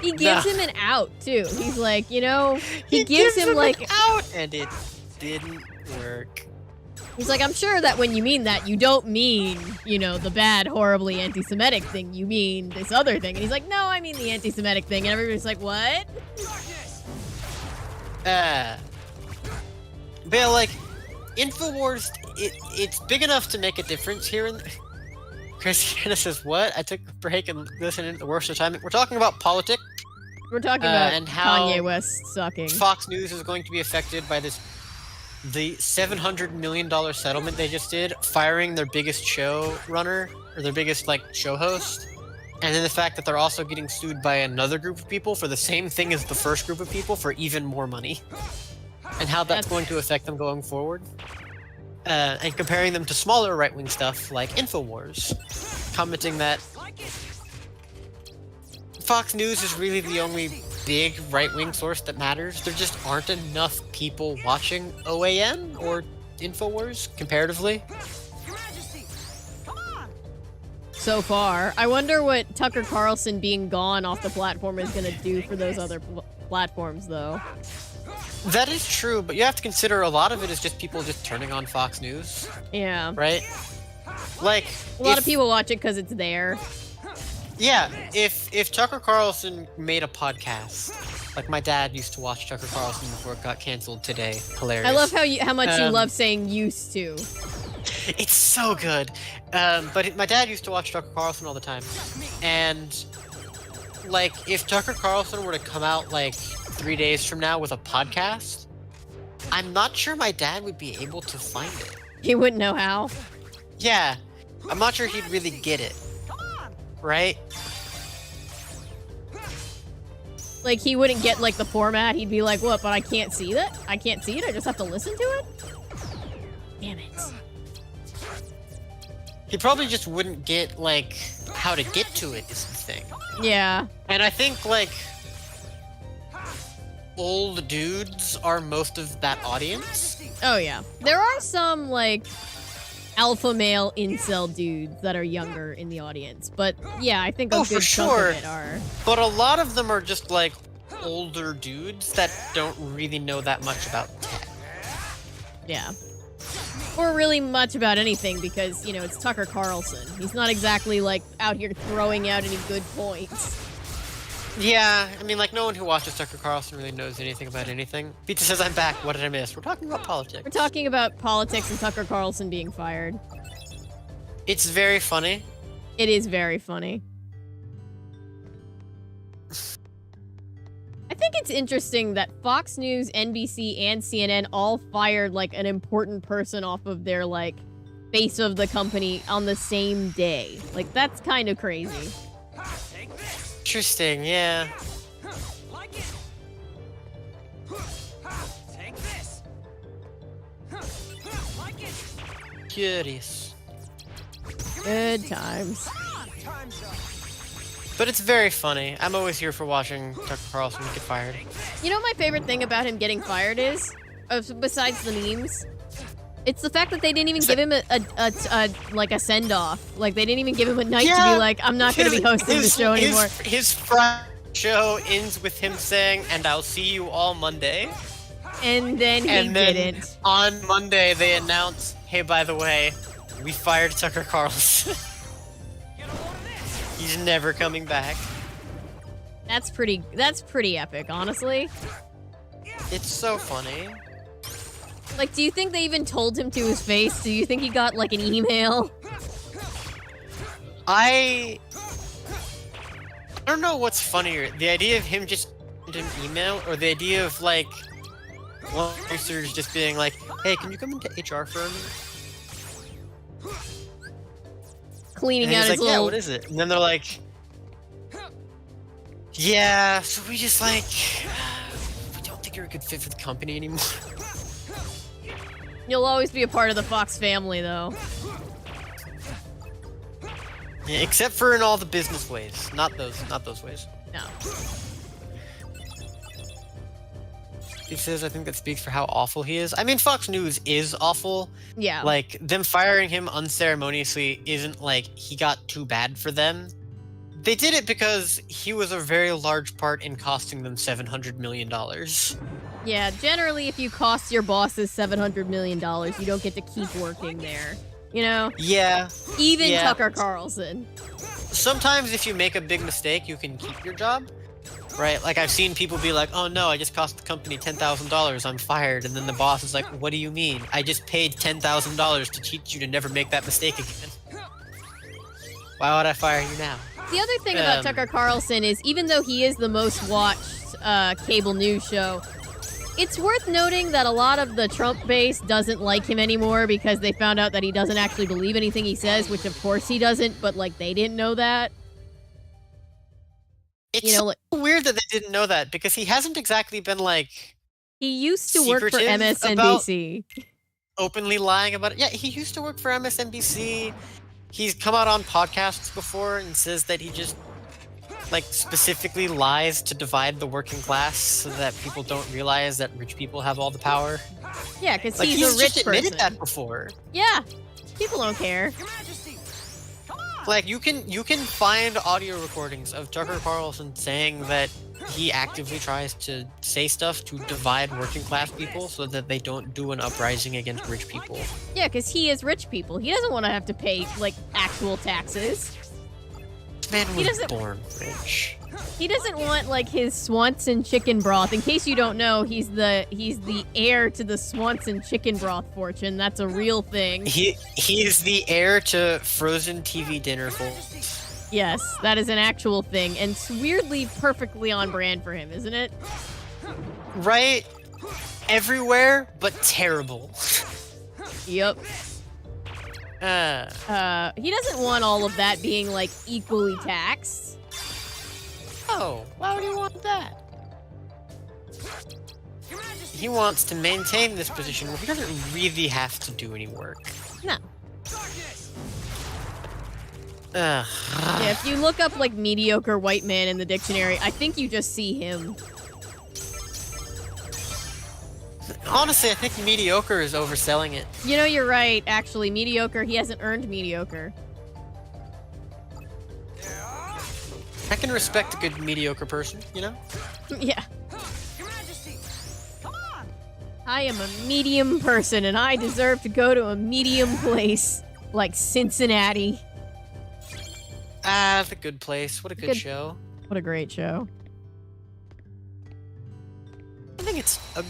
He gives him an out, too. He's like, he gives him like an out, and it didn't work. He's like, I'm sure that when you mean that, you don't mean, the bad, horribly anti-Semitic thing. You mean this other thing. And he's like, no, I mean the anti-Semitic thing. And everybody's like, what? But like, InfoWars, it's big enough to make a difference here. Christiana says, what? I took a break and listened to the worst of the time. We're talking about politics. We're talking about and how Kanye West sucking. Fox News is going to be affected by the $700 million settlement they just did, firing their biggest show runner, or their biggest, show host. And then the fact that they're also getting sued by another group of people for the same thing as the first group of people for even more money. And how that's going to affect them going forward. And comparing them to smaller right-wing stuff like InfoWars. Commenting that Fox News is really the only big right-wing source that matters. There just aren't enough people watching OAN or InfoWars, comparatively. So far. I wonder what Tucker Carlson being gone off the platform is going to do for those other platforms, though. That is true, but you have to consider a lot of it is just people just turning on Fox News. Yeah. Right? Like, a lot of people watch it because it's there. Yeah, if Tucker Carlson made a podcast, like my dad used to watch Tucker Carlson before it got canceled today. Hilarious. I love how much you love saying "used to." It's so good. But my dad used to watch Tucker Carlson all the time, and if Tucker Carlson were to come out 3 days from now with a podcast, I'm not sure my dad would be able to find it. He wouldn't know how. Yeah, I'm not sure he'd really get it. Right? He wouldn't get the format. He'd be like, what, but I can't see that? I can't see it? I just have to listen to it? Damn it. He probably just wouldn't get how to get to it is the thing. Yeah. And I think old dudes are most of that audience. Oh yeah. There are some alpha male incel dudes that are younger in the audience. But yeah, I think a good chunk of it are. But a lot of them are just older dudes that don't really know that much about tech. Yeah. Or really much about anything because, it's Tucker Carlson. He's not exactly out here throwing out any good points. Yeah, I mean, no one who watches Tucker Carlson really knows anything about anything. Pizza says I'm back. What did I miss? We're talking about politics. We're talking about politics and Tucker Carlson being fired. It's very funny. It is very funny. I think it's interesting that Fox News, NBC, and CNN all fired an important person off of their face of the company on the same day. That's kind of crazy. Interesting, yeah. Curious. Good times. But it's very funny. I'm always here for watching Tucker Carlson get fired. You know what my favorite thing about him getting fired is? Besides the memes? It's the fact that they didn't even give him a send-off. They didn't even give him a night to be I'm not going to be hosting the show anymore. His friend show ends with him saying, "And I'll see you all Monday." And then he And then didn't. on Monday they announce, "Hey, by the way, we fired Tucker Carlson. He's never coming back." That's pretty epic, honestly. It's so funny. Like, do you think they even told him to his face? Do you think he got, like, an email? I don't know what's funnier, the idea of him just sending an email, or the idea of, like, one producers just being like, "Hey, can you come into HR for a minute?" Cleaning And out he's his like, "Yeah, little... what is it?" And then they're like, "Yeah, so we just, like, we don't think you're a good fit for the company anymore." You'll always be a part of the Fox family, though. Yeah, except for in all the business ways. Not those ways. No. He says, "I think that speaks for how awful he is." I mean, Fox News is awful. Yeah. Like, them firing him unceremoniously isn't like he got too bad for them. They did it because he was a very large part in costing them $700 million. Yeah, generally, if you cost your bosses $700 million, you don't get to keep working there. You know? Yeah. Even Yeah. Tucker Carlson. Sometimes if you make a big mistake, you can keep your job. Right? Like, I've seen people be like, "Oh no, I just cost the company $10,000, I'm fired." And then the boss is like, "What do you mean? I just paid $10,000 to teach you to never make that mistake again. Why would I fire you now?" The other thing about Tucker Carlson is, even though he is the most watched cable news show, it's worth noting that a lot of the Trump base doesn't like him anymore because they found out that he doesn't actually believe anything he says, which of course he doesn't, but, like, they didn't know that. It's You know, like, so weird that they didn't know that, because he hasn't exactly been, like, he used to work for secretive MSNBC. openly lying about it. Yeah, he used to work for MSNBC. He's come out on podcasts before and says that he just, like, specifically lies to divide the working class so that people don't realize that rich people have all the power. Yeah, because Like, he's he's a rich just admitted person. that before. Yeah, people don't care. Like, you can find audio recordings of Tucker Carlson saying that he actively tries to say stuff to divide working class people so that they don't do an uprising against rich people. Yeah, because he is rich people. He doesn't want to have to pay, like, actual taxes. This man He was doesn't- born rich. He doesn't want, like, his Swanson chicken broth. In case you don't know, he's the heir to the Swanson chicken broth fortune. That's a real thing. He is the heir to frozen TV dinner for. Yes, that is an actual thing, and it's weirdly perfectly on brand for him, isn't it? Right? Everywhere, but terrible. Yep. He doesn't want all of that being, like, equally taxed. Oh, why would he want that? He wants to maintain this position where he doesn't really have to do any work. No. Ugh. Yeah, if you look up, like, mediocre white man in the dictionary, I think you just see him. Honestly, I think mediocre is overselling it. You know, you're right, actually. Mediocre, he hasn't earned mediocre. I can respect a good mediocre person, you know? Yeah. I am a medium person, and I deserve to go to a medium place like Cincinnati. Ah, The Good Place. What a good show. What a great show. I think it's a...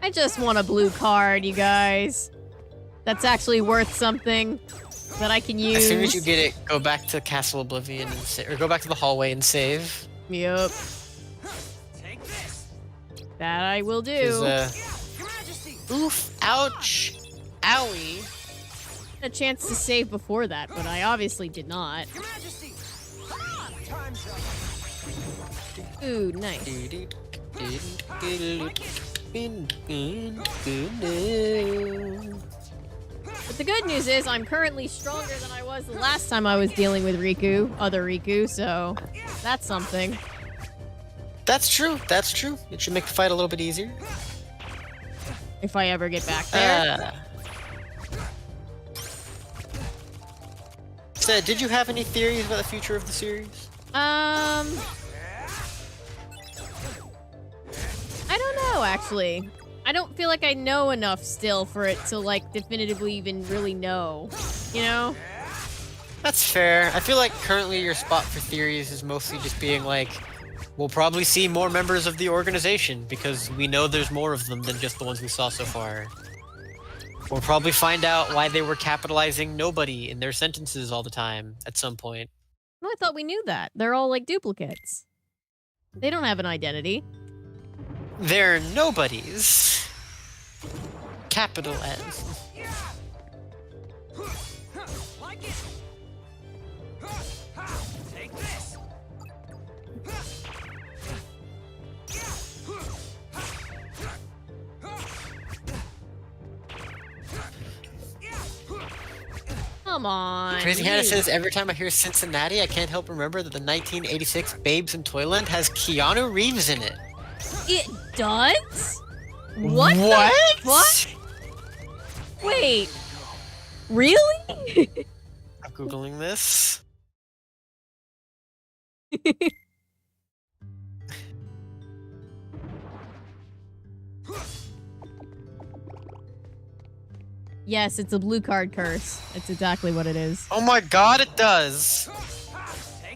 I just want a blue card, you guys. That's actually worth something that I can use. As soon as you get it, go back to Castle Oblivion and or go back to the hallway and save. Yep. That I will do. Oof, ouch, owie. A chance to save before that, but I obviously did not. Ooh, nice. But the good news is I'm currently stronger than I was the last time I was dealing with other Riku, so that's something. That's true, that's true. It should make the fight a little bit easier. If I ever get back there. So, did you have any theories about the future of the series? I don't know, actually. I don't feel like I know enough still for it to, like, definitively even really know. You know? That's fair. I feel like currently your spot for theories is mostly just being like, we'll probably see more members of the organization because we know there's more of them than just the ones we saw so far. We'll probably find out why they were capitalizing nobody in their sentences all the time at some point. No, I thought we knew that. They're all, like, duplicates. They don't have an identity. They're nobodies. Capital N. Like it. Take this. Come on. Crazy Hannah you- says, every time I hear Cincinnati, I can't help remember that the 1986 Babes in Toyland has Keanu Reeves in it. It does? What? What? The fuck? Wait. Really? I'm Googling this. Yes, it's a blue card curse. It's exactly what it is. Oh my god, it does!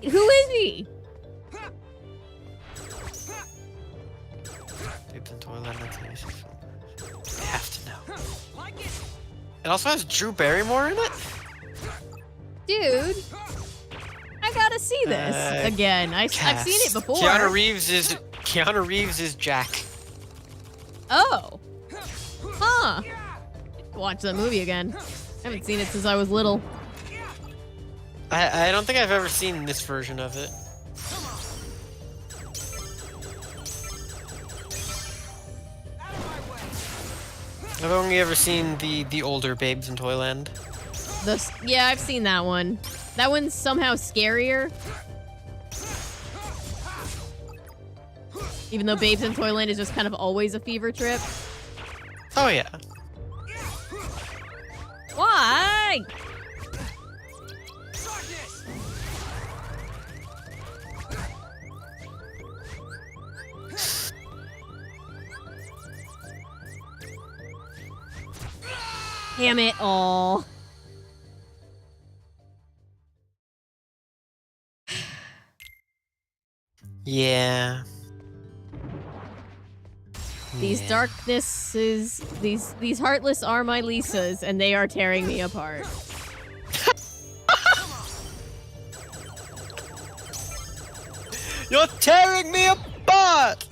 Who is he? Babes in Toyland 1986. I have to know. It also has Drew Barrymore in it? Dude. I gotta see this again. I've seen it before. Keanu Reeves is Jack. Oh. Huh. Watch that movie again. I haven't seen it since I was little. I don't think I've ever seen this version of it. I've only ever seen the older Babes in Toyland. Yeah, I've seen that one. That one's somehow scarier. Even though Babes in Toyland is just kind of always a fever trip. Oh yeah. Why? Damn it all. Yeah. These darknesses, these heartless are my Lisas, and they are tearing me apart. You're tearing me apart!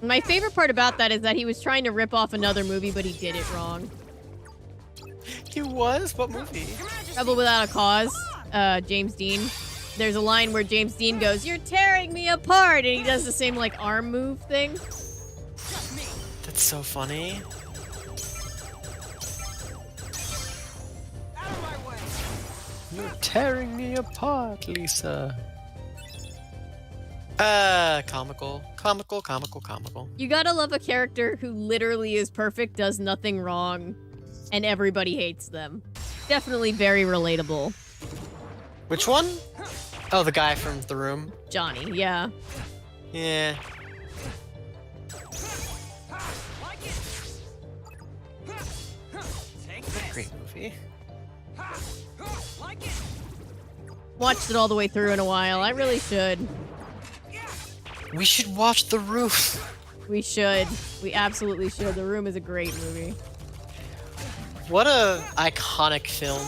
My favorite part about that is that he was trying to rip off another movie, but he did it wrong. He was? What movie? Rebel Without a Cause, James Dean. There's a line where James Dean goes, "You're tearing me apart," and he does the same, like, arm move thing. That's so funny. You're tearing me apart, Lisa. Comical. You gotta love a character who literally is perfect, does nothing wrong, and everybody hates them. Definitely very relatable. Which one? Oh, the guy from The Room. Johnny, yeah. Yeah. Great movie. Watched it all the way through in a while. I really should. We should watch The Room. We should. We absolutely should. The Room is a great movie. What a iconic film.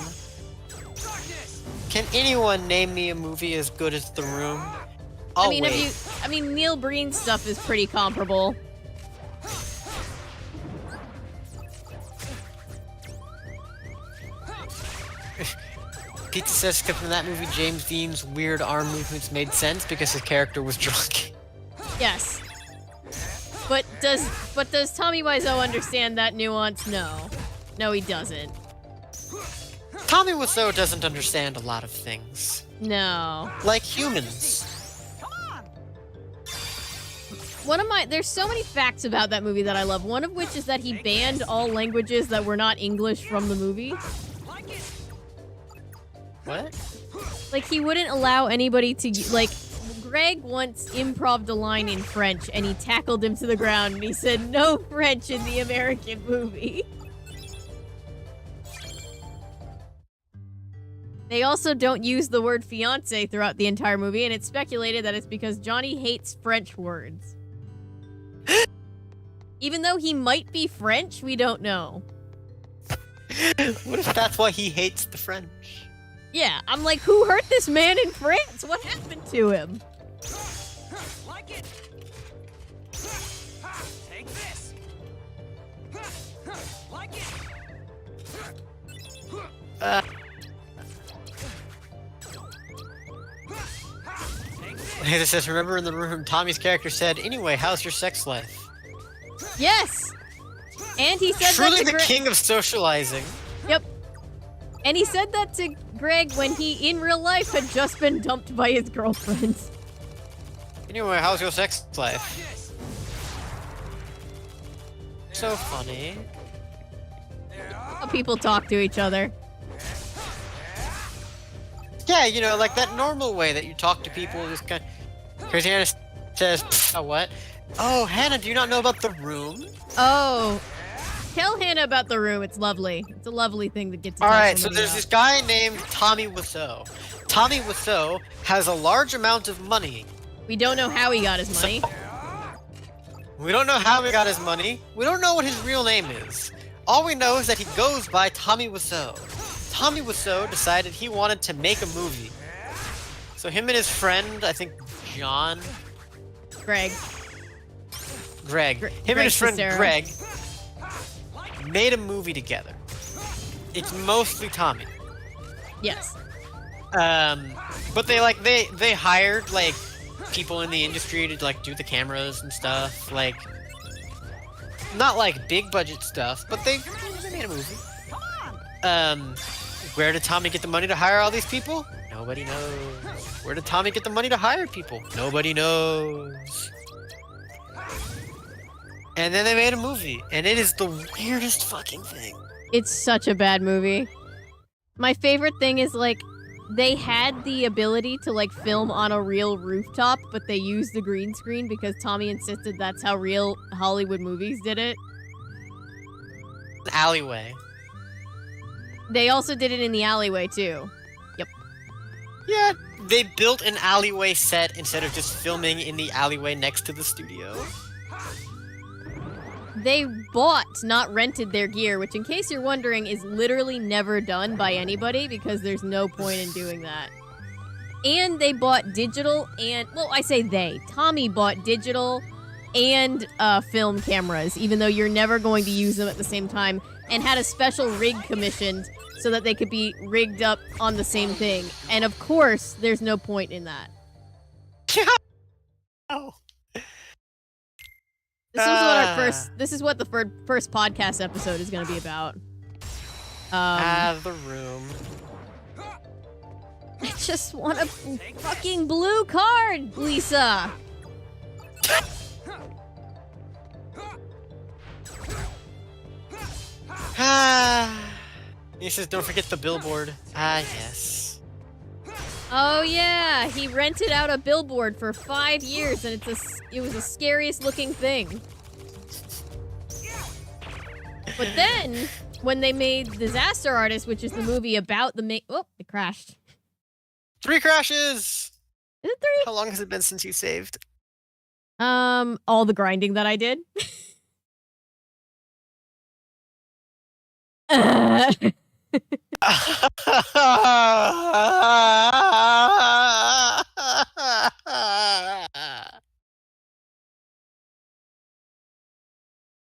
Can anyone name me a movie as good as The Room? I mean, Neil Breen's stuff is pretty comparable. Pizza says, except in that movie, James Dean's weird arm movements made sense because his character was drunk. Yes. But does Tommy Wiseau understand that nuance? No. No, he doesn't. Tommy Wiseau doesn't understand a lot of things. No. Like humans. There's so many facts about that movie that I love. One of which is that he banned all languages that were not English from the movie. What? Like, he wouldn't allow anybody to, like, Greg once improv'd a line in French, and he tackled him to the ground, and he said, no French in the American movie. They also don't use the word fiancé throughout the entire movie, and it's speculated that it's because Johnny hates French words. Even though he might be French, we don't know. What if that's why he hates the French? Yeah, I'm like, who hurt this man in France? What happened to him? Like it. Take this. Like it. It says, remember in the room, Tommy's character said, anyway, how's your sex life? Yes! And he said Truly that to the king of socializing. Yep. And he said that to Greg when he, in real life, had just been dumped by his girlfriend. Anyway, how's your sex life? So funny. How people talk to each other. Yeah, you know, like that normal way that you talk to people, just kind of... Crazy Hannah says, what? Oh, Hannah, do you not know about the room? Oh. Tell Hannah about the room. It's lovely. It's a lovely thing to get to Alright, so somebody there's about. this guy named Tommy Wiseau. Tommy Wiseau has a large amount of money. We don't know how he got his money. We don't know how he got his money. We don't know what his real name is. All we know is that he goes by Tommy Wiseau. Tommy Wiseau decided he wanted to make a movie. So him and his friend, I think John... Greg. Him and his friend Sarah. Greg made a movie together. It's mostly Tommy. Yes. But they hired like people in the industry to like do the cameras and stuff, like not like big budget stuff, but they made a movie. Where did Tommy get the money to hire all these people? Nobody knows. Where did Tommy get the money to hire people? Nobody knows. And then they made a movie, and it is the weirdest fucking thing. It's such a bad movie. My favorite thing is, like, they had the ability to, like, film on a real rooftop, but they used the green screen because Tommy insisted that's how real Hollywood movies did it. An alleyway. They also did it in the alleyway, too. Yep. Yeah, they built an alleyway set instead of just filming in the alleyway next to the studio. They bought, not rented their gear, which in case you're wondering is literally never done by anybody because there's no point in doing that. And they bought digital and, well, I say they. Tommy bought digital and film cameras, even though you're never going to use them at the same time, and had a special rig commissioned so that they could be rigged up on the same thing. And of course, there's no point in that. Oh. This is what the first podcast episode is going to be about. The room. I just want a fucking blue card, Lisa. He says, don't forget the billboard. Yes. Oh yeah, he rented out a billboard for 5 years, and it was the scariest looking thing. But then, when they made Disaster Artist, which is the movie about the oh, it crashed. 3 crashes! Is it 3? How long has it been since you saved? All the grinding that I did.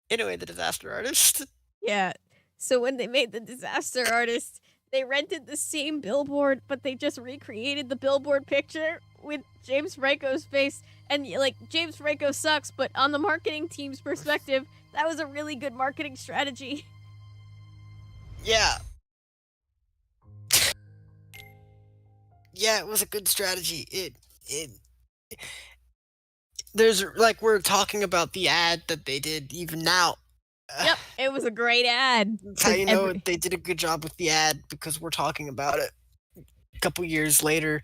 Anyway, the Disaster Artist. Yeah. So when they made the Disaster Artist, they rented the same billboard, but they just recreated the billboard picture with James Franco's face. And, like, James Franco sucks, but on the marketing team's perspective, that was a really good marketing strategy. Yeah. Yeah, it was a good strategy. There's like we're talking about the ad that they did even now. Yep, it was a great ad. That's how you know they did a good job with the ad because we're talking about it a couple years later,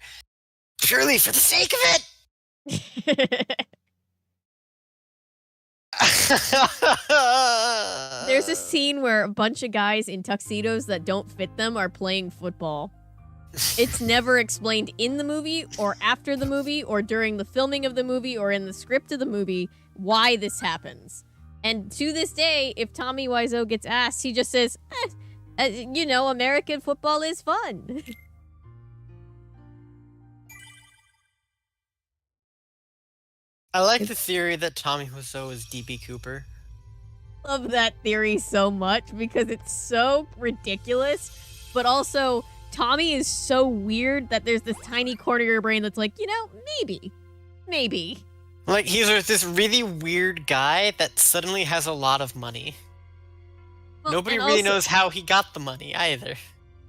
purely for the sake of it. There's a scene where a bunch of guys in tuxedos that don't fit them are playing football. It's never explained in the movie or after the movie or during the filming of the movie or in the script of the movie why this happens. And to this day, if Tommy Wiseau gets asked, he just says, you know, American football is fun. I like the theory that Tommy Wiseau is DB Cooper. Love that theory so much because it's so ridiculous, but also Tommy is so weird that there's this tiny corner of your brain that's like, you know, maybe. Like, he's this really weird guy that suddenly has a lot of money. Well, Nobody and really also- knows how he got the money either.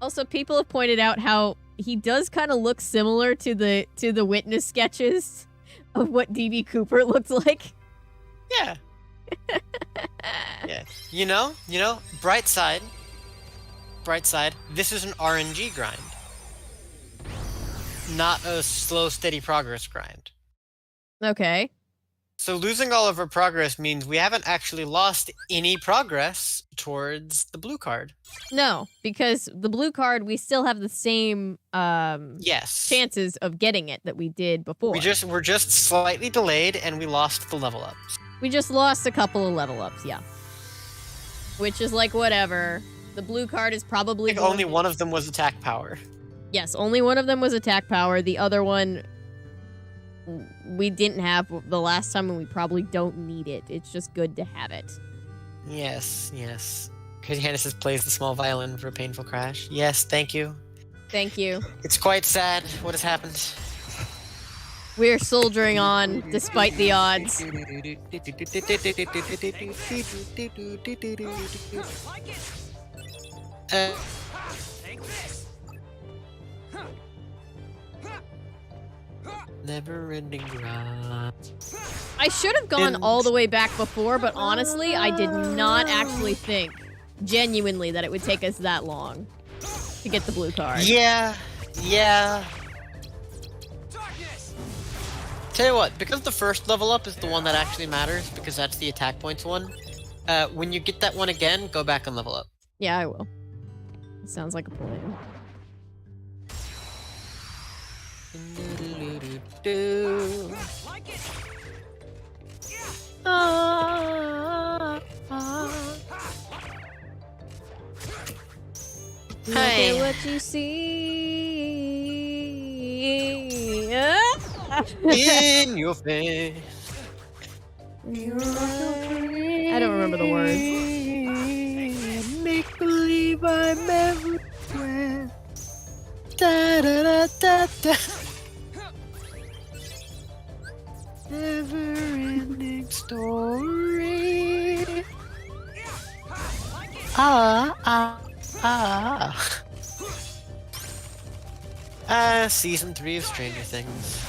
Also, people have pointed out how he does kind of look similar to the Witness sketches of what DB Cooper looks like. Yeah. Yeah. You know, bright side, this is an RNG grind. Not a slow, steady progress grind. Okay. So losing all of our progress means we haven't actually lost any progress towards the blue card. No, because the blue card, we still have the same Yes. chances of getting it that we did before. We're just slightly delayed and we lost the level ups. We just lost a couple of level ups, yeah. Which is like, whatever. The blue card is probably I think only one of them was attack power. Yes, only one of them was attack power. The other one we didn't have the last time, and we probably don't need it. It's just good to have it. Yes. Crazy Hannes plays the small violin for a painful crash. Yes, thank you. Thank you. It's quite sad what has happened. We're soldiering on despite the odds. Never ending grind. I should have gone all the way back before, but honestly, I did not actually think genuinely that it would take us that long to get the blue card. Yeah. Tell you what, because the first level up is the one that actually matters, because that's the attack points one, when you get that one again, go back and level up. Yeah, I will. It sounds like a plan. Look Hey. at what you see. In your face. I don't remember the words. Make believe I'm everywhere. Da da da da da. Never ending story. Season 3 of Stranger Things.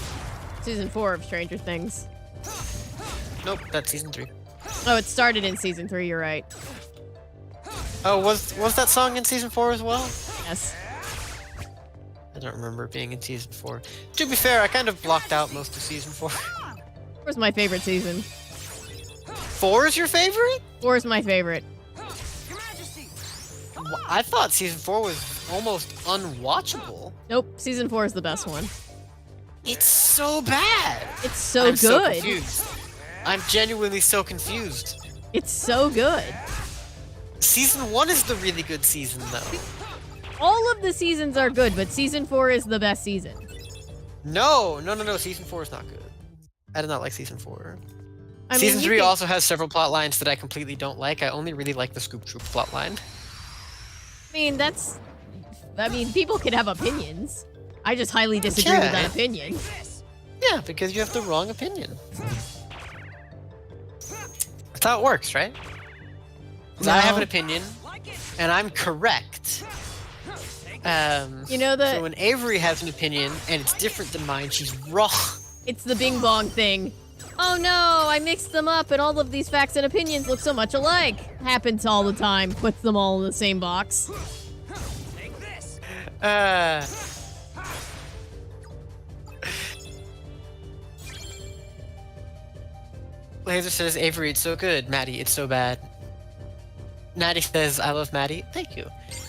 Season 4 of Stranger Things. Nope, that's season 3. Oh, it started in season 3, you're right. Oh, was that song in season 4 as well? Yes. I don't remember it being in season 4. To be fair, I kind of blocked out most of season 4. 4's my favorite season. 4 is your favorite? 4 is my favorite. I thought season 4 was almost unwatchable. Nope, season 4 is the best one. It's so bad. It's so I'm good. so confused. I'm genuinely so confused. It's so good. Season 1 is the really good season, though. All of the seasons are good, but season 4 is the best season. No. Season 4 is not good. I did not like season 4. I mean, Season you 3 can- also has several plot lines that I completely don't like. I only really like the Scoop Troop plot line. I mean, people can have opinions. I just highly disagree with that opinion. Yeah, because you have the wrong opinion. That's how it works, right? 'Cause I have an opinion, and I'm correct. You know the- So when Avery has an opinion, and it's different than mine, she's wrong. It's the Bing Bong thing. Oh no, I mixed them up and all of these facts and opinions look so much alike. Happens all the time. Puts them all in the same box. Take this. Laser says, Avery, it's so good. Maddie, it's so bad. Natty says, I love Maddie. Thank you.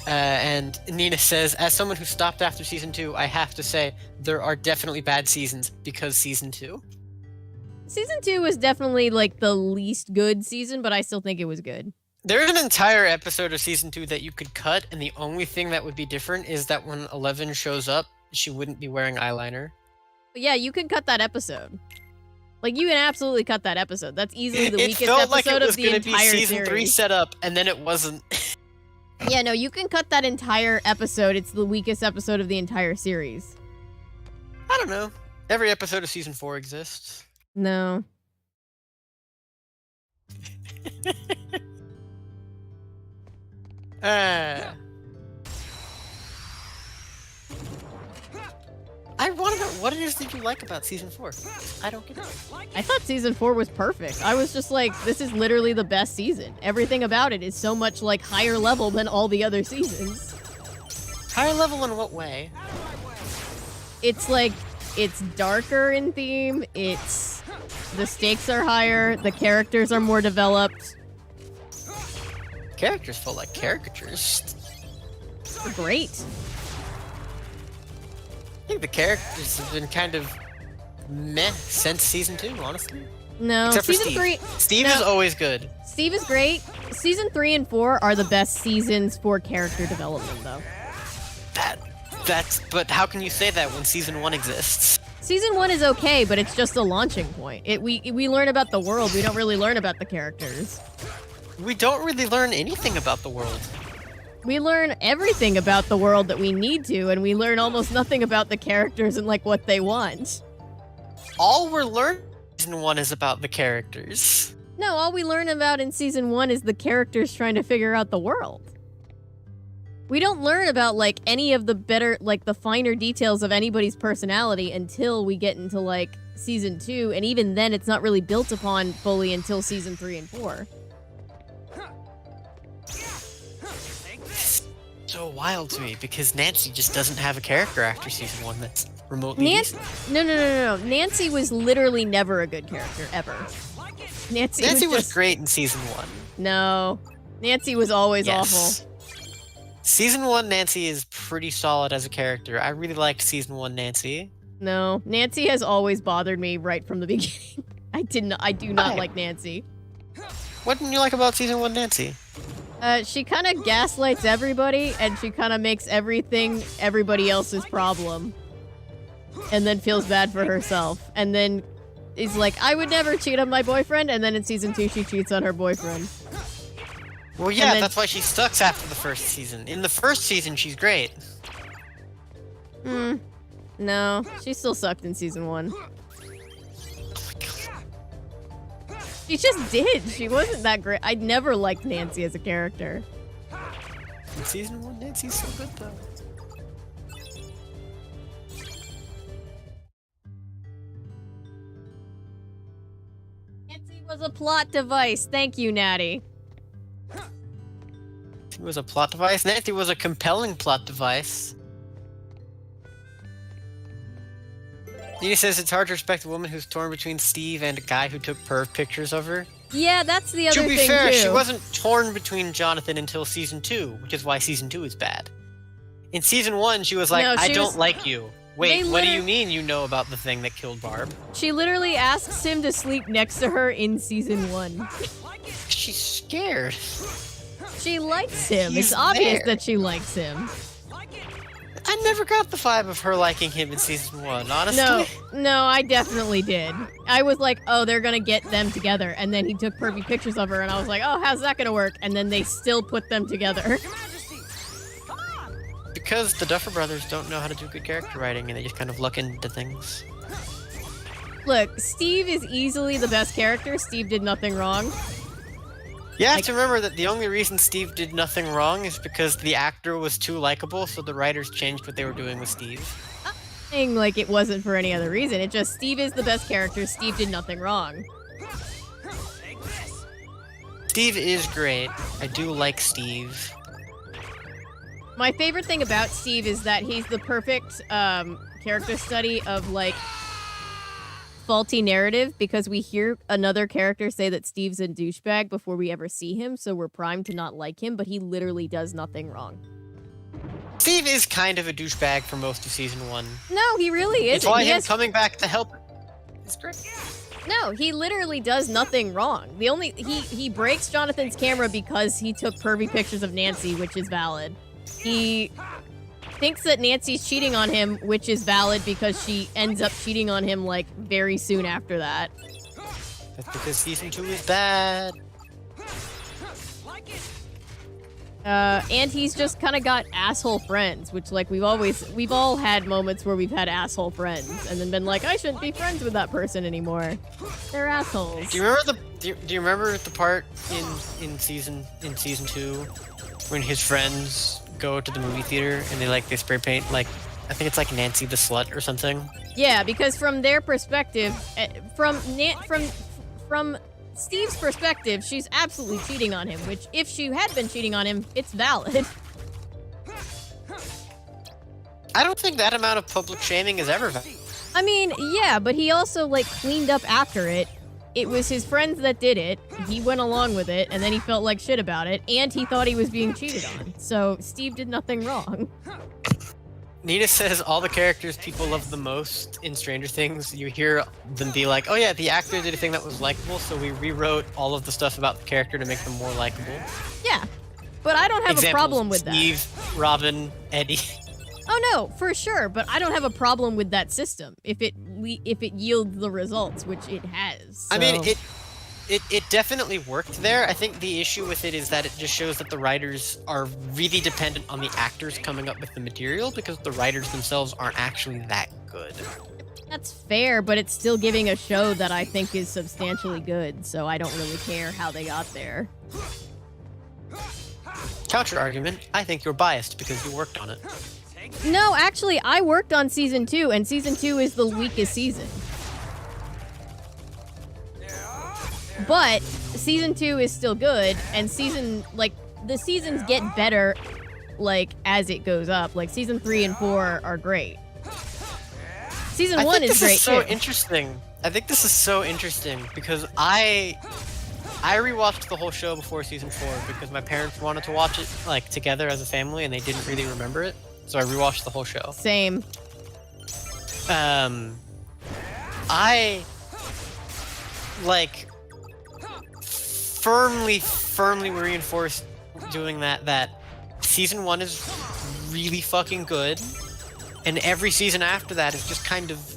And Nina says, as someone who stopped after season 2, I have to say there are definitely bad seasons because season 2. Season 2 was definitely like the least good season, but I still think it was good. There's an entire episode of season 2 that you could cut, and the only thing that would be different is that when 11 shows up, she wouldn't be wearing eyeliner. But yeah, you can cut that episode. Like, you can absolutely cut that episode. That's easily the weakest felt like episode it was of the gonna entire be season series. 3 set up, and then it wasn't. Yeah, no, you can cut that entire episode. It's the weakest episode of the entire series. I don't know. Every episode of season 4 exists. No. I want to know what it is that you like about season 4. I don't get it. I thought season 4 was perfect. I was just like, this is literally the best season. Everything about it is so much like higher level than all the other seasons. Higher level in what way? It's like, it's darker in theme, the stakes are higher, the characters are more developed. Characters feel like caricatures. They're great. I think the characters have been kind of meh since season 2, honestly. No, Except for season Steve. 3... Steve no. is always good. Steve is great. Season 3 and 4 are the best seasons for character development, though. But how can you say that when season 1 exists? Season 1 is okay, but it's just a launching point. We learn about the world, we don't really learn about the characters. We don't really learn anything about the world. We learn everything about the world that we need to, and we learn almost nothing about the characters and, like, what they want. All we're learning in season 1 is about the characters. No, all we learn about in season 1 is the characters trying to figure out the world. We don't learn about, like, any of the better, like, the finer details of anybody's personality until we get into, like, season 2, and even then it's not really built upon fully until season 3 and 4. So wild to me because Nancy just doesn't have a character after season 1 that's remotely decent. No. Nancy was literally never a good character, ever. Nancy was great in season 1. No. Nancy was always awful. Season 1 Nancy is pretty solid as a character. I really liked season 1 Nancy. No. Nancy has always bothered me right from the beginning. I do not like Nancy. What didn't you like about season 1 Nancy? She kind of gaslights everybody, and she kind of makes everything everybody else's problem. And then feels bad for herself. And then is like, I would never cheat on my boyfriend, and then in season 2 she cheats on her boyfriend. Well, yeah, that's why she sucks after the first season. In the first season, she's great. No, she still sucked in season 1. She just did. She wasn't that great. I never liked Nancy as a character. In season 1, Nancy's so good, though. Nancy was a plot device. Thank you, Natty. Nancy was a plot device? Nancy was a compelling plot device. Nina says it's hard to respect a woman who's torn between Steve and a guy who took perv pictures of her. Yeah, that's the other thing, To be fair, too. she wasn't torn between Jonathan until season 2, which is why season 2 is bad. In season 1, she was like, No, I she don't was- like you. Wait, what do you mean you know about the thing that killed Barb? She literally asks him to sleep next to her in season 1. She's scared. She likes him. He's It's obvious there. that she likes him. I never got the vibe of her liking him in season 1, honestly. No, I definitely did. I was like, oh, they're gonna get them together. And then he took pervy pictures of her, and I was like, oh, how's that gonna work? And then they still put them together. Because the Duffer Brothers don't know how to do good character writing, and they just kind of luck into things. Look, Steve is easily the best character. Steve did nothing wrong. You have to remember that the only reason Steve did nothing wrong is because the actor was too likable, so the writers changed what they were doing with Steve. saying like it wasn't for any other reason. It just Steve is the best character. Steve did nothing wrong. Steve is great. I do like Steve. My favorite thing about Steve is that he's the perfect character study of like faulty narrative, because we hear another character say that Steve's a douchebag before we ever see him, so we're primed to not like him, but he literally does nothing wrong. Steve is kind of a douchebag for most of season 1. No, he really isn't. It's why him coming back to help is great. No, he literally does nothing wrong. The only he breaks Jonathan's camera because he took pervy pictures of Nancy, which is valid. He thinks that Nancy's cheating on him, which is valid because she ends up cheating on him like very soon after that. That's because season 2 is bad. And he's just kind of got asshole friends, which like we've all had moments where we've had asshole friends and then been like, I shouldn't be friends with that person anymore. They're assholes. Do you remember the part in season 2 when his friends go to the movie theater and they spray paint like, I think it's like Nancy the Slut or something? Yeah, because from their perspective, from Steve's perspective, she's absolutely cheating on him, which if she had been cheating on him, it's valid. I don't think that amount of public shaming is ever valid. I mean, yeah, but he also like cleaned up after it. It was his friends that did it. He went along with it, and then he felt like shit about it, and he thought he was being cheated on. So Steve did nothing wrong. Nina says all the characters people love the most in Stranger Things, you hear them be like, oh yeah, the actor did a thing that was likable, so we rewrote all of the stuff about the character to make them more likable. Yeah, but I don't have a problem with that. Steve, Robin, Eddie. Oh no, for sure, but I don't have a problem with that system if it yields the results, which it has. So. I mean, it definitely worked there. I think the issue with it is that it just shows that the writers are really dependent on the actors coming up with the material because the writers themselves aren't actually that good. That's fair, but it's still giving a show that I think is substantially good, so I don't really care how they got there. Counter argument, I think you're biased because you worked on it. No, actually, I worked on season 2, and season 2 is the weakest season. But season 2 is still good, and the seasons get better, as it goes up. Like, season 3 and 4 are great. Season 1 is great, too. I think this is so interesting. I think this is so interesting, because I rewatched the whole show before season 4, because my parents wanted to watch it, together as a family, and they didn't really remember it. So I rewatched the whole show. Same. I firmly reinforced doing that season 1 is really fucking good, and every season after that is just kind of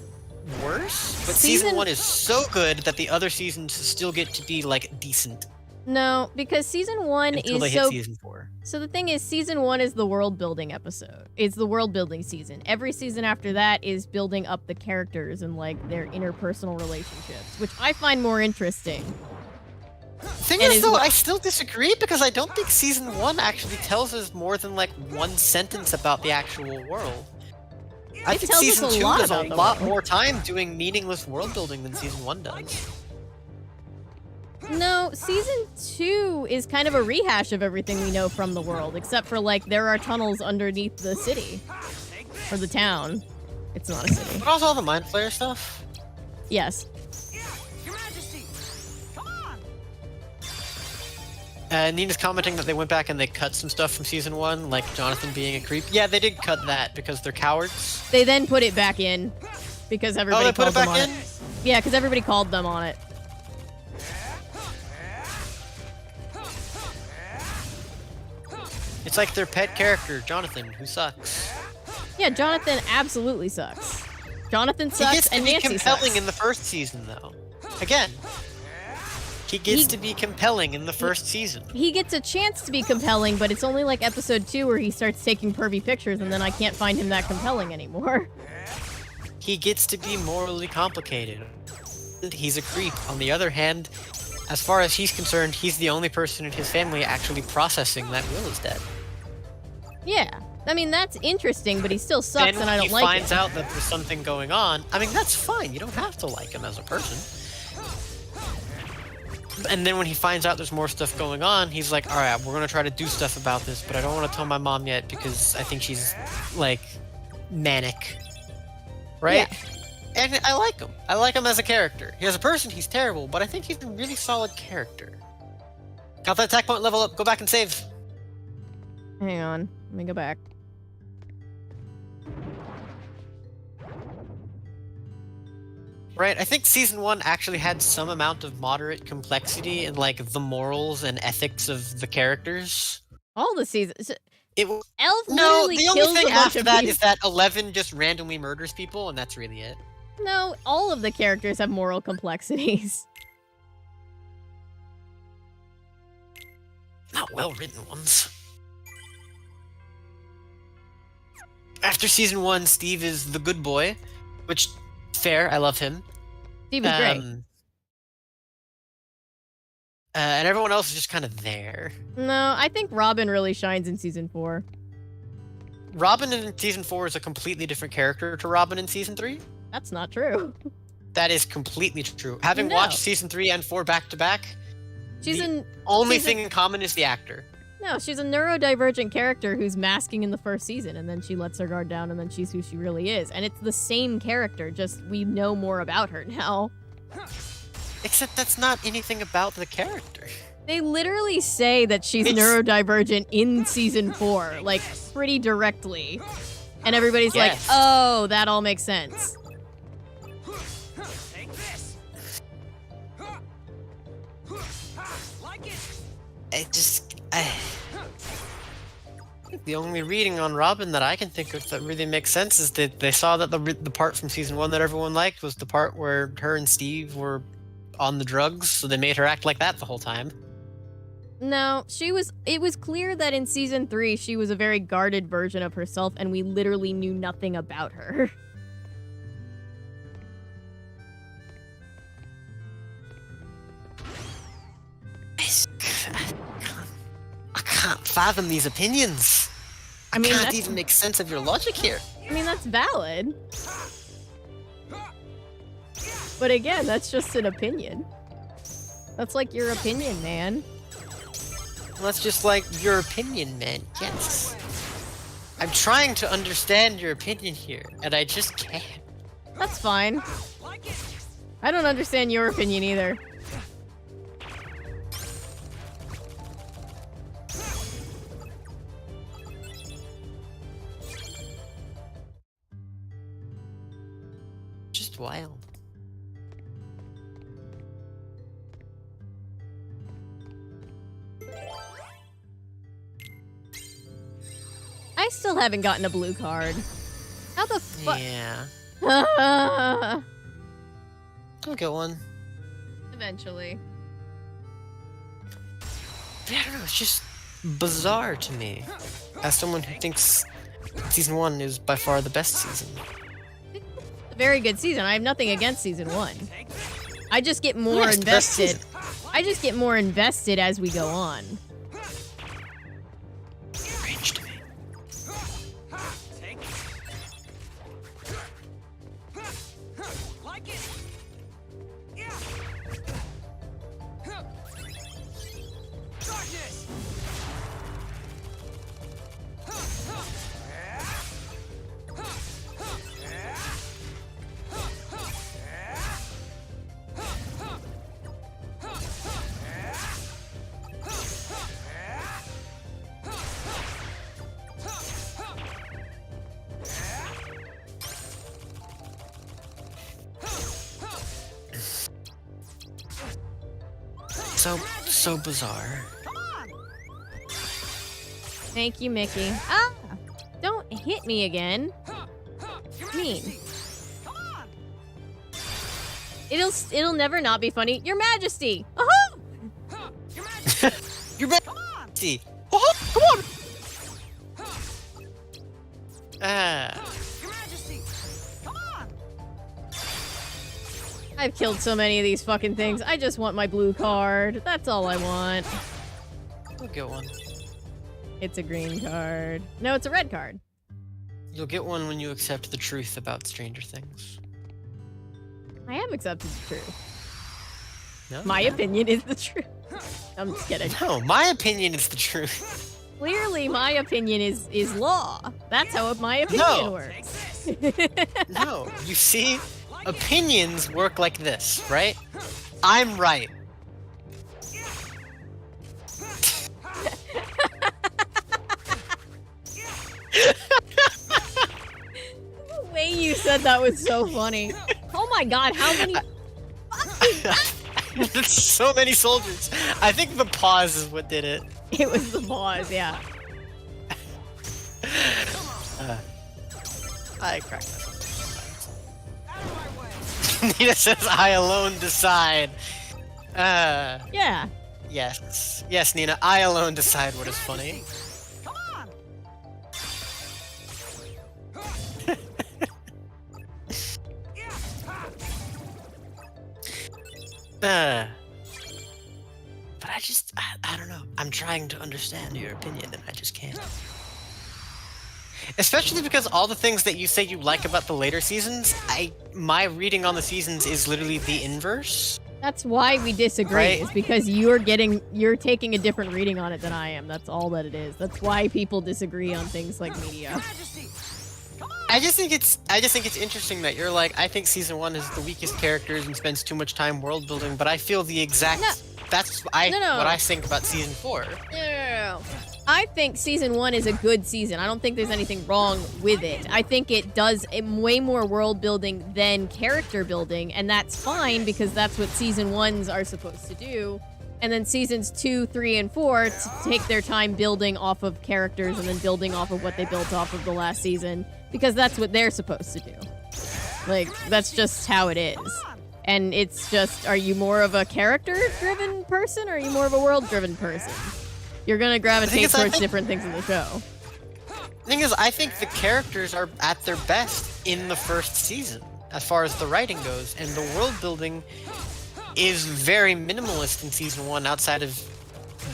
worse. But season 1 is so good that the other seasons still get to be decent. No, because season 1 until is they hit season 4. So the thing is, season 1 is the world building episode. It's the world building season. Every season after that is building up the characters and their interpersonal relationships, which I find more interesting. The thing is, though, I still disagree because I don't think season 1 actually tells us more than one sentence about the actual world. I think season 2 does a lot more time doing meaningless world building than season 1 does. No, season 2 is kind of a rehash of everything we know from the world, except for there are tunnels underneath the city. Or the town. It's not a city. But also all the Mind Flayer stuff? Yes. Your Majesty, come on! Nina's commenting that they went back and they cut some stuff from season 1, like Jonathan being a creep. Yeah, they did cut that because they're cowards. They then put it back in because everybody called them on it. Yeah, because everybody called them on it. It's like their pet character, Jonathan, who sucks. Yeah, Jonathan absolutely sucks. Jonathan sucks and Nancy sucks. He gets to be compelling in the first season, though. Again, he gets to be compelling in the first season. He gets a chance to be compelling, but it's only episode 2 where he starts taking pervy pictures, and then I can't find him that compelling anymore. He gets to be morally complicated. He's a creep. On the other hand, as far as he's concerned, he's the only person in his family actually processing that Will is dead. Yeah, I mean, that's interesting, but he still sucks, Then and when I don't he like finds it. out that there's something going on, I mean, that's fine. You don't have to like him as a person. And then when he finds out there's more stuff going on, he's like, all right, we're going to try to do stuff about this, but I don't want to tell my mom yet because I think she's, like, manic. Right? Yeah. And I like him. I like him as a character. He as a person, he's terrible, but I think he's a really solid character. Got that attack point level up. Go back and save. Hang on. Let me go back. Right, I think Season 1 actually had some amount of moderate complexity in, like, the morals and ethics of the characters. All the seasons. It was... Elf No, literally the only kills thing a bunch after of that people. is that 11 just randomly murders people, and that's really it. No, all of the characters have moral complexities. Not well-written ones. After Season 1, Steve is the good boy, which, fair, I love him. Steve is great. And everyone else is just kind of there. No, I think Robin really shines in Season 4. Robin in Season 4 is a completely different character to Robin in Season 3. That's not true. That is completely true. Having No. watched Season 3 and 4 back-to-back, She's the an only she's thing in common is the actor. No, she's a neurodivergent character who's masking in the first season, and then she lets her guard down, and then she's who she really is. And it's the same character, just we know more about her now. Except that's not anything about the character. They literally say that she's It's- neurodivergent in Season 4, like, pretty directly. And everybody's Yes. like, oh, that all makes sense. Take this. Like it. The only reading on Robin that I can think of that really makes sense is that they saw that the part from Season 1 that everyone liked was the part where her and Steve were on the drugs, so they made her act like that the whole time. No, it was clear that in Season 3, she was a very guarded version of herself, and we literally knew nothing about her. I can't fathom these opinions. I mean, Can't that's, even make sense of your logic here. I mean, that's valid. But again, that's just an opinion. That's like your opinion, man. That's just like your opinion, man. Yes. I'm trying to understand your opinion here, and I just can't. That's fine. I don't understand your opinion either. Just wild. I still haven't gotten a blue card. How the fuck? Yeah. Yeah. I'll get one. Eventually. I don't know, it's just bizarre to me. As someone who thinks Season 1 is by far the best season. A very good season. I have nothing against Season 1. I just get more Yes, best invested. season. I just get more invested as we go on. Strange to me. Like it. Yeah. Darkness. So bizarre. Thank you, Mickey. Ah! Don't hit me again. Mean. It'll never not be funny. Your Majesty! Uh-huh! You're back. See. Oh, come on. Your Majesty. Come on. I've killed so many of these fucking things. I just want my blue card. That's all I want. I'll get one. It's a green card. No, it's a red card. You'll get one when you accept the truth about Stranger Things. I am accepting the truth. No? My opinion is the truth. I'm just kidding. No, my opinion is the truth. Clearly, my opinion is law. That's how my opinion No. works. No, you see, opinions work like this, right? I'm right. The way you said that was so funny. Oh my god, how many... There's so many soldiers. I think the pause is what did it. It was the pause, yeah. I cracked that. Nina says, I alone decide. Yeah. Yes. Yes, Nina, I alone decide what is funny. Come on! But I don't know. I'm trying to understand your opinion and I just can't. Especially because all the things that you say you like about the later seasons, my reading on the seasons is literally the inverse. That's why we disagree, Right? is because you're taking a different reading on it than I am. That's all that it is. That's why people disagree on things like media. I just think it's interesting that you're like, I think season 1 is the weakest characters and spends too much time world building, but I feel the exact what I think about season 4. No. I think season 1 is a good season. I don't think there's anything wrong with it. I think it does way more world building than character building, and that's fine because that's what season 1s are supposed to do. And then seasons 2, 3, and 4 take their time building off of characters and then building off of what they built off of the last season because that's what they're supposed to do. Like, that's just how it is. And it's just, are you more of a character-driven person or are you more of a world-driven person? You're gonna gravitate towards different things in the show. The thing is, I think the characters are at their best in the first season, as far as the writing goes, and the world building is very minimalist in season 1 outside of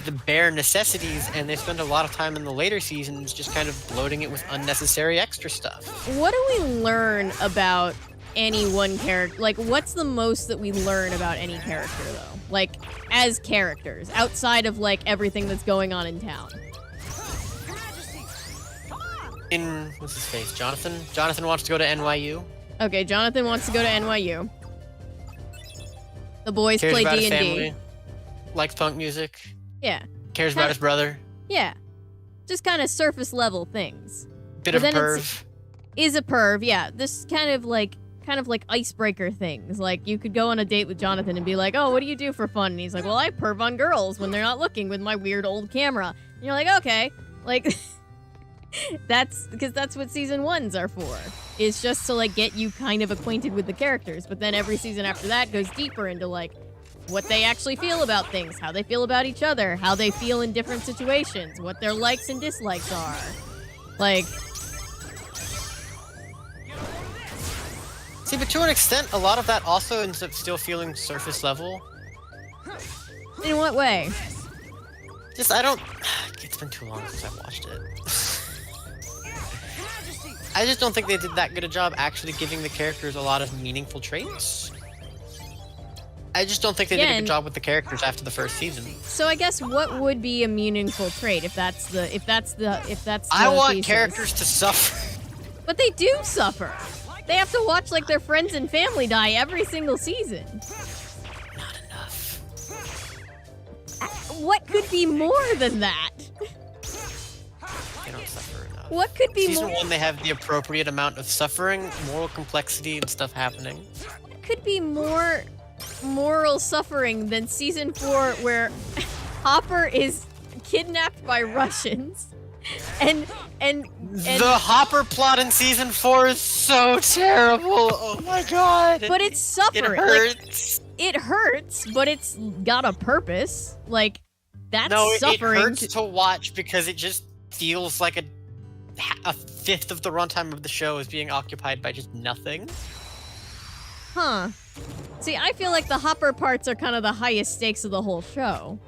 the bare necessities, and they spend a lot of time in the later seasons just kind of bloating it with unnecessary extra stuff. What do we learn about any one character? Like, what's the most that we learn about any character, though? Like, as characters, outside of, like, everything that's going on in town. What's his face? Jonathan? Jonathan wants to go to NYU. Okay, Jonathan wants to go to NYU. The boys Cares play about his D&D. family. Likes punk music. Yeah. Cares about his brother. Yeah. Just kind of surface level things. Bit But of a then perv. Is a perv, yeah. This kind of like icebreaker things. Like, you could go on a date with Jonathan and be like, oh, what do you do for fun? And he's like, well, I perv on girls when they're not looking with my weird old camera. And you're like, okay. Like, that's what season 1s are for. It's just to, like, get you kind of acquainted with the characters. But then every season after that goes deeper into, like, what they actually feel about things, how they feel about each other, how they feel in different situations, what their likes and dislikes are. Like... See, but to an extent, a lot of that also ends up still feeling surface level. In what way? Just, it's been too long since I watched it. I just don't think they did that good a job actually giving the characters a lot of meaningful traits. I just don't think they did a good job with the characters after the first season. So I guess what would be a meaningful trait if that's the I want thesis? characters to suffer. But they do suffer. They have to watch like their friends and family die every single season. Not enough. What could be more than that? They don't suffer enough. What could be Season more? 1, they have the appropriate amount of suffering, moral complexity, and stuff happening. What could be more moral suffering than season 4, where Hopper is kidnapped by Russians, and the Hopper plot in season 4 is so terrible. Oh my god. but it's suffering. It hurts. Like, it hurts, but it's got a purpose. Like, that's No, it suffering. hurts to watch because it just feels like a fifth of the runtime of the show is being occupied by just nothing. Huh. See, I feel like the Hopper parts are kind of the highest stakes of the whole show.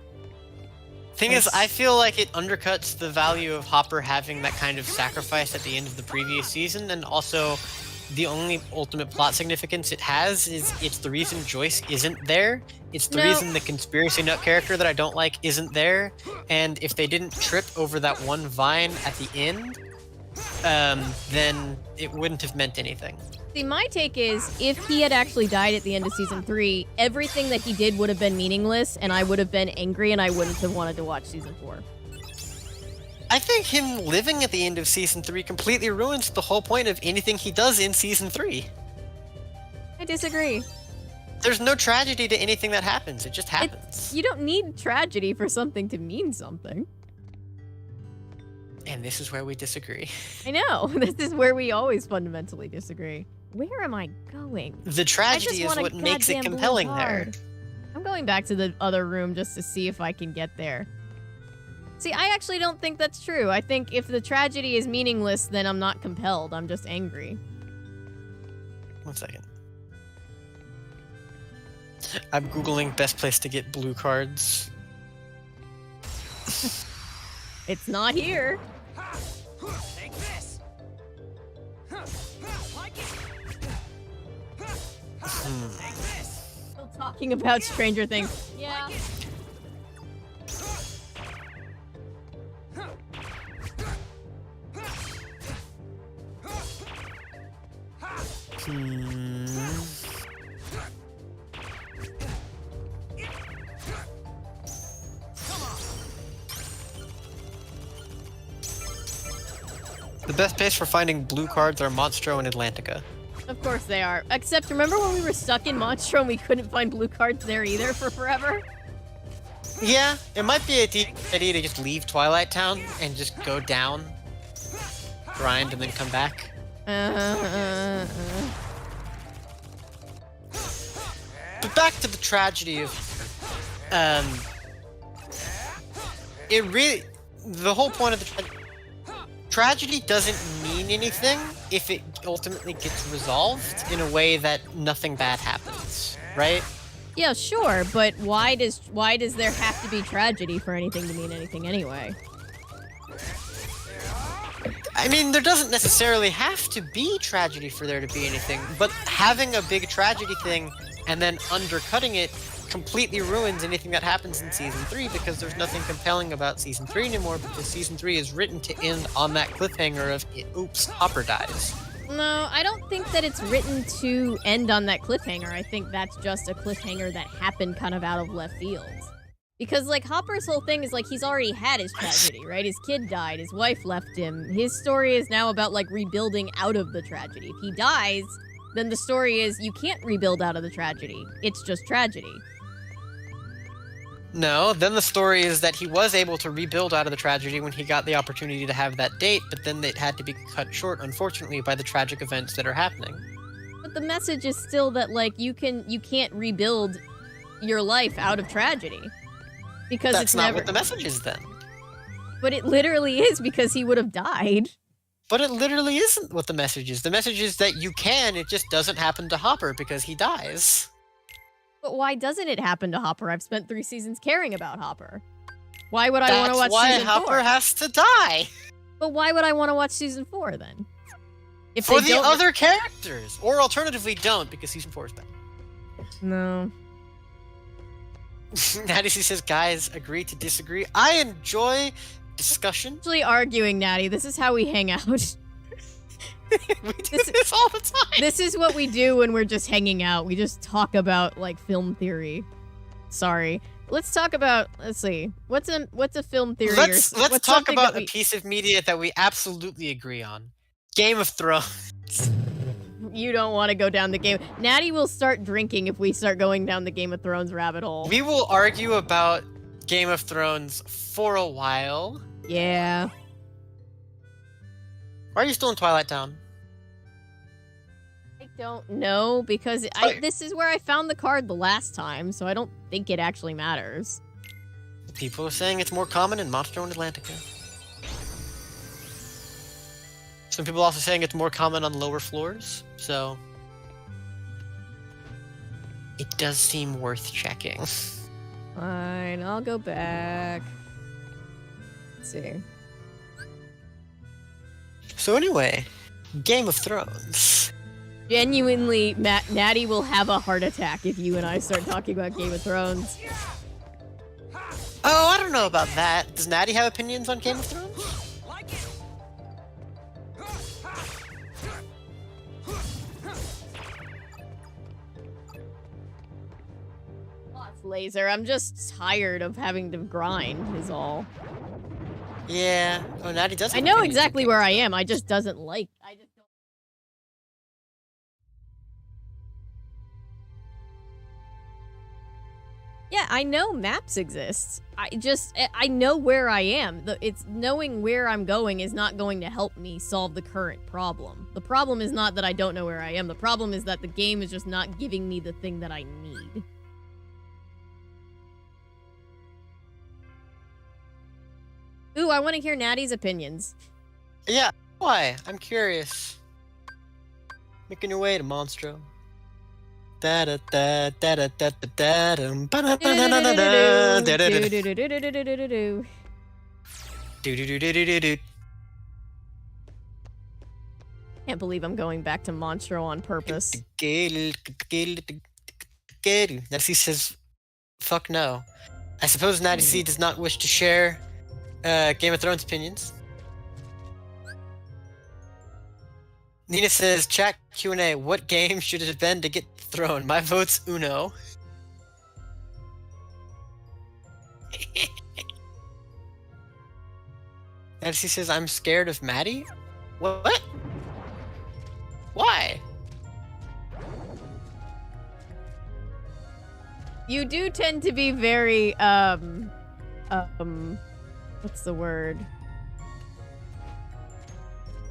Thing is, I feel like it undercuts the value of Hopper having that kind of sacrifice at the end of the previous season, and also the only ultimate plot significance it has is it's the reason Joyce isn't there. It's the reason the conspiracy nut character that I don't like isn't there, and if they didn't trip over that one vine at the end, then it wouldn't have meant anything. See, my take is, if he had actually died at the end of Season 3, everything that he did would have been meaningless, and I would have been angry, and I wouldn't have wanted to watch Season 4. I think him living at the end of Season 3 completely ruins the whole point of anything he does in Season 3. I disagree. There's no tragedy to anything that happens, it just happens. You don't need tragedy for something to mean something. And this is where we disagree. I know, this is where we always fundamentally disagree. Where am I going? The tragedy is what makes it compelling there. I'm going back to the other room just to see if I can get there. See, I actually don't think that's true. I think if the tragedy is meaningless, then I'm not compelled. I'm just angry. 1 second. I'm Googling best place to get blue cards. It's not here. Take this. Like it. Take this. Still talking about Stranger Things. Yeah. The best place for finding blue cards are Monstro and Atlantica. Of course they are. Except remember when we were stuck in Monstro and we couldn't find blue cards there either for forever? Yeah, it might be a decent idea to just leave Twilight Town and just go down, grind, and then come back. But back to the tragedy of... it really... The whole point of the tragedy doesn't mean anything if it ultimately gets resolved in a way that nothing bad happens, right? Yeah, sure, but why does there have to be tragedy for anything to mean anything anyway? I mean, there doesn't necessarily have to be tragedy for there to be anything, but having a big tragedy thing and then undercutting it completely ruins anything that happens in Season 3 because there's nothing compelling about Season 3 anymore because Season 3 is written to end on that cliffhanger of, oops, Hopper dies. No, I don't think that it's written to end on that cliffhanger. I think that's just a cliffhanger that happened kind of out of left field. Because, like, Hopper's whole thing is, like, he's already had his tragedy, right? His kid died, his wife left him. His story is now about, like, rebuilding out of the tragedy. If he dies, then the story is you can't rebuild out of the tragedy. It's just tragedy. No, then the story is that he was able to rebuild out of the tragedy when he got the opportunity to have that date, but then it had to be cut short, unfortunately, by the tragic events that are happening. But the message is still that, like, you can't rebuild your life out of tragedy. Because That's it's not never... what the message is then. But it literally is because he would have died. But it literally isn't what the message is. The message is that you can, it just doesn't happen to Hopper because he dies. But why doesn't it happen to Hopper? I've spent 3 seasons caring about Hopper. Why would I want to watch Season 4? That's why Hopper has to die! But why would I want to watch Season 4 then? If For they the don't... other characters! Or alternatively don't, because Season 4 is bad. No. Natty says, guys, agree to disagree. I enjoy discussion. Actually arguing, Natty. This is how we hang out. We do this all the time. This is what we do when we're just hanging out. We just talk about, like, film theory. Sorry. Let's talk about, let's see. What's a film theory? Let's talk about a a piece of media that we absolutely agree on. Game of Thrones. You don't want to go down the game. Natty will start drinking if we start going down the Game of Thrones rabbit hole. We will argue about Game of Thrones for a while. Yeah. Why are you still in Twilight Town? I don't know, because this is where I found the card the last time, so I don't think it actually matters. People are saying it's more common in Monstro and Atlantica. Some people are also saying it's more common on lower floors, so... It does seem worth checking. Fine, I'll go back. Let's see. So anyway, Game of Thrones. Genuinely, Natty will have a heart attack if you and I start talking about Game of Thrones. Oh, I don't know about that. Does Natty have opinions on Game of Thrones? Laser, I'm just tired of having to grind, is all. Yeah. Oh, Natty does. I know exactly where I am, I just doesn't like. I just don't. Yeah, I know maps exist. I know where I am. It's knowing where I'm going is not going to help me solve the current problem. The problem is not that I don't know where I am. The problem is that the game is just not giving me the thing that I need. Ooh, I want to hear Natty's opinions. Yeah, why? I'm curious. Making your way to Monstro. Da da da da da da da da da da. Can't believe I'm going back to Monstro on purpose. Natty C says, fuck no. I suppose Natty C does not wish to share Game of Thrones opinions. Nina says, chat Q&A, what game should it have been to get thrown? My vote's Uno. Nancy says, I'm scared of Maddy? What? Why? You do tend to be very, what's the word?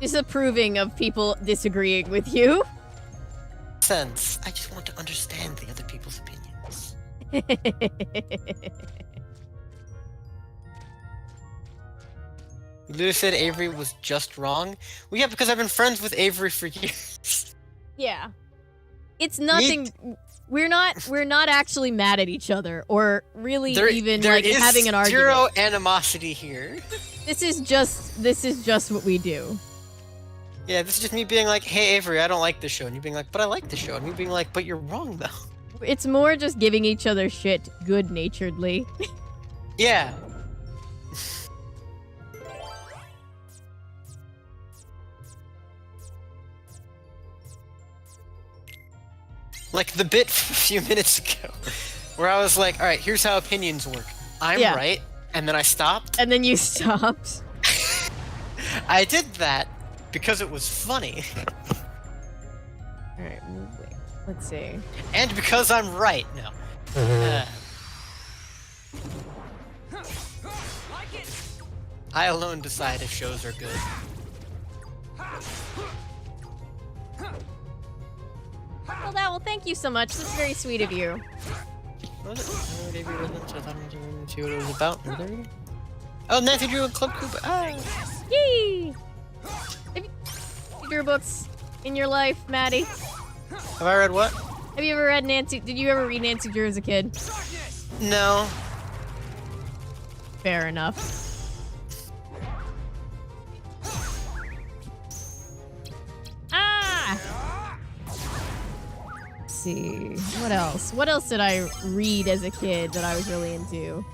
Disapproving of people disagreeing with you. Sense. I just want to understand the other people's opinions. Lou said Avery was just wrong. Well, yeah, because I've been friends with Avery for years. Yeah. It's nothing. We're not actually mad at each other or really even there like is having an argument. Zero animosity here. This is just what we do. Yeah, this is just me being like, hey Avery, I don't like this show. And you being like, but I like this show. And me being like, but you're wrong though. It's more just giving each other shit good-naturedly. Yeah. Like the bit a few minutes ago, where I was like, alright, here's how opinions work. I'm right, and then I stopped. And then you stopped. I did that because it was funny. Alright, wait. Let's see. And because I'm right. No. I alone decide if shows are good. Well, thank you so much. That's very sweet of you. What was it? I thought I was see what it was about. Oh, Nancy drew a Club Cuba. Ah. Yee! Have you drew books in your life, Maddy? Have I read what? Have you ever read Nancy? Did you ever read Nancy Drew as a kid? No. Fair enough. Ah! Let's see. What else? What else did I read as a kid that I was really into?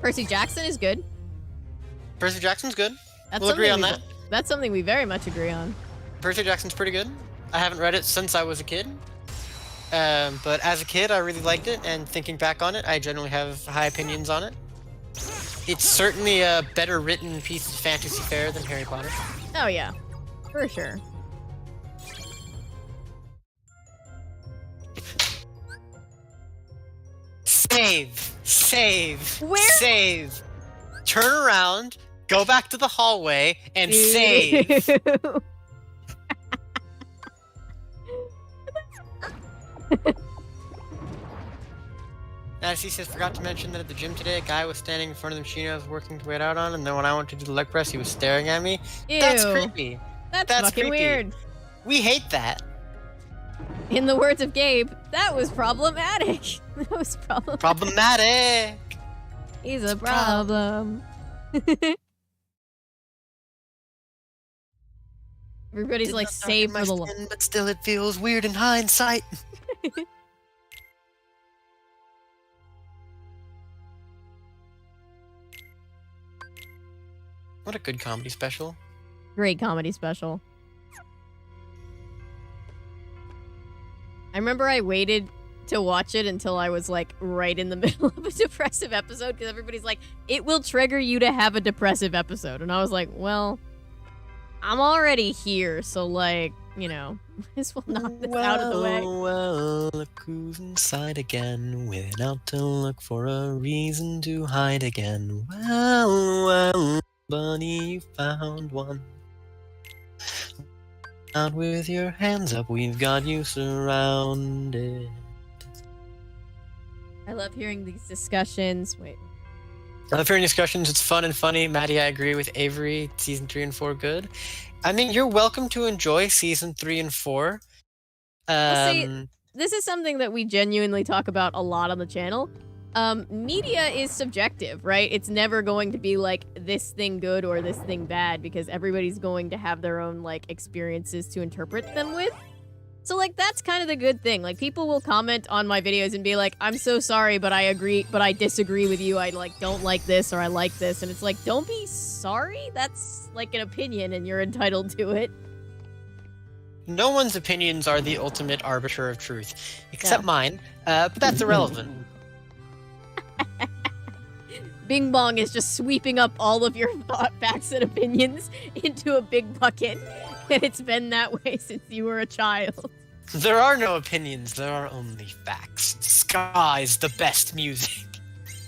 Percy Jackson is good. Percy Jackson's good. That's We'll agree on that. That's something we very much agree on. Percy Jackson's pretty good. I haven't read it since I was a kid. But as a kid, I really liked it, and thinking back on it, I generally have high opinions on it. It's certainly a better written piece of fantasy fare than Harry Potter. Oh yeah, for sure. Save! Where? Save! Turn around, go back to the hallway, and save! Nancy says, forgot to mention that at the gym today, a guy was standing in front of the machine I was working to wait out on, and then when I went to do the leg press, he was staring at me. Ew. That's creepy. That's fucking creepy. weird. We hate that. In the words of Gabe, that was problematic. That was problematic. Problematic. He's a problem. Everybody's like, save for the law. But still, it feels weird in hindsight. What a good comedy special. Great comedy special. I remember I waited to watch it until I was like right in the middle of a depressive episode because everybody's like, it will trigger you to have a depressive episode. And I was like, well, I'm already here, so like, you know, this will knock this out of the way. Well, look who's inside again. Went out to look for a reason to hide again. Well, buddy, you found one. Out with your hands up, we've got you surrounded. I love hearing these discussions. Wait. I love hearing discussions. It's fun and funny. Maddie, I agree with Avery. Season 3 and 4 good. I mean, you're welcome to enjoy season 3 and 4. Well, see, this is something that we genuinely talk about a lot on the channel. Media is subjective, right? It's never going to be like this thing good or this thing bad because everybody's going to have their own like experiences to interpret them with. So like that's kind of the good thing. Like people will comment on my videos and be like, "I'm so sorry, but I disagree with you. I like don't like this or I like this." And it's like, "Don't be sorry. That's like an opinion and you're entitled to it." No one's opinions are the ultimate arbiter of truth, except mine. But that's irrelevant. Bing Bong is just sweeping up all of your thought, facts, and opinions into a big bucket. And it's been that way since you were a child. There are no opinions, there are only facts. Ska is the best music.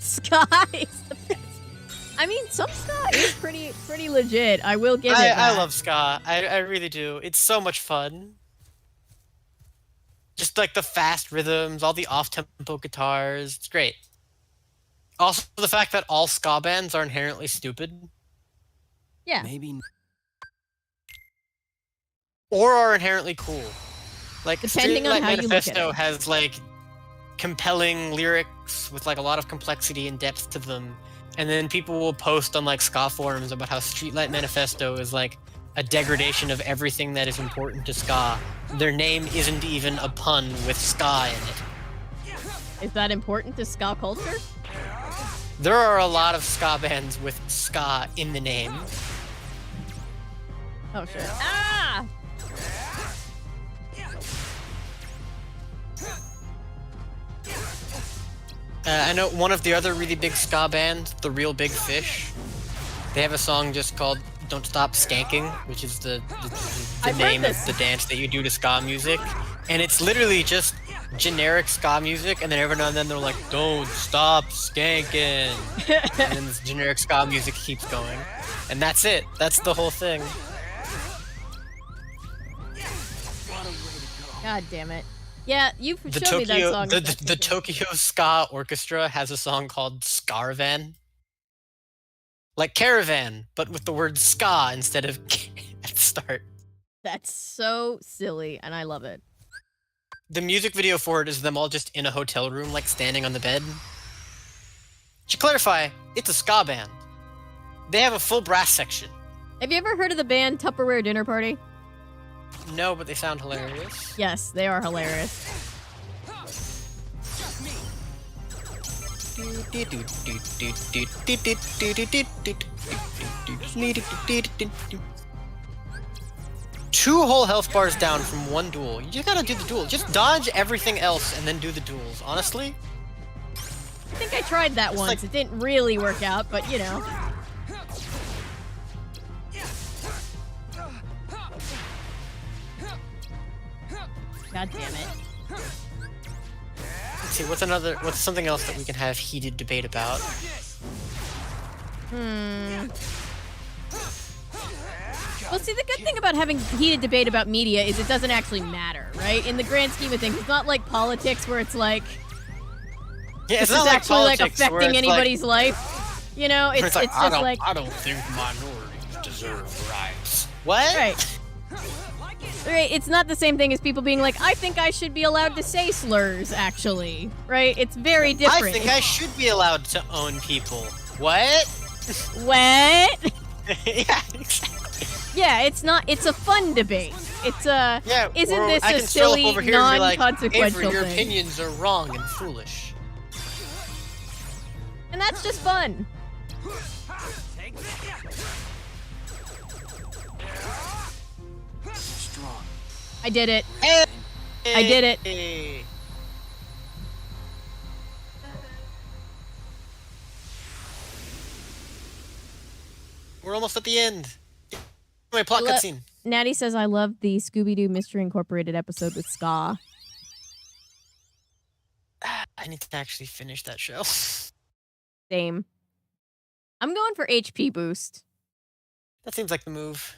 Ska is the best. I mean, some ska is pretty legit. I will give it that. I love ska. I really do. It's so much fun. Just like the fast rhythms, all the off-tempo guitars. It's great. Also, the fact that all ska bands are inherently stupid. Yeah. Maybe. Or are inherently cool. Like, depending on how you look at Manifesto it. has, like, compelling lyrics with, like, a lot of complexity and depth to them. And then people will post on, like, ska forums about how Streetlight Manifesto is, like, a degradation of everything that is important to ska. Their name isn't even a pun with ska in it. Is that important to ska culture? There are a lot of ska bands with ska in the name. Oh shit. Ah! I know one of the other really big ska bands, The Real Big Fish. They have a song just called Don't Stop Skanking, which is the name of the dance that you do to ska music. And it's literally just generic ska music, and then every now and then they're like, "Don't stop skanking," and then this generic ska music keeps going, and that's it. That's the whole thing. God damn it! Yeah, you've showed me that song. The Tokyo Ska Orchestra has a song called Scarvan, like caravan, but with the word ska instead of at the start. That's so silly, and I love it. The music video for it is them all just in a hotel room, like standing on the bed. To clarify, it's a ska band. They have a full brass section. Have you ever heard of the band Tupperware Dinner Party? No, but they sound hilarious. Yes, they are hilarious. Two whole health bars down from one duel. You just gotta do the duel. Just dodge everything else and then do the duels. Honestly? I think I tried that once. Like, it didn't really work out, but you know. God damn it. Let's see, what's something else that we can have heated debate about? Well, see, the good thing about having heated debate about media is it doesn't actually matter, right? In the grand scheme of things, it's not like politics where it's like, yeah, it's this not is like actually like politics affecting anybody's life. You know, it's just like I don't think minorities deserve rights. What? Right. Right, it's not the same thing as people being like, I think I should be allowed to say slurs, actually. Right? It's very different. I think I should be allowed to own people. What? What? Yeah, exactly. Yeah, it's not. It's a fun debate. It's a. Yeah, Isn't or this I a can stroll up silly, over here and be like, non-consequential Avery, your thing? opinions are wrong and foolish. And that's just fun. Strong. I did it. Hey! I did it. Hey. We're almost at the end. My plot cutscene. Natty says, I love the Scooby-Doo Mystery Incorporated episode with Ska. I need to actually finish that show. Same. I'm going for HP boost. That seems like the move.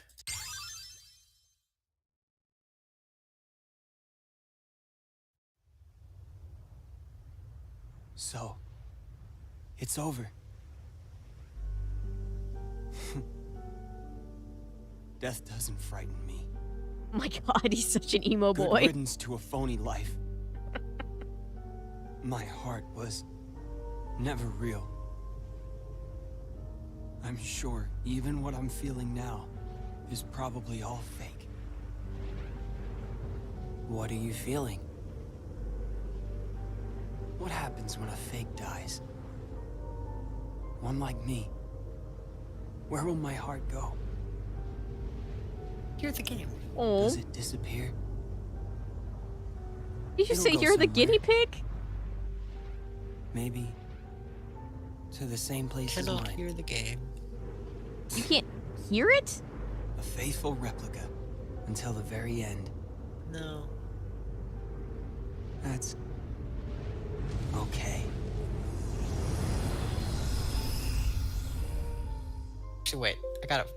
So, it's over. Death doesn't frighten me. Oh my god, he's such an emo Good boy. riddance to a phony life. My heart was never real. I'm sure even what I'm feeling now is probably all fake. What are you feeling? What happens when a fake dies? One like me. Where will my heart go? You're the game. Oh. Does it disappear? Did you It'll say go you're the somewhere. guinea pig? Maybe to the same place as Cannot mine. hear the game. You can't hear it? A faithful replica until the very end. No. That's okay. Actually, wait.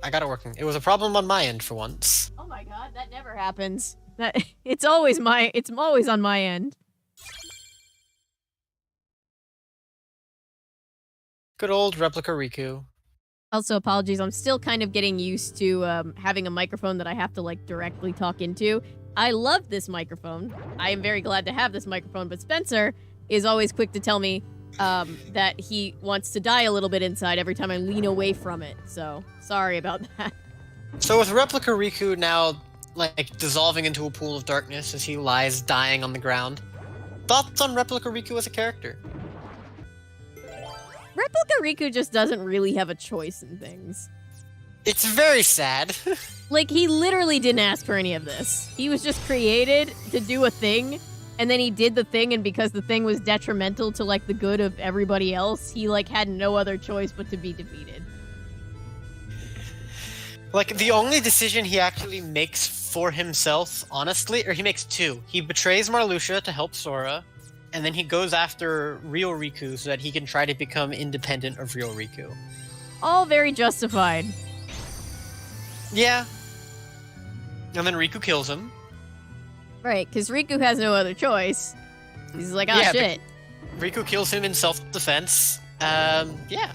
I got it working. It was a problem on my end for once. Oh my god, that never happens. That it's always on my end. Good old replica Riku. Also, apologies. I'm still kind of getting used to having a microphone that I have to like directly talk into. I love this microphone. I am very glad to have this microphone, but Spencer is always quick to tell me that he wants to die a little bit inside every time I lean away from it. So, sorry about that. So with replica Riku now, like, dissolving into a pool of darkness as he lies dying on the ground, thoughts on replica Riku as a character? Replica Riku just doesn't really have a choice in things. It's very sad. Like, he literally didn't ask for any of this. He was just created to do a thing, and then he did the thing, and because the thing was detrimental to, like, the good of everybody else, he, like, had no other choice but to be defeated. Like, the only decision he actually makes for himself, honestly, or he makes two. He betrays Marluxia to help Sora, and then he goes after real Riku so that he can try to become independent of real Riku. All very justified. Yeah. And then Riku kills him. Right, because Riku has no other choice. He's like, ah, Yeah, but- shit. Riku kills him in self-defense. Yeah.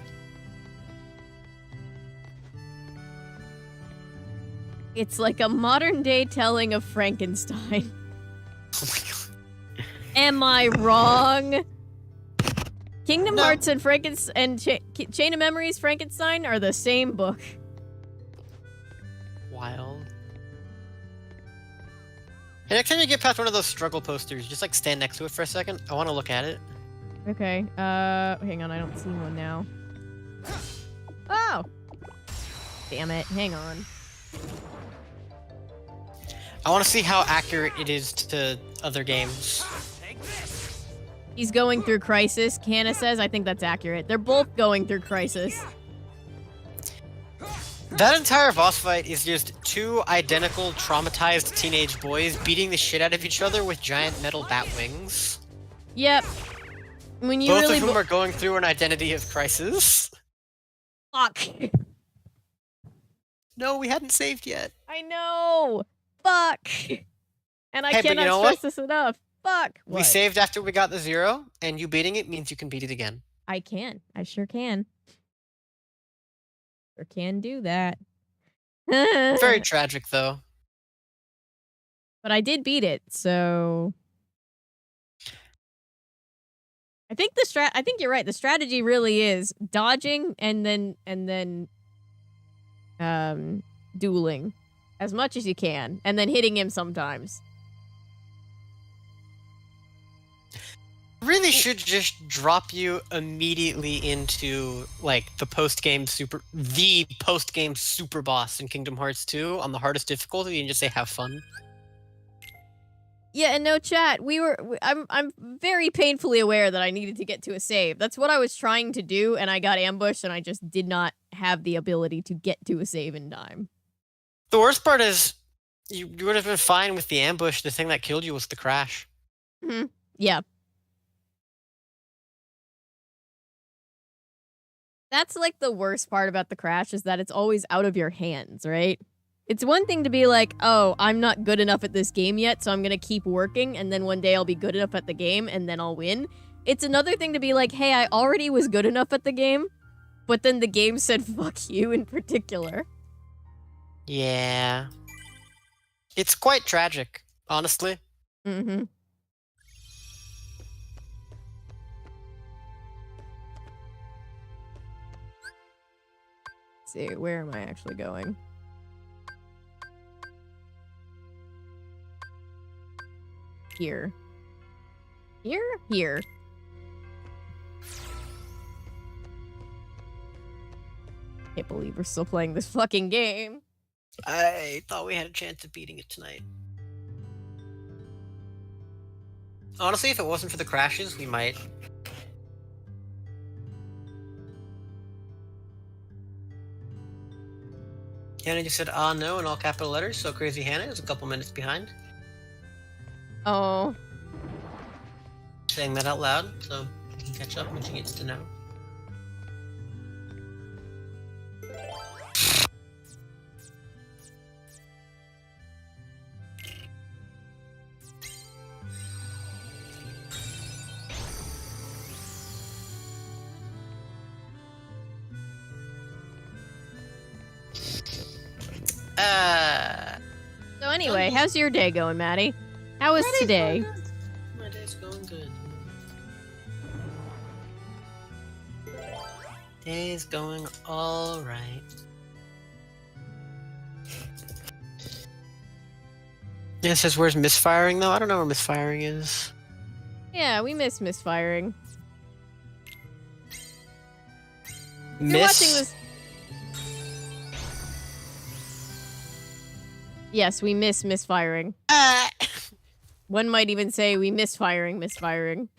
It's like a modern-day telling of Frankenstein. Oh my god. Am I wrong? Kingdom No. Hearts and Chain of Memories Frankenstein are the same book. Wild. Hey, next time you get past one of those struggle posters, just like stand next to it for a second. I want to look at it. Okay, hang on, I don't see one now. Oh! Damn it, hang on. I want to see how accurate it is to other games. He's going through Crisis, Canna says. I think that's accurate. They're both going through Crisis. That entire boss fight is just two identical, traumatized teenage boys beating the shit out of each other with giant metal bat wings. Yep. When you Both really of whom are going through an identity of crisis. Fuck. No, we hadn't saved yet. I know. Fuck. And I Hey, but cannot you know stress what? this enough. Fuck. We What? saved after we got the 0, and you beating it means you can beat it again. I can. I sure can. Sure can do that. Very tragic, though. But I did beat it, so I think I think you're right. The strategy really is dodging and then dueling as much as you can, and then hitting him sometimes. Really should just drop you immediately into like the post game super boss in Kingdom Hearts 2 on the hardest difficulty and just say have fun. Yeah, and no chat. I'm very painfully aware that I needed to get to a save. That's what I was trying to do, and I got ambushed, and I just did not have the ability to get to a save in time. The worst part is you would have been fine with the ambush. The thing that killed you was the crash. Mm-hmm. Yeah. That's like the worst part about the crash is that it's always out of your hands, right? It's one thing to be like, oh, I'm not good enough at this game yet, so I'm gonna keep working, and then one day I'll be good enough at the game, and then I'll win. It's another thing to be like, hey, I already was good enough at the game, but then the game said fuck you in particular. Yeah. It's quite tragic, honestly. Mm-hmm. Let's see, where am I actually going? Here. Here? Here. Can't believe we're still playing this fucking game. I thought we had a chance of beating it tonight. Honestly, if it wasn't for the crashes, we might. Hannah just said, no, in all capital letters, so Crazy Hannah is a couple minutes behind. Oh. Saying that out loud, so you can catch up when she gets to know. So anyway, how's your day going, Maddie? How was today? My day's going good. Day's going all right. Yeah, it says where's misfiring though? I don't know where misfiring is. Yeah, we miss misfiring. You're watching this. Yes, we miss misfiring. One might even say we misfiring. Misfiring.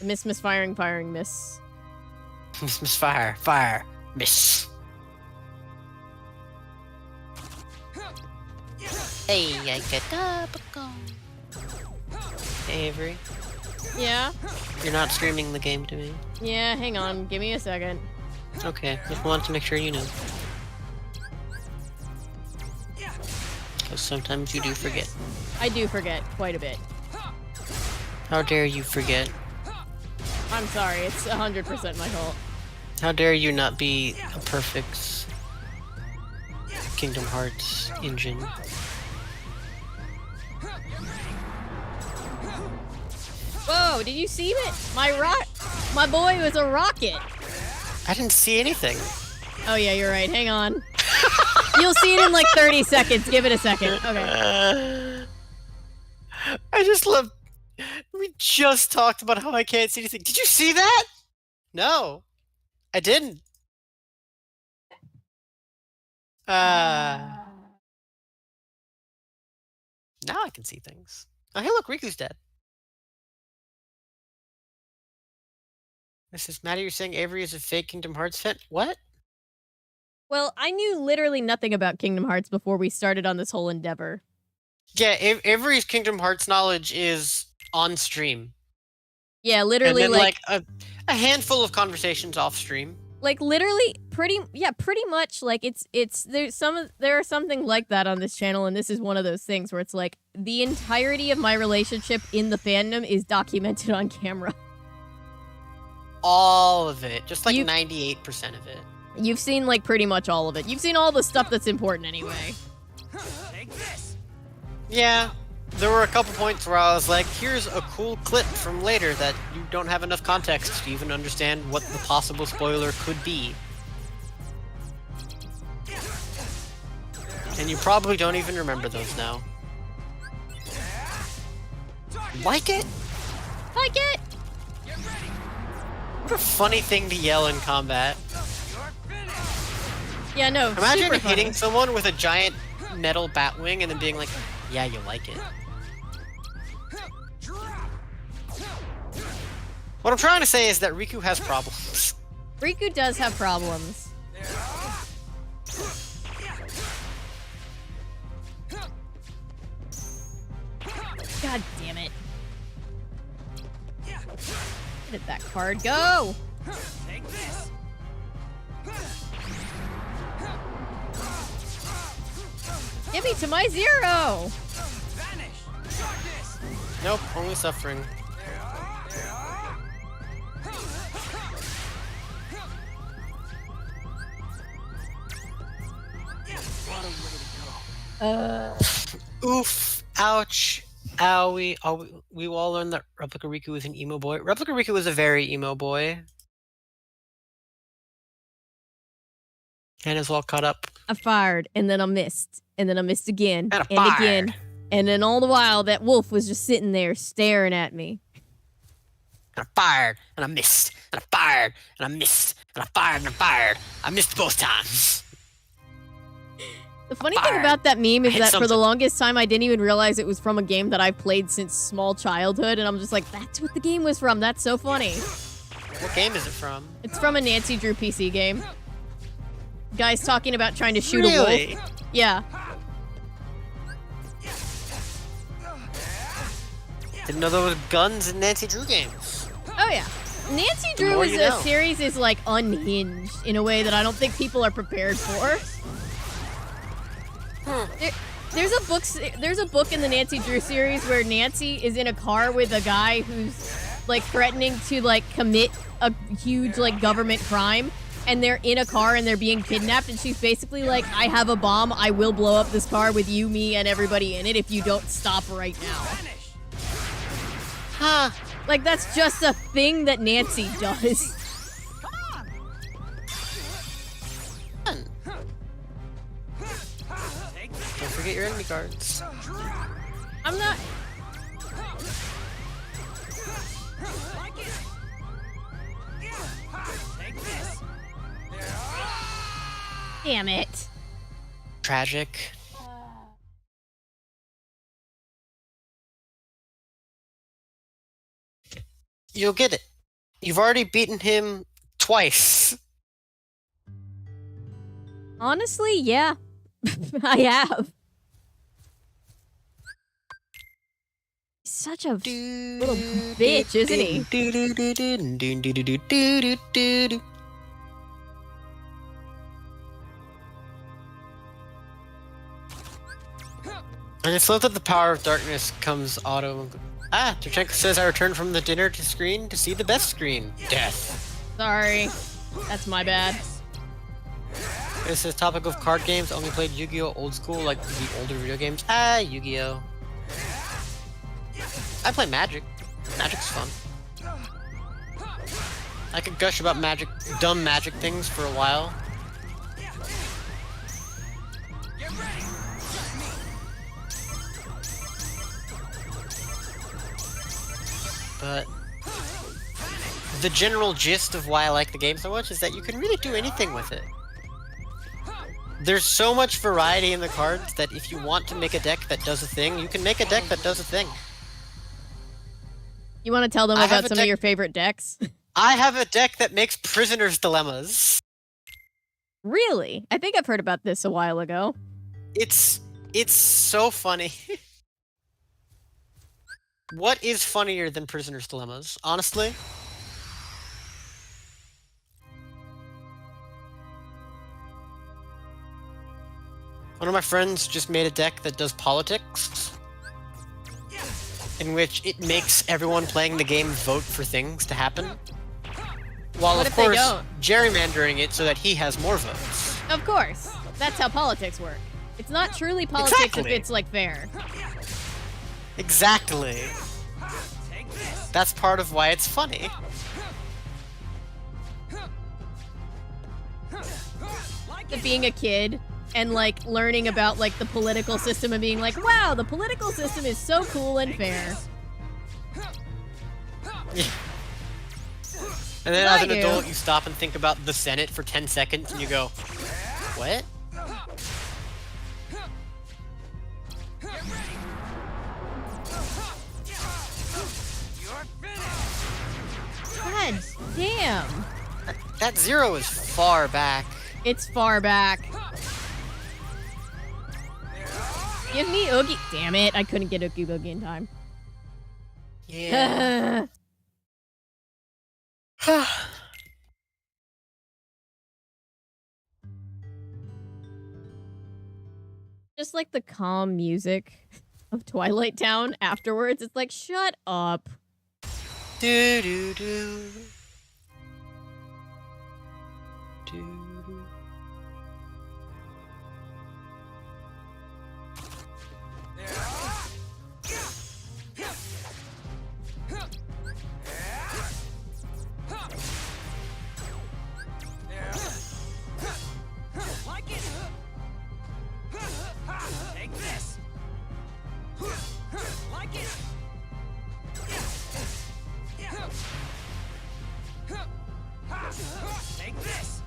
Misfiring, firing, miss. Misfire, fire, miss. Hey, I get up, go. Hey, Avery. Yeah? You're not streaming the game to me. Yeah, hang on. Give me a second. Okay, just wanted to make sure you knew. Because sometimes you do forget. I do forget quite a bit. How dare you forget? I'm sorry, it's 100% my fault. How dare you not be a perfect Kingdom Hearts engine? Whoa, did you see it? My boy was a rocket. I didn't see anything. Oh yeah, you're right. Hang on. You'll see it in like 30 seconds. Give it a second. Okay. I just love... We just talked about how I can't see anything. Did you see that? No. I didn't. Now I can see things. Oh, hey, look, Riku's dead. This is Maddie. You're saying Avery is a fake Kingdom Hearts fan? What? Well, I knew literally nothing about Kingdom Hearts before we started on this whole endeavor. Yeah, Avery's Kingdom Hearts knowledge is on stream. Yeah, literally, and then, like a handful of conversations off stream. Like literally, pretty much. Like there's something like that on this channel, and this is one of those things where it's like the entirety of my relationship in the fandom is documented on camera. All of it, just like 98% of it. You've seen like pretty much all of it. You've seen all the stuff that's important anyway. Yeah, there were a couple points where I was like, here's a cool clip from later that you don't have enough context to even understand what the possible spoiler could be. And you probably don't even remember those now. Like it? Like it! What a funny thing to yell in combat. Yeah, no, Imagine super hitting funny. someone with a giant metal bat wing and then being like, yeah, you like it. What I'm trying to say is that Riku has problems. Riku does have problems. God damn it. Where did that card go? Get me to my 0! Nope, only suffering. Oof, ouch, owie. Oh, we all learned that Replica Riku is an emo boy. Replica Riku is a very emo boy. And is all caught up. I fired, and then I missed, and then I missed again, And I and fired. again. And then all the while, that wolf was just sitting there staring at me. And I fired, and I missed, and I fired, and I missed, and I fired, and I fired. I missed both times. The funny thing Fired. about that meme is hit that for the something. longest time, I didn't even realize it was from a game that I've played since small childhood, and I'm just like, that's what the game was from. That's so funny. What game is it from? It's from a Nancy Drew PC game. Guys talking about trying to shoot a Really? wolf. Yeah. Didn't know there was guns in Nancy Drew games. Oh yeah. Nancy Drew more as you a know. series is like unhinged in a way that I don't think people are prepared for. There's a book in the Nancy Drew series where Nancy is in a car with a guy who's like threatening to like commit a huge like government crime, and they're in a car and they're being kidnapped, and she's basically like, I have a bomb, I will blow up this car with you, me, and everybody in it if you don't stop right now. Huh. Like, that's just a thing that Nancy does. Don't forget your enemy cards. I'm not... Damn it. Tragic. You'll get it. You've already beaten him twice. Honestly, yeah. I have. Such a little bitch, isn't he? And it's love that the power of darkness comes auto. Ah, Turchenko says I returned from the dinner to screen to see the best screen. Death. Sorry. That's my bad. This is topic of card games. Only played Yu-Gi-Oh! Old school, like the older video games. Ah, Yu-Gi-Oh! I play Magic. Magic's fun. I could gush about magic, dumb magic things for a while. But the general gist of why I like the game so much is that you can really do anything with it. There's so much variety in the cards that if you want to make a deck that does a thing, you can make a deck that does a thing. You want to tell them I have about a some of deck- your favorite decks? I have a deck that makes Prisoner's Dilemmas. Really? I think I've heard about this a while ago. It's so funny. What is funnier than Prisoner's Dilemmas, honestly? One of my friends just made a deck that does politics, in which it makes everyone playing the game vote for things to happen, while What of if they course don't? gerrymandering it so that he has more votes. Of course. That's how politics work. It's not truly politics if Exactly. it's, like, fair. Exactly. That's part of why it's funny. Being a kid and, like, learning about, like, the political system and being like, wow, the political system is so cool and fair. And then I as an do. adult, you stop and think about the Senate for 10 seconds and you go, what? God damn. That 0 is far back. It's far back. Give me Oogie. Damn it, I couldn't get Oogie Boogie in time. Yeah. Just like the calm music of Twilight Town afterwards, it's like, shut up. Do do do. Do. Take this. Like it. Take this.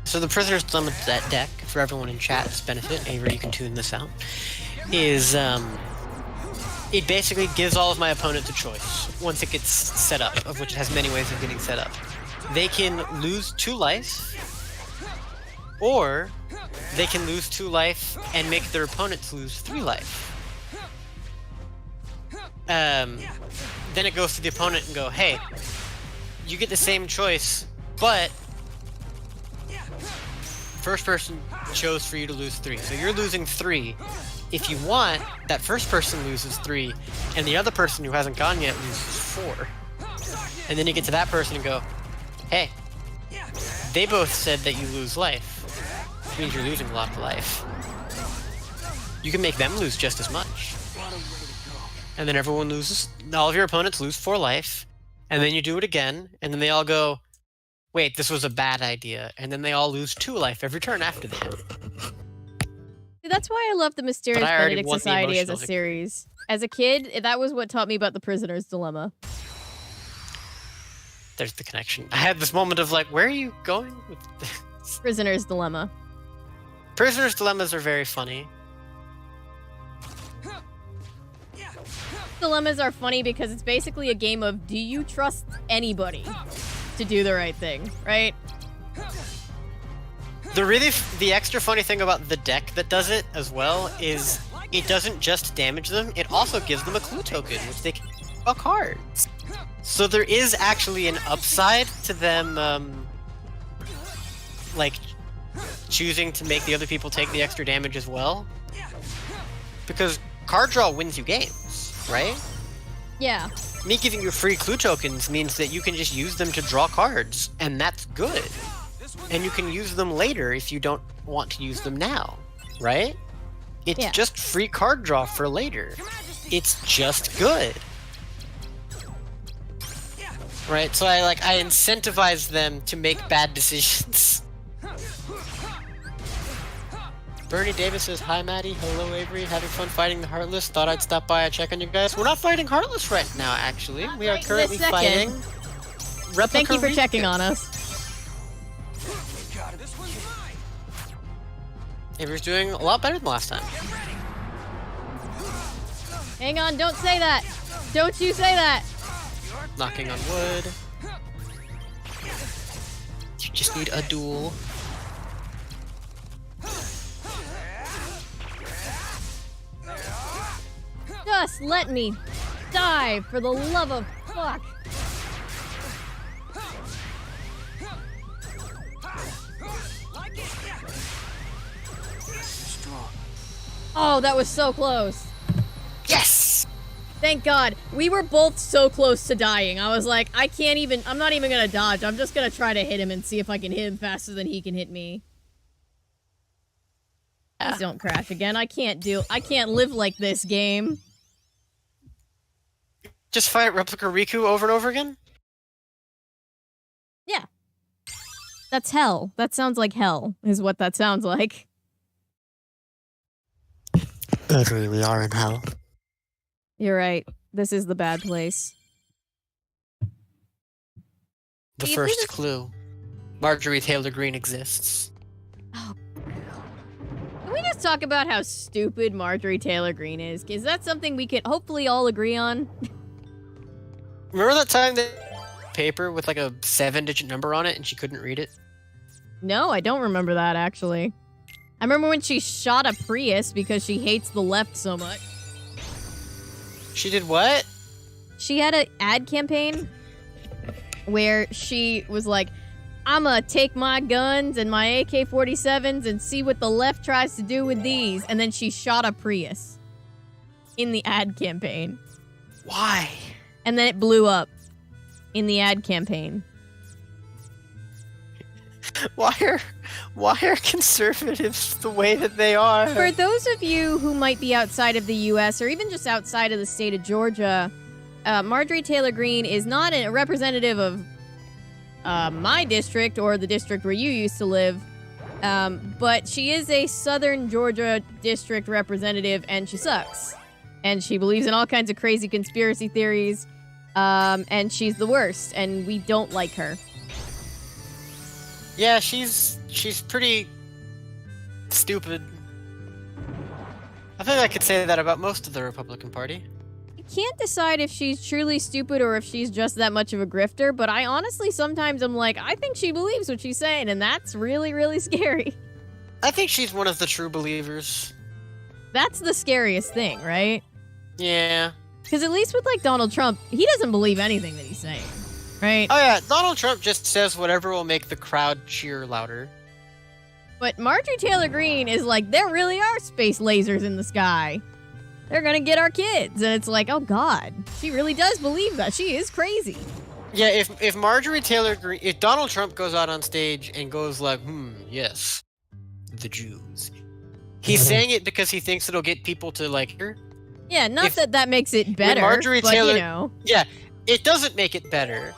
So the Prisoner's Dilemma that deck, for everyone in chat's benefit, Avery, you can tune this out, is, it basically gives all of my opponents a choice, once it gets set up, of which it has many ways of getting set up. They can lose 2 life, or they can lose 2 life and make their opponents lose 3 life. Then it goes to the opponent and go, hey, you get the same choice, but first person chose for you to lose 3. So you're losing 3. If you want, that first person loses 3, and the other person who hasn't gone yet loses 4. And then you get to that person and go, hey, they both said that you lose life, which means you're losing a lot of life. You can make them lose just as much. And then everyone loses, all of your opponents lose 4 life, and then you do it again, and then they all go, wait, this was a bad idea, and then they all lose 2 life every turn after that. See, that's why I love the Mysterious But I already Benedict won the Society as a emotional victory. series. As a kid, that was what taught me about the Prisoner's Dilemma. There's the connection. I had this moment of like, where are you going with this? Prisoner's Dilemma. Prisoner's Dilemmas are very funny. Dilemmas are funny because it's basically a game of, do you trust anybody to do the right thing, right? The extra funny thing about the deck that does it as well is it doesn't just damage them, it also gives them a clue token, which they can draw cards. So there is actually an upside to them, like, choosing to make the other people take the extra damage as well. Because card draw wins you games, right? Yeah. Me giving you free clue tokens means that you can just use them to draw cards, and that's good. And you can use them later if you don't want to use them now, right? It's Yeah. just free card draw for later. It's just good. Right, so I incentivize them to make bad decisions. Bernie Davis says, hi Maddy, hello Avery, having fun fighting the Heartless, thought I'd stop by and check on you guys. We're not fighting Heartless right now, actually. We are right currently this second. fighting Replica Thank you for checking Rico. on us. Avery's doing a lot better than last time. Hang on, don't say that. Don't you say that. Knocking on wood. You just need a duel. Just let me die, for the love of fuck. Oh, that was so close. Yes! Thank God. We were both so close to dying. I was like, I'm not even gonna dodge. I'm just gonna try to hit him and see if I can hit him faster than he can hit me. Please don't crash again. I can't live like this game. Just fight Replica Riku over and over again? Yeah. That's hell. That sounds like hell, is what that sounds like. Literally, we are in hell. You're right. This is the bad place. The See, if first this is- clue. Marjorie Taylor Greene exists. Oh, can we just talk about how stupid Marjorie Taylor Greene is? Is that something we can hopefully all agree on? Remember that time that paper with like a 7-digit number on it and she couldn't read it? No, I don't remember that, actually. I remember when she shot a Prius because she hates the left so much. She did what? She had an ad campaign where she was like, I'm gonna take my guns and my AK-47s and see what the left tries to do with these. And then she shot a Prius in the ad campaign. Why? And then it blew up in the ad campaign. Why are conservatives the way that they are? For those of you who might be outside of the U.S. or even just outside of the state of Georgia, Marjorie Taylor Greene is not a representative of my district or the district where you used to live, but she is a Southern Georgia district representative, and she sucks. And she believes in all kinds of crazy conspiracy theories, and she's the worst, and we don't like her. Yeah, she's pretty stupid. I think I could say that about most of the Republican Party. I can't decide if she's truly stupid or if she's just that much of a grifter, but I honestly sometimes am like, I think she believes what she's saying, and that's really, really scary. I think she's one of the true believers. That's the scariest thing, right? Yeah. Because at least with, like, Donald Trump, he doesn't believe anything that he's saying, right? Oh yeah, Donald Trump just says whatever will make the crowd cheer louder. But Marjorie Taylor Greene is like, there really are space lasers in the sky. They're gonna get our kids. And it's like, oh god, she really does believe that. She is crazy. Yeah, if Marjorie Taylor Greene, if Donald Trump goes out on stage and goes like, yes, the Jews. He's saying it because he thinks it'll get people to like her. Yeah, not that that makes it better, Marjorie but Taylor, you know. Yeah, it doesn't make it better.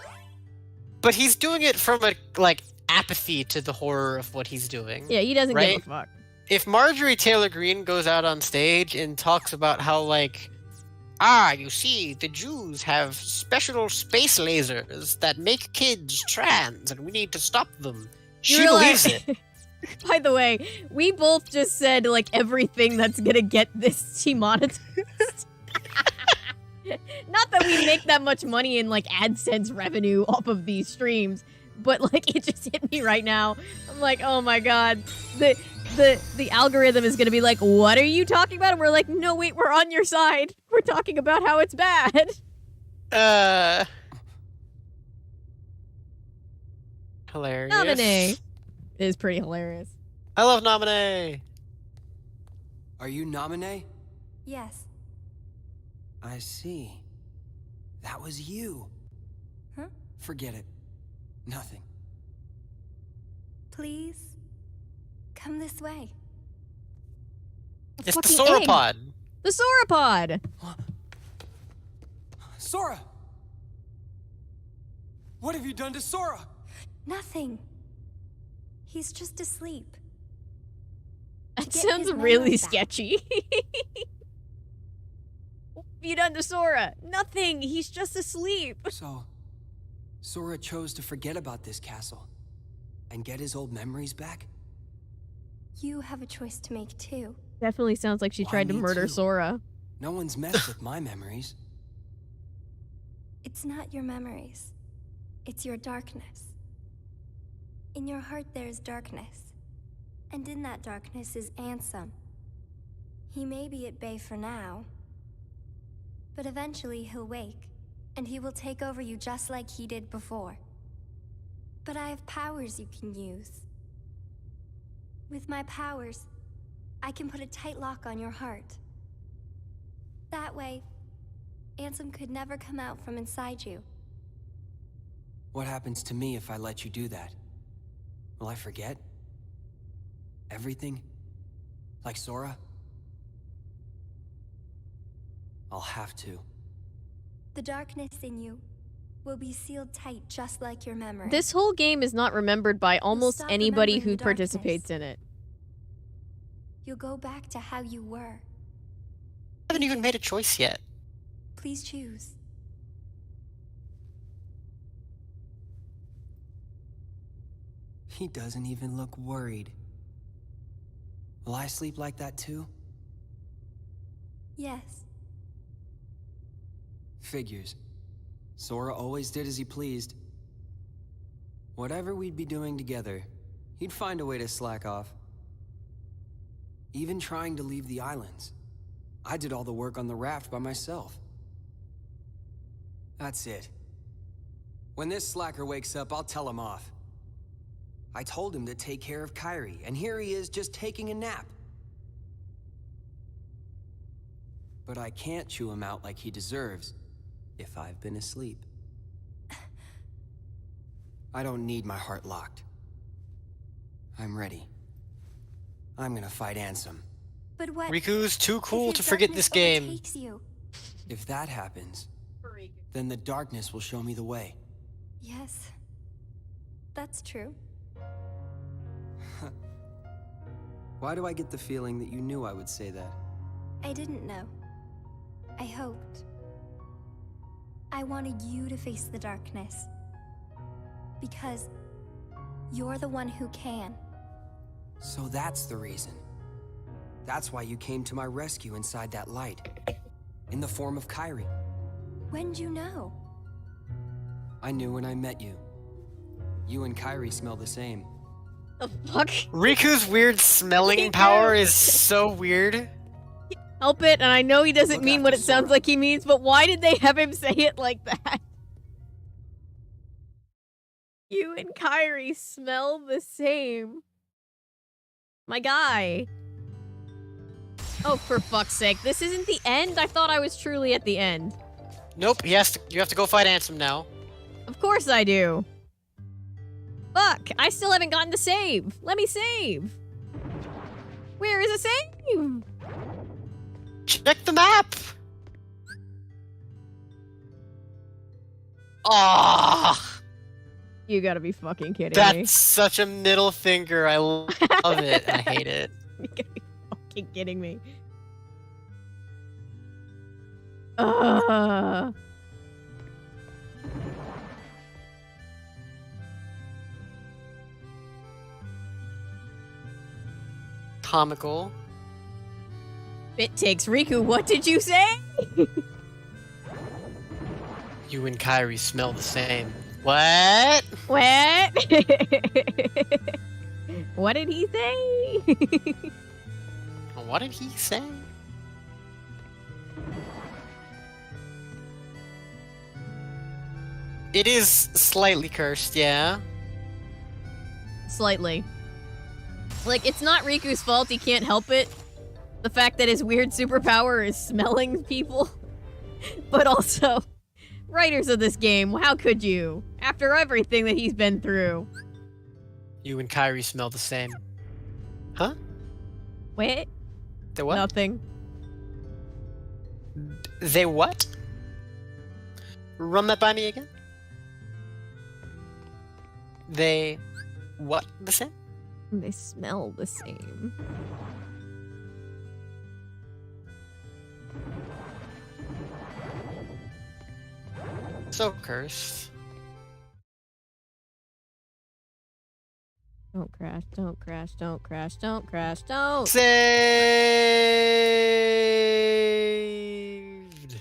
But he's doing it from a, like, apathy to the horror of what he's doing. Yeah, he doesn't right? give a fuck. If Marjorie Taylor Greene goes out on stage and talks about how, like, you see, the Jews have special space lasers that make kids trans and we need to stop them. She believes it. By the way, we both just said, like, everything that's gonna get this demonetized. Not that we make that much money in, like, AdSense revenue off of these streams, but, like, it just hit me right now. I'm like, oh my god. The algorithm is gonna be like, what are you talking about? And we're like, no, wait, we're on your side. We're talking about how it's bad. Hilarious. Nominee is pretty hilarious. I love Nominee. Are you Nominee? Yes. I see. That was you. Huh? Forget it. Nothing. Please, come this way. It's the Fucking egg. sauropod. The sauropod! Sora! What have you done to Sora? Nothing. He's just asleep. That Get sounds his really memory back. sketchy. What have you done to Sora? Nothing. He's just asleep. So, Sora chose to forget about this castle and get his old memories back? You have a choice to make too. Definitely sounds like she Why tried to me murder too? Sora. No one's messed with my memories. It's not your memories. It's your darkness. In your heart there is darkness. And in that darkness is Ansem. He may be at bay for now, but eventually he'll wake, and he will take over you just like he did before. But I have powers you can use. With my powers, I can put a tight lock on your heart. That way, Ansem could never come out from inside you. What happens to me if I let you do that? Will I forget? Everything? Like Sora? I'll have to. The darkness in you will be sealed tight just like your memory. This whole game is not remembered by almost stop anybody remembering who the darkness. participates in it. You'll go back to how you were. I haven't even made a choice yet. Please choose. He doesn't even look worried. Will I sleep like that too? Yes. Figures. Sora always did as he pleased. Whatever we'd be doing together, he'd find a way to slack off. Even trying to leave the islands. I did all the work on the raft by myself. That's it. When this slacker wakes up, I'll tell him off. I told him to take care of Kairi, and here he is just taking a nap. But I can't chew him out like he deserves, if I've been asleep. I don't need my heart locked. I'm ready. I'm gonna fight Ansem. But what Riku's too if cool your to forget darkness this game. overtakes you? If that happens, then the darkness will show me the way. Yes. That's true. Why do I get the feeling that you knew I would say that? I didn't know. I hoped. I wanted you to face the darkness. Because you're the one who can. So that's the reason. That's why you came to my rescue inside that light. In the form of Kairi. When'd you know? I knew when I met you. You and Kairi smell the same. The fuck? Riku's weird smelling power is so weird. Help it, and I know he doesn't Look mean after what it sounds Sora. like he means, but why did they have him say it like that? You and Kairi smell the same. My guy. Oh, for fuck's sake. This isn't the end? I thought I was truly at the end. Nope, you have to go fight Ansem now. Of course I do. Fuck, I still haven't gotten to save. Let me save. Where is a save? Check the map! Ah, You gotta be fucking kidding me. that's such a middle finger. I love it. I hate it. You gotta be fucking kidding me. Ugh. Comical. It takes Riku. What did you say? You and Kairi smell the same. What? What? What did he say? What did he say? It is slightly cursed, yeah. Slightly. Like, it's not Riku's fault, he can't help it. The fact that his weird superpower is smelling people. But also, writers of this game, how could you? After everything that he's been through. You and Kairi smell the same. Huh? Wait, The what? nothing. They what? Run that by me again? They what the same? They smell the same. So cursed. Don't crash, don't crash, don't crash, don't crash, don't! Saved.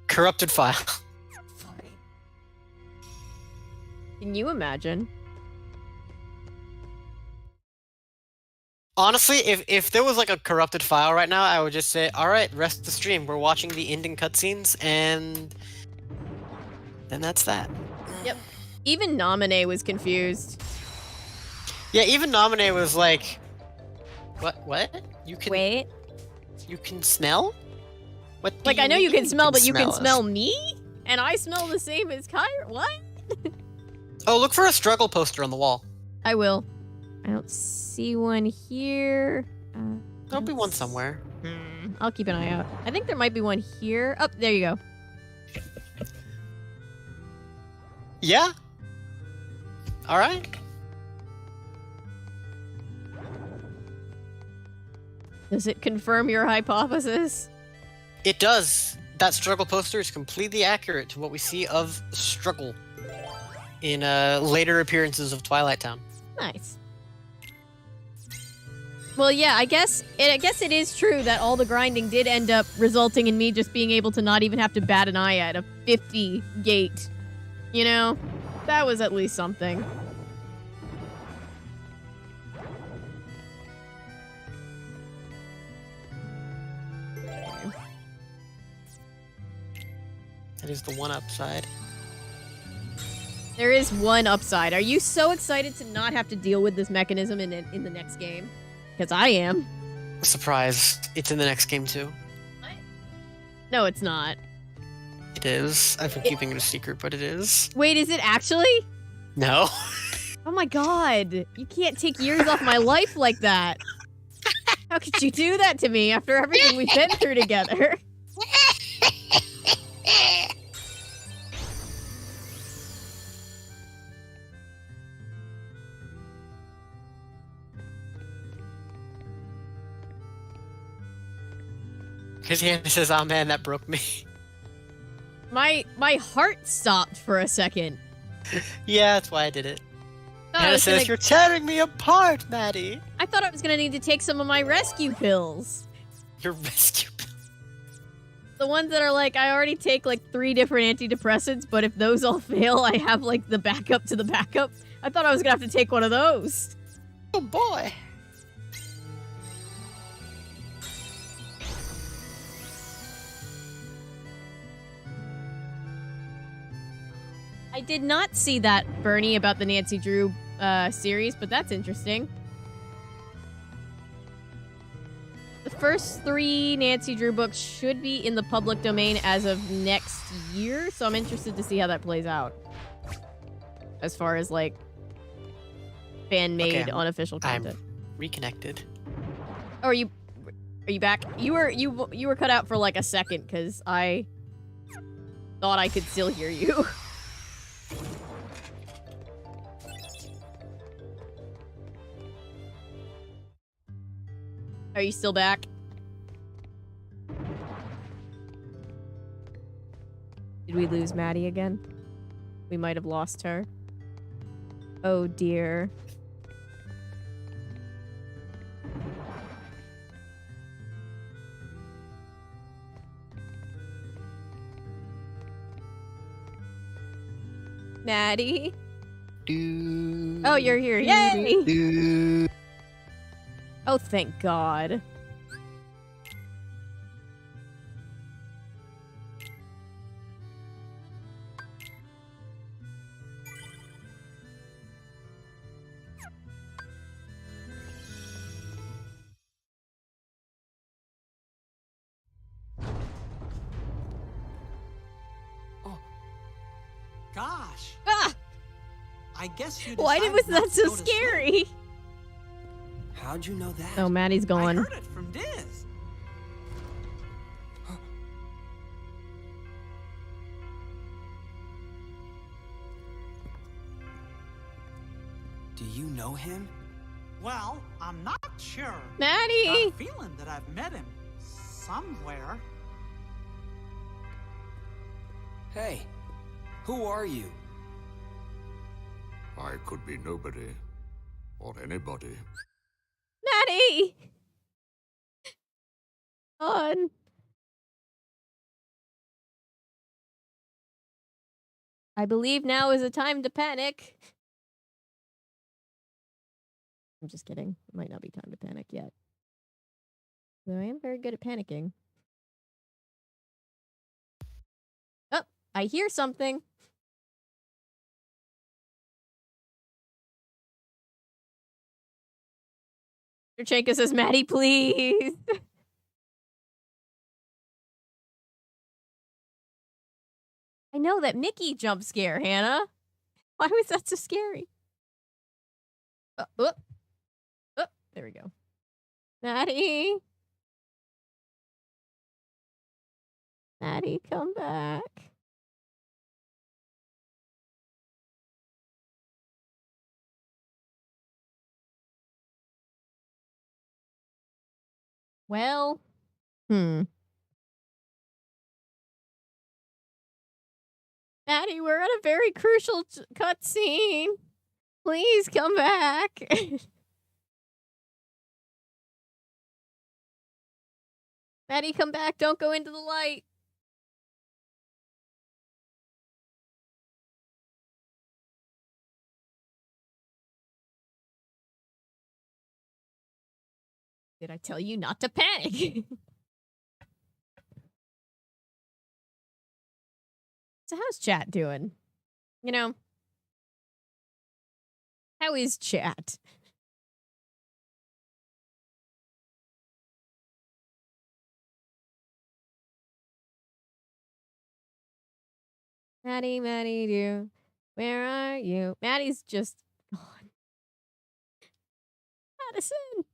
Corrupted file. Can you imagine? Honestly, if there was like a corrupted file right now, I would just say, all right, rest the stream. We're watching the ending cutscenes, and then that's that. Yep. Even Nominee was confused. Yeah, even Nominee was like, what? You can Wait. You can smell? What? do Like, I know you can mean smell, but you can us? smell me? And I smell the same as Kyra? What? Oh, look for a struggle poster on the wall. I will. I don't see one here. There'll be one somewhere. I'll keep an eye out. I think there might be one here. Oh, there you go. Yeah? Alright. Does it confirm your hypothesis? It does. That struggle poster is completely accurate to what we see of struggle in later appearances of Twilight Town. Nice. Well, yeah, I guess it is true that all the grinding did end up resulting in me just being able to not even have to bat an eye at a 50 gate. You know? That was at least something. That is the one upside. There is one upside. Are you so excited to not have to deal with this mechanism in the next game? Because I am. Surprise. It's in the next game too. No, it's not. It is. I've been keeping it a secret, but it is. Wait, is it actually? No. Oh my god. You can't take years off my life like that. How could you do that to me after everything we've been through together? His hand says, "Oh man, that broke me." My heart stopped for a second. Yeah, that's why I did it. Thought I Hannah was says, gonna- "You're tearing me apart, Maddie." I thought I was gonna need to take some of my rescue pills. Your rescue. The ones that are like, I already take like 3 different antidepressants, but if those all fail, I have like the backup to the backup. I thought I was gonna have to take one of those. Oh boy. I did not see that, Bernie, about the Nancy Drew series, but that's interesting. The first 3 Nancy Drew books should be in the public domain as of next year, so I'm interested to see how that plays out. As far as, like, fan-made, Okay, unofficial content. I'm reconnected. Oh, are you back? You were cut out for, like, a second, because I thought I could still hear you. Are you still back? Did we lose Maddie again? We might have lost her. Oh dear. Maddie? Oh, you're here. Yay! Oh, thank God. Gosh, Ah! I guess you Why decided was not that to so go to sleep. scary? How'd you know that? Oh, Maddie's I going. heard it from Diz. Do you know him? Well, I'm not sure. Maddie! Got a feeling that I've met him somewhere. Hey, who are you? I could be nobody. Or anybody. Maddie! On. I believe now is a time to panic. I'm just kidding. It might not be time to panic yet. Though I am very good at panicking. Oh, I hear something. Yurchenko says, Maddie, please. I know that Mickey jump scare, Hannah. Why was that so scary? There we go. Maddy! Maddy, come back. Well, Maddy, we're at a very crucial cutscene. Please come back. Maddy, come back. Don't go into the light. Did I tell you not to panic? So how's chat doing? You know, how is chat? Maddy, do. Where are you? Maddy's just gone. Madison!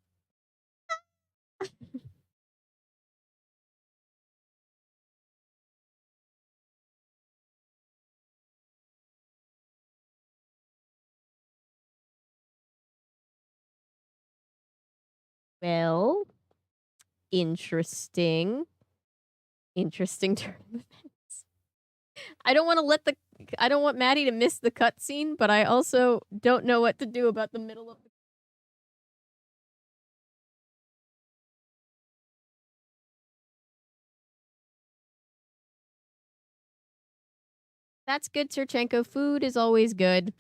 Well, interesting. Interesting turn of events. I don't want Maddy to miss the cutscene, but I also don't know what to do about the middle of the. That's good, Turchenko. Food is always good.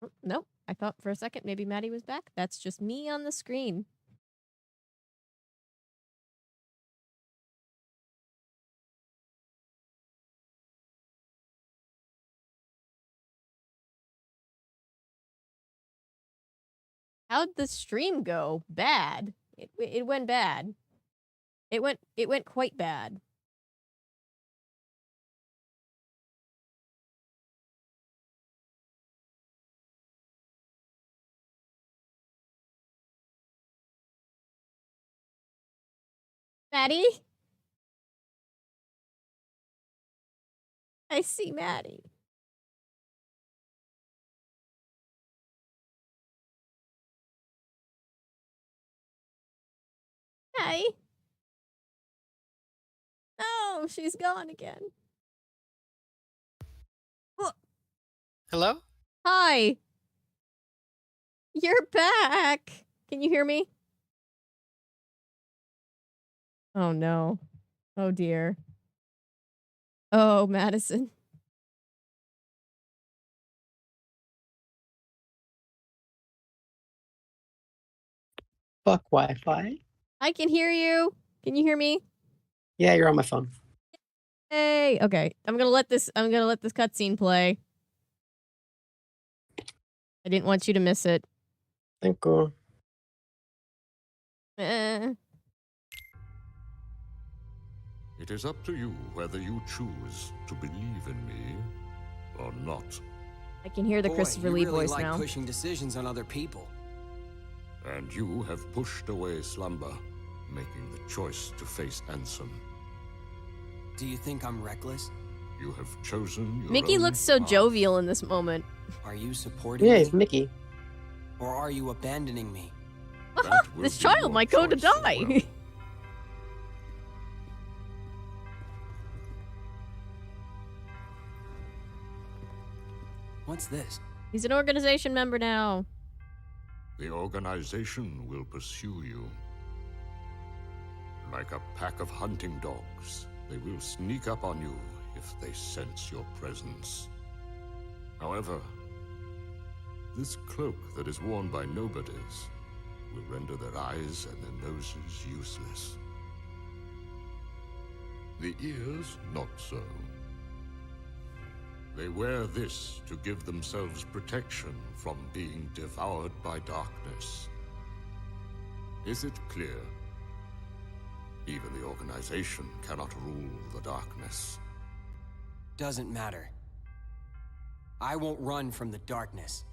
Oh, nope. I thought for a second maybe Maddy was back. That's just me on the screen. How'd the stream go? Bad. It went bad. It went quite bad. Maddy? I see Maddy. Hi. Oh, she's gone again. Hello? Hi. You're back. Can you hear me? Oh no. Oh dear. Oh, Madison. Fuck Wi-Fi. I can hear you. Can you hear me? Yeah, you're on my phone. Hey. Okay. I'm gonna let this cutscene play. I didn't want you to miss it. Thank you. It is up to you whether you choose to believe in me or not. I can hear the Boy, Christopher you Lee really voice like now. pushing decisions on other people. And you have pushed away slumber, making the choice to face Ansem. Do you think I'm reckless? You have chosen your Mickey own looks so path. jovial in this moment. Are you supporting Yeah, me? it's Mickey. Or are you abandoning me? That will This be child your might go to choice as die. well. What's this? He's an organization member now. The organization will pursue you. Like a pack of hunting dogs, they will sneak up on you if they sense your presence. However, this cloak that is worn by nobodies will render their eyes and their noses useless. The ears, not so. They wear this to give themselves protection from being devoured by darkness. Is it clear? Even the organization cannot rule the darkness. Doesn't matter. I won't run from the darkness.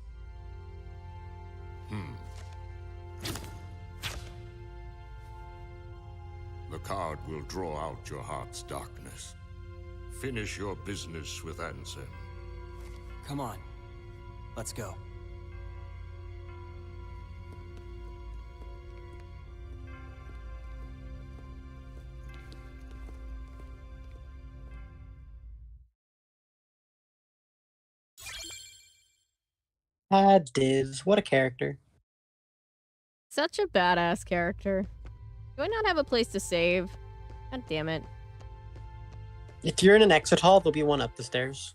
The card will draw out your heart's darkness. Finish your business with Ansem. Come on. Let's go. Diz, what a character. Such a badass character. Do I not have a place to save? God damn it. If you're in an exit hall, there'll be one up the stairs.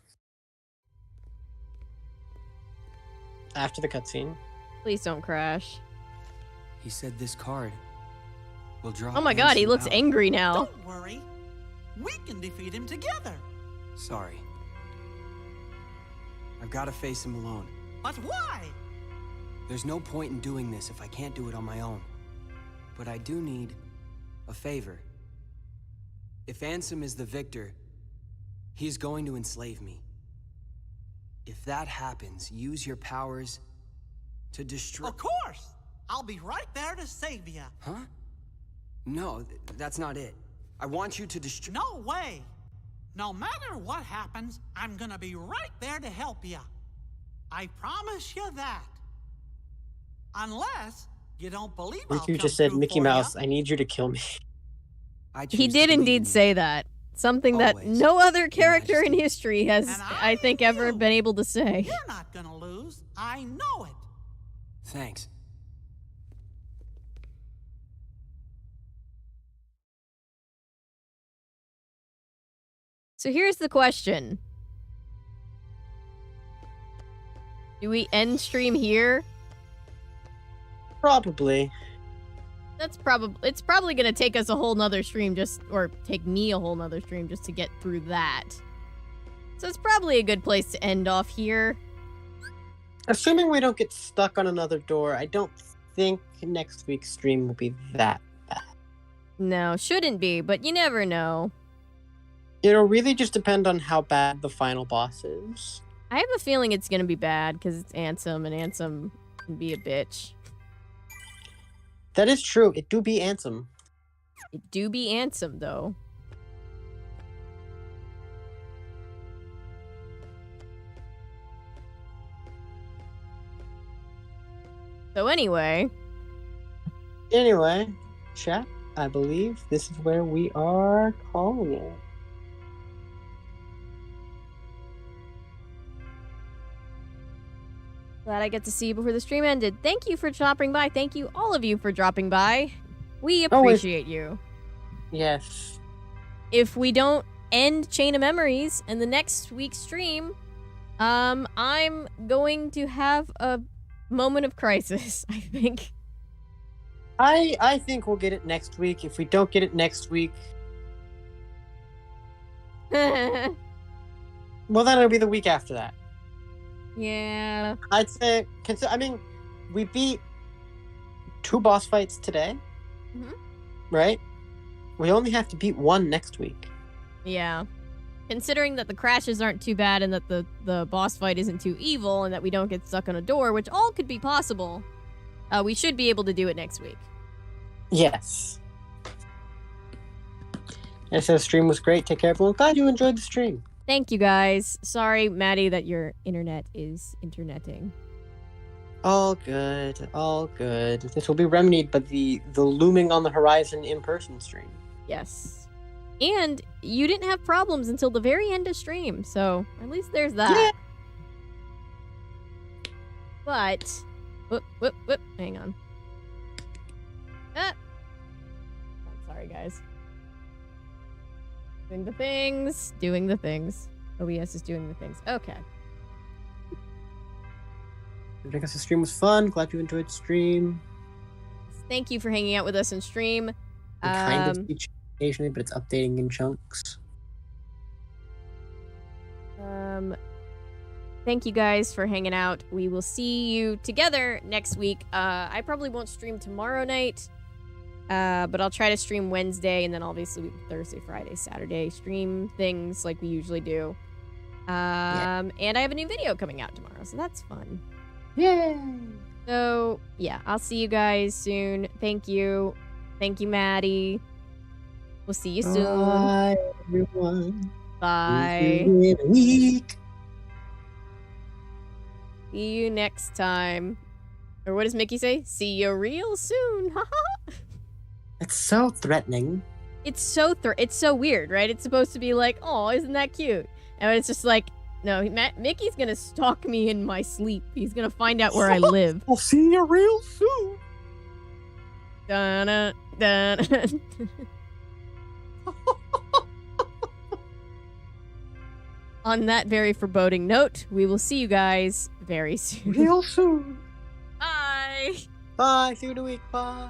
After the cutscene. Please don't crash. He said this card will draw. Oh my god, he Ansem looks out. angry now. Don't worry. We can defeat him together. Sorry. I've got to face him alone. But why? There's no point in doing this if I can't do it on my own. But I do need a favor. If Ansem is the victor, he's going to enslave me. If that happens, use your powers to destroy... Of course. I'll be right there to save you. Huh? No, that's not it. I want you to destroy... No way. No matter what happens, I'm gonna be right there to help you. I promise you that. Unless you don't believe I'll Riku come just said, through Mickey for Mouse, ya. I need you to kill me. I He choose to did believe in indeed you. say that. Something that Always, no other Your character in Majesty. history has, And I think, ever knew. been able to say. You're not gonna lose. I know it. Thanks. So here's the question. Do we end stream here? Probably. It's probably gonna take us a whole nother stream or take me a whole nother stream just to get through that. So it's probably a good place to end off here. Assuming we don't get stuck on another door, I don't think next week's stream will be that bad. No, shouldn't be, but you never know. It'll really just depend on how bad the final boss is. I have a feeling it's gonna be bad because it's Ansem, and Ansem can be a bitch. That is true. It do be Ansem. It do be Ansem, though. So anyway, Anyway, chat, I believe this is where we are calling it. glad I get to see you before the stream ended. Thank you for dropping by. Thank you, all of you, for dropping by. We appreciate you. Yes. If we don't end Chain of Memories in the next week's stream, I'm going to have a moment of crisis, I think. I think we'll get it next week. If we don't get it next week, well, then it'll be the week after that. Yeah. I'd say, I mean, we beat 2 boss fights today, Mhm. right? We only have to beat 1 next week. Yeah. Considering that the crashes aren't too bad and that the boss fight isn't too evil and that we don't get stuck on a door, which all could be possible, we should be able to do it next week. Yes. And so the stream was great. Take care, everyone. Glad you enjoyed the stream. Thank you, guys. Sorry, Maddie, that your internet is interneting. All good. All good. This will be remedied by the looming on the horizon in-person stream. Yes. And you didn't have problems until the very end of stream, so at least there's that. Yeah. But, whoop, hang on. I'm sorry, guys. Doing the things. OBS is doing the things. Okay. I guess the stream was fun. Glad you enjoyed the stream. Thank you for hanging out with us in stream. It kind of features occasionally, but it's updating in chunks. Thank you guys for hanging out. We will see you together next week. I probably won't stream tomorrow night. But I'll try to stream Wednesday, and then obviously Thursday, Friday, Saturday stream things like we usually do. And I have a new video coming out tomorrow, so that's fun. Yay! So, yeah, I'll see you guys soon. Thank you. Thank you, Maddy. We'll see you soon. Bye, everyone. Bye. See you in a week. See you next time. Or what does Mickey say? See you real soon. It's so threatening. It's so weird, right? It's supposed to be like, oh, isn't that cute? And it's just like, no, Mickey's gonna stalk me in my sleep. He's gonna find out where I live. I'll see you real soon. Dun, dun. On that very foreboding note, we will see you guys very soon. Real soon. Bye. Bye. See you in a week. Bye.